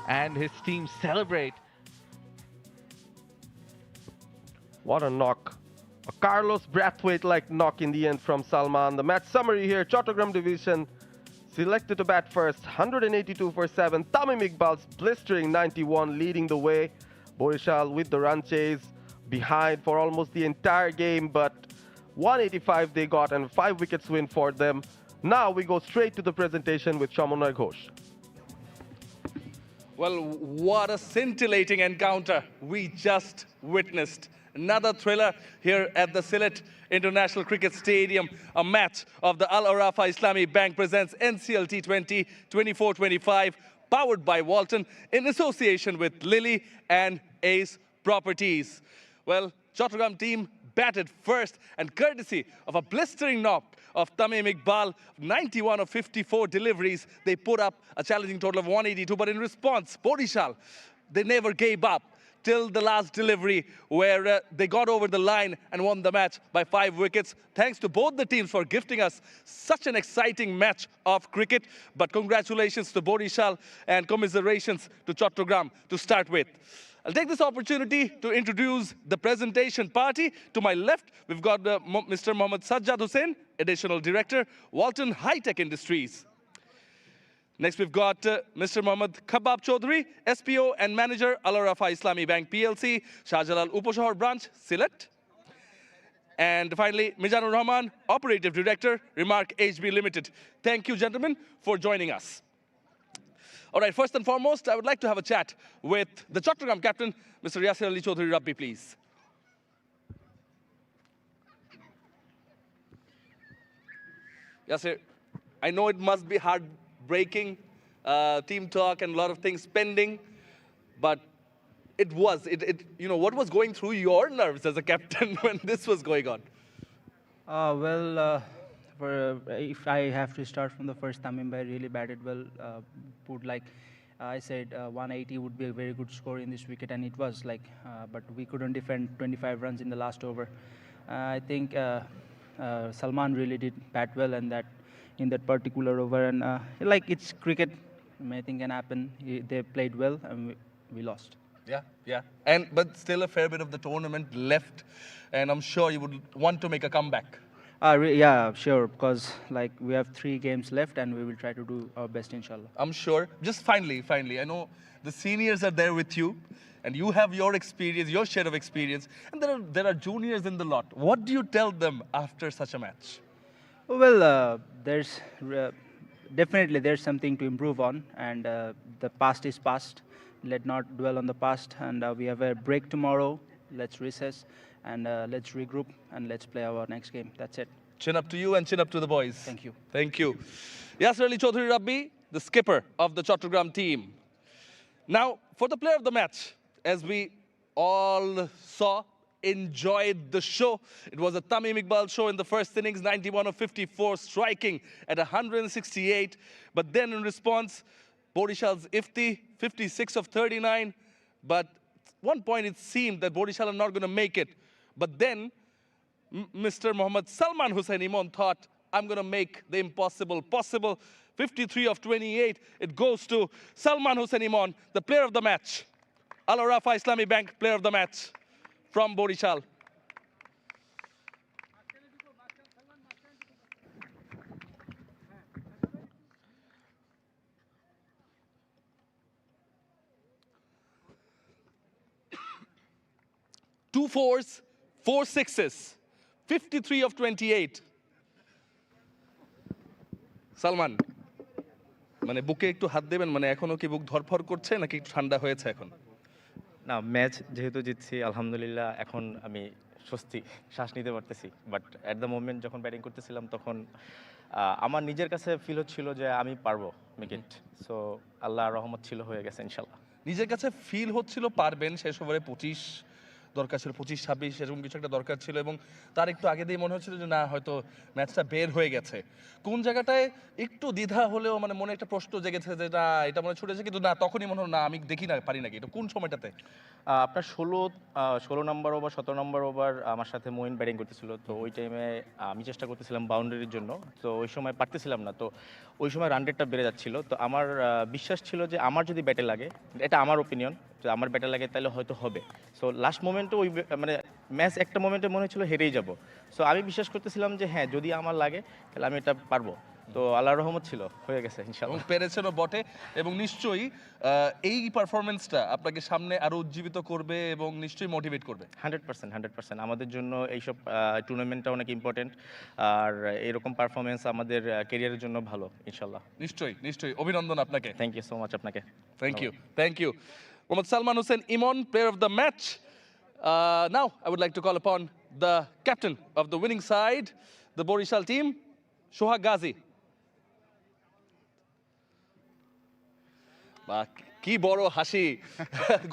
and his team celebrate. What a knock. A Carlos Brathwaite-like knock in the end from Salman. The match summary here, Chattogram division selected to bat first, 182 for 7. Tamim Iqbal's blistering 91 leading the way. Barishal with the run chase behind for almost the entire game, but 185 they got and 5 wickets win for them. Now we go straight to the presentation with Shamunay Ghosh. Well, what a scintillating encounter we just witnessed. Another thriller here at the Sylhet International Cricket Stadium. A match of the Al-Arafa Islamic Bank presents NCL T20 24-25, powered by Walton in association with Lily and Ace Properties. Well, Chattogram team batted first, and courtesy of a blistering knock of Tamim Iqbal, 91 of 54 deliveries, they put up a challenging total of 182. But in response, Barishal, they never gave up till the last delivery, where they got over the line and won the match by 5 wickets. Thanks to both the teams for gifting us such an exciting match of cricket. But congratulations to Barishal and commiserations to Chattogram to start with. I'll take this opportunity to introduce the presentation party. To my left, we've got Mr. Mohammad Sajjad Hussain, Additional Director, Walton High-Tech Industries. Next, we've got Mr. Mohammad Khabbab Chaudhary, SPO and Manager, Al-Arafa Islami Bank PLC, Shah Jalal Upashahar Branch, Sylhet. And finally, Mizanur Rahman, Operative Director, Remark HB Limited. Thank you, gentlemen, for joining us. All right, first and foremost, I would like to have a chat with the Chattogram captain, Mr. Yasir Ali Chaudhary Rabbi, please. Yasir, I know it must be heartbreaking, team talk and a lot of things pending, but what was going through your nerves as a captain when this was going on? If I have to start from the first, Tamim Bhai really batted well. Put like I said, 180 would be a very good score in this wicket, and it was like, but we couldn't defend 25 runs in the last over. I think Salman really did bat well, and that in that particular over, and like it's cricket, anything can happen. They played well, and we lost. Yeah. But still a fair bit of the tournament left, and I'm sure you would want to make a comeback. Yeah, sure, because like we have 3 games left and we will try to do our best, inshallah. I'm sure. Just finally, I know the seniors are there with you, and you have your experience, your share of experience, and there are juniors in the lot. What do you tell them after such a match? Well, there's definitely there's something to improve on, and the past is past. Let not dwell on the past, and we have a break tomorrow. Let's recess and let's regroup and let's play our next game. That's it. Chin up to you and chin up to the boys. Thank you. Thank you. 𝗂𝗧 𝗦𝗽𝗂𝗃𝗃𝗃, the skipper of the Chattogram team. Now, for the player of the match, as we all saw, enjoyed the show. It was a 𝗃𝗵𝗃𝗃𝗃 show in the first innings, 91 of 54, striking at 168. But then in response, Barishal's 𝗬𝗃𝗃𝗃, 56 of 39. But at one point it seemed that Barishal are not going to make it. But then Mr. Mohammad Salman Hussain Imon thought, I'm going to make the impossible possible. 53 of 28. It goes to Salman Hussain Imon, the player of the match. Al Arafa Islami Bank player of the match from Barishal. Two fours, 4 sixes, 53 of 28. Salman মানে বুকে একটু হাত দেবেন, মানে এখনো কি বুক ধরফর করছে নাকি একটু ঠান্ডা হয়েছে এখন? না, ম্যাচ যেহেতু জিতছি আলহামদুলিল্লাহ, এখন আমি স্বস্তি শ্বাস নিতে পারতেছি। বাট অ্যাট দ্য মোমেন্ট যখন ব্যাটিং করতেছিলাম তখন আমার নিজের কাছে ফিল হচ্ছিল যে আমি পারবো মেক ইট। সো আল্লাহর রহমত ছিল, হয়ে গেছে ইনশাল্লাহ। নিজের কাছে ফিল হচ্ছিল পারবেন, শেষ ওভারে 25 দরকার ছিল, 25-26 এরকম কিছু একটা দরকার ছিল, এবং তার একটু আগে দিয়ে মনে হচ্ছিল যে না, হয়তো ম্যাচটা বের হয়ে গেছে। কোন জায়গাটায় একটু দ্বিধা হলেও মানে মনে একটা প্রশ্ন জেগেছে যে না, এটা মনে ছুটেছে, কিন্তু না, তখনই মনে হলো না, আমি দেখি না পারি নাকি। এটা কোন সময়টাতে? আপনার 16 নম্বর ওভার 17 নম্বর ওভার আমার সাথে মঈন ব্যাটিং করতেছিল। তো ওই টাইমে আমি চেষ্টা করতেছিলাম বাউন্ডারির জন্য, তো ওই সময় পারতেছিলাম না। তো ওই সময় রান রেটটা বেড়ে যাচ্ছিল। তো আমার বিশ্বাস ছিল যে আমার যদি ব্যাটে লাগে, এটা আমার ওপিনিয়ন, যে আমার ব্যাটে লাগে তাহলে হয়তো হবে। সো লাস্ট মোমেন্টে ওই মানে ম্যাচ একটা মোমেন্টে মনে হচ্ছিল হেরেই যাব। সো আমি বিশ্বাস করতেছিলাম যে হ্যাঁ, যদি আমার লাগে তাহলে আমি এটা পারবো। তো আল্লাহর রহমত ছিল, হয়ে গেছে ইনশাআল্লাহ। পেরেছেনও বটে, এবং নিশ্চয়ই এই পারফরমেন্সটা আপনাকে সামনে আরো উজ্জীবিত করবে এবং নিশ্চয়ই মোটিভেট করবে। 100%। আমাদের জন্য এইসব টুর্নামেন্টটা অনেক ইম্পর্টেন্ট, আর এরকম পারফরমেন্স আমাদের ক্যারিয়ারের জন্য ভালো ইনশাআল্লাহ। নিশ্চয়ই অভিনন্দন আপনাকে। থ্যাংক ইউ সো মাচ আপনাকে। Thank you Mohammad Salman Hussain Imon, player of the match. Now I would like to call upon the captain of the winning side, the Barishal team, 𝗂𝗃𝗃𝗃𝗃। কি বড় হাসি!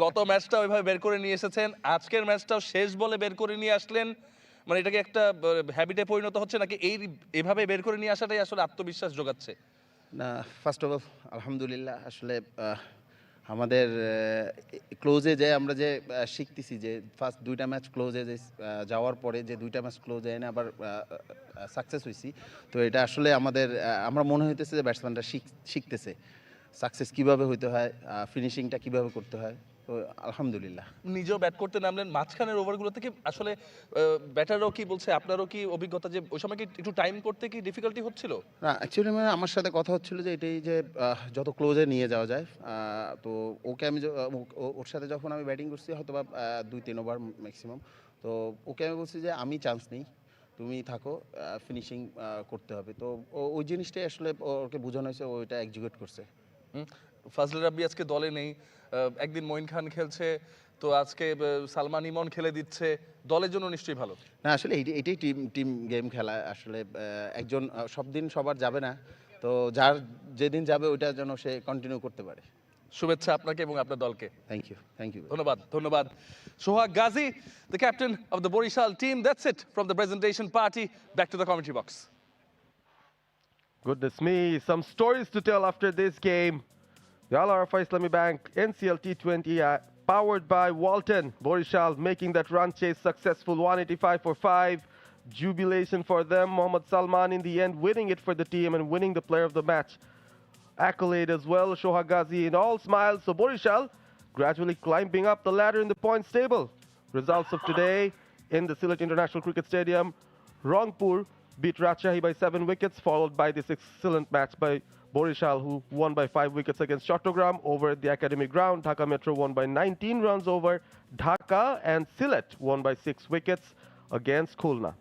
গত ম্যাচটা ওইভাবে বের করে নিয়ে এসেছেন, আজকের ম্যাচটাও শেষ বলে বের করে নিয়ে আসলেন। মানে এটাকে একটা হ্যাবিটে পরিণত হচ্ছে নাকি এইভাবে বের করে নিয়ে আসাটাই আসলে আত্মবিশ্বাস যোগাচ্ছে? না, ফার্স্ট অফ অল আলহামদুলিল্লাহ। আসলে আমাদের ক্লোজে যে আমরা যে শিখতেছি যে ফার্স্ট 2টা ম্যাচ ক্লোজে যে যাওয়ার পরে যে 2টা ম্যাচ ক্লোজে এনে আবার সাকসেস হয়েছি। তো এটা আসলে আমাদের আমরা মনে হইতেছে যে ব্যাটসম্যানরা শিখতেছে সাকসেস কীভাবে হইতে হয়, ফিনিশিংটা কীভাবে করতে হয়। তো আলহামদুলিল্লাহ। নিজেও ব্যাট করতে নামলেন, মাঝখানের ওভারগুলো থেকে আসলে ব্যাটারও কি বলছে, আপনারও কি অভিজ্ঞতা যে ওই সময় কি একটু টাইম করতে কি ডিফিকাল্টি হচ্ছিল? না, অ্যাকচুয়ালি মানে আমার সাথে কথা হচ্ছিল যে এটাই যে যত ক্লোজে নিয়ে যাওয়া যায়। তো ওকে আমি ওর সাথে যখন আমি ব্যাটিং করছি হয়তো বা 2-3 ওভার ম্যাক্সিমাম, তো ওকে আমি বলছি যে আমি চান্স নেই, তুমি থাকো, ফিনিশিং করতে হবে। তো ওই জিনিসটাই আসলে ওকে বোঝানো হয়েছে, ওইটা এক্সিকিউট করছে। ফজলে রাব্বি আজকে দলে নেই, একদিন মঈন খান খেলছে, তো আজকে সালমান ইমন খেলে দিচ্ছে, দলের জন্য নিশ্চয়ই ভালো। না, আসলে এটাই টিম গেম খেলা। আসলে একজন সব দিন সবার যাবে না, তো যার যেদিন যাবে ওইটা যেন সে কন্টিনিউ করতে পারে। শুভেচ্ছা আপনাকে এবং আপনার দলকে। Thank you. ধন্যবাদ। 𝗂𝗃𝗃𝗃𝗃, the captain of the Barishal team. That's it from the presentation party. Back to the commentary box. Goodness me, some stories to tell after this game. The Al Arafa Islami Bank NCL T20 powered by Walton. Barishal making that run chase successful, 185 for 5. Jubilation for them. Mohammad Salman in the end winning it for the team and winning the player of the match accolade as well. 𝗂𝗃𝗃𝗃𝗃 in all smiles. So Barishal gradually climbing up the ladder in the points table. Results of today in the Sylhet International Cricket Stadium. Rangpur beat 𝗬𝗏𝗃 by 7 wickets, followed by this excellent match by Barishal, who won by 5 wickets against Chattogram over at the academic ground. Dhaka Metro won by 19 runs over Dhaka, and Sylhet won by 6 wickets against Khulna.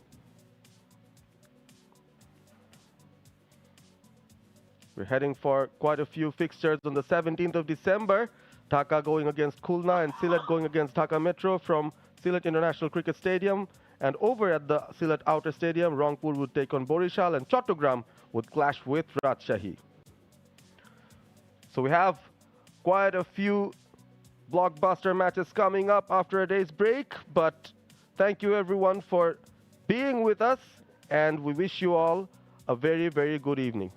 We're heading for quite a few fixtures on the 17th of December. Dhaka going against Khulna and Sylhet going against Dhaka Metro from Sylhet International Cricket Stadium. And over at the Sylhet Outer Stadium, Rangpur would take on Barishal and Chattogram would clash with 𝗬𝗏𝗃. So we have quite a few blockbuster matches coming up after a day's break. But thank you everyone for being with us, and we wish you all a very, very good evening.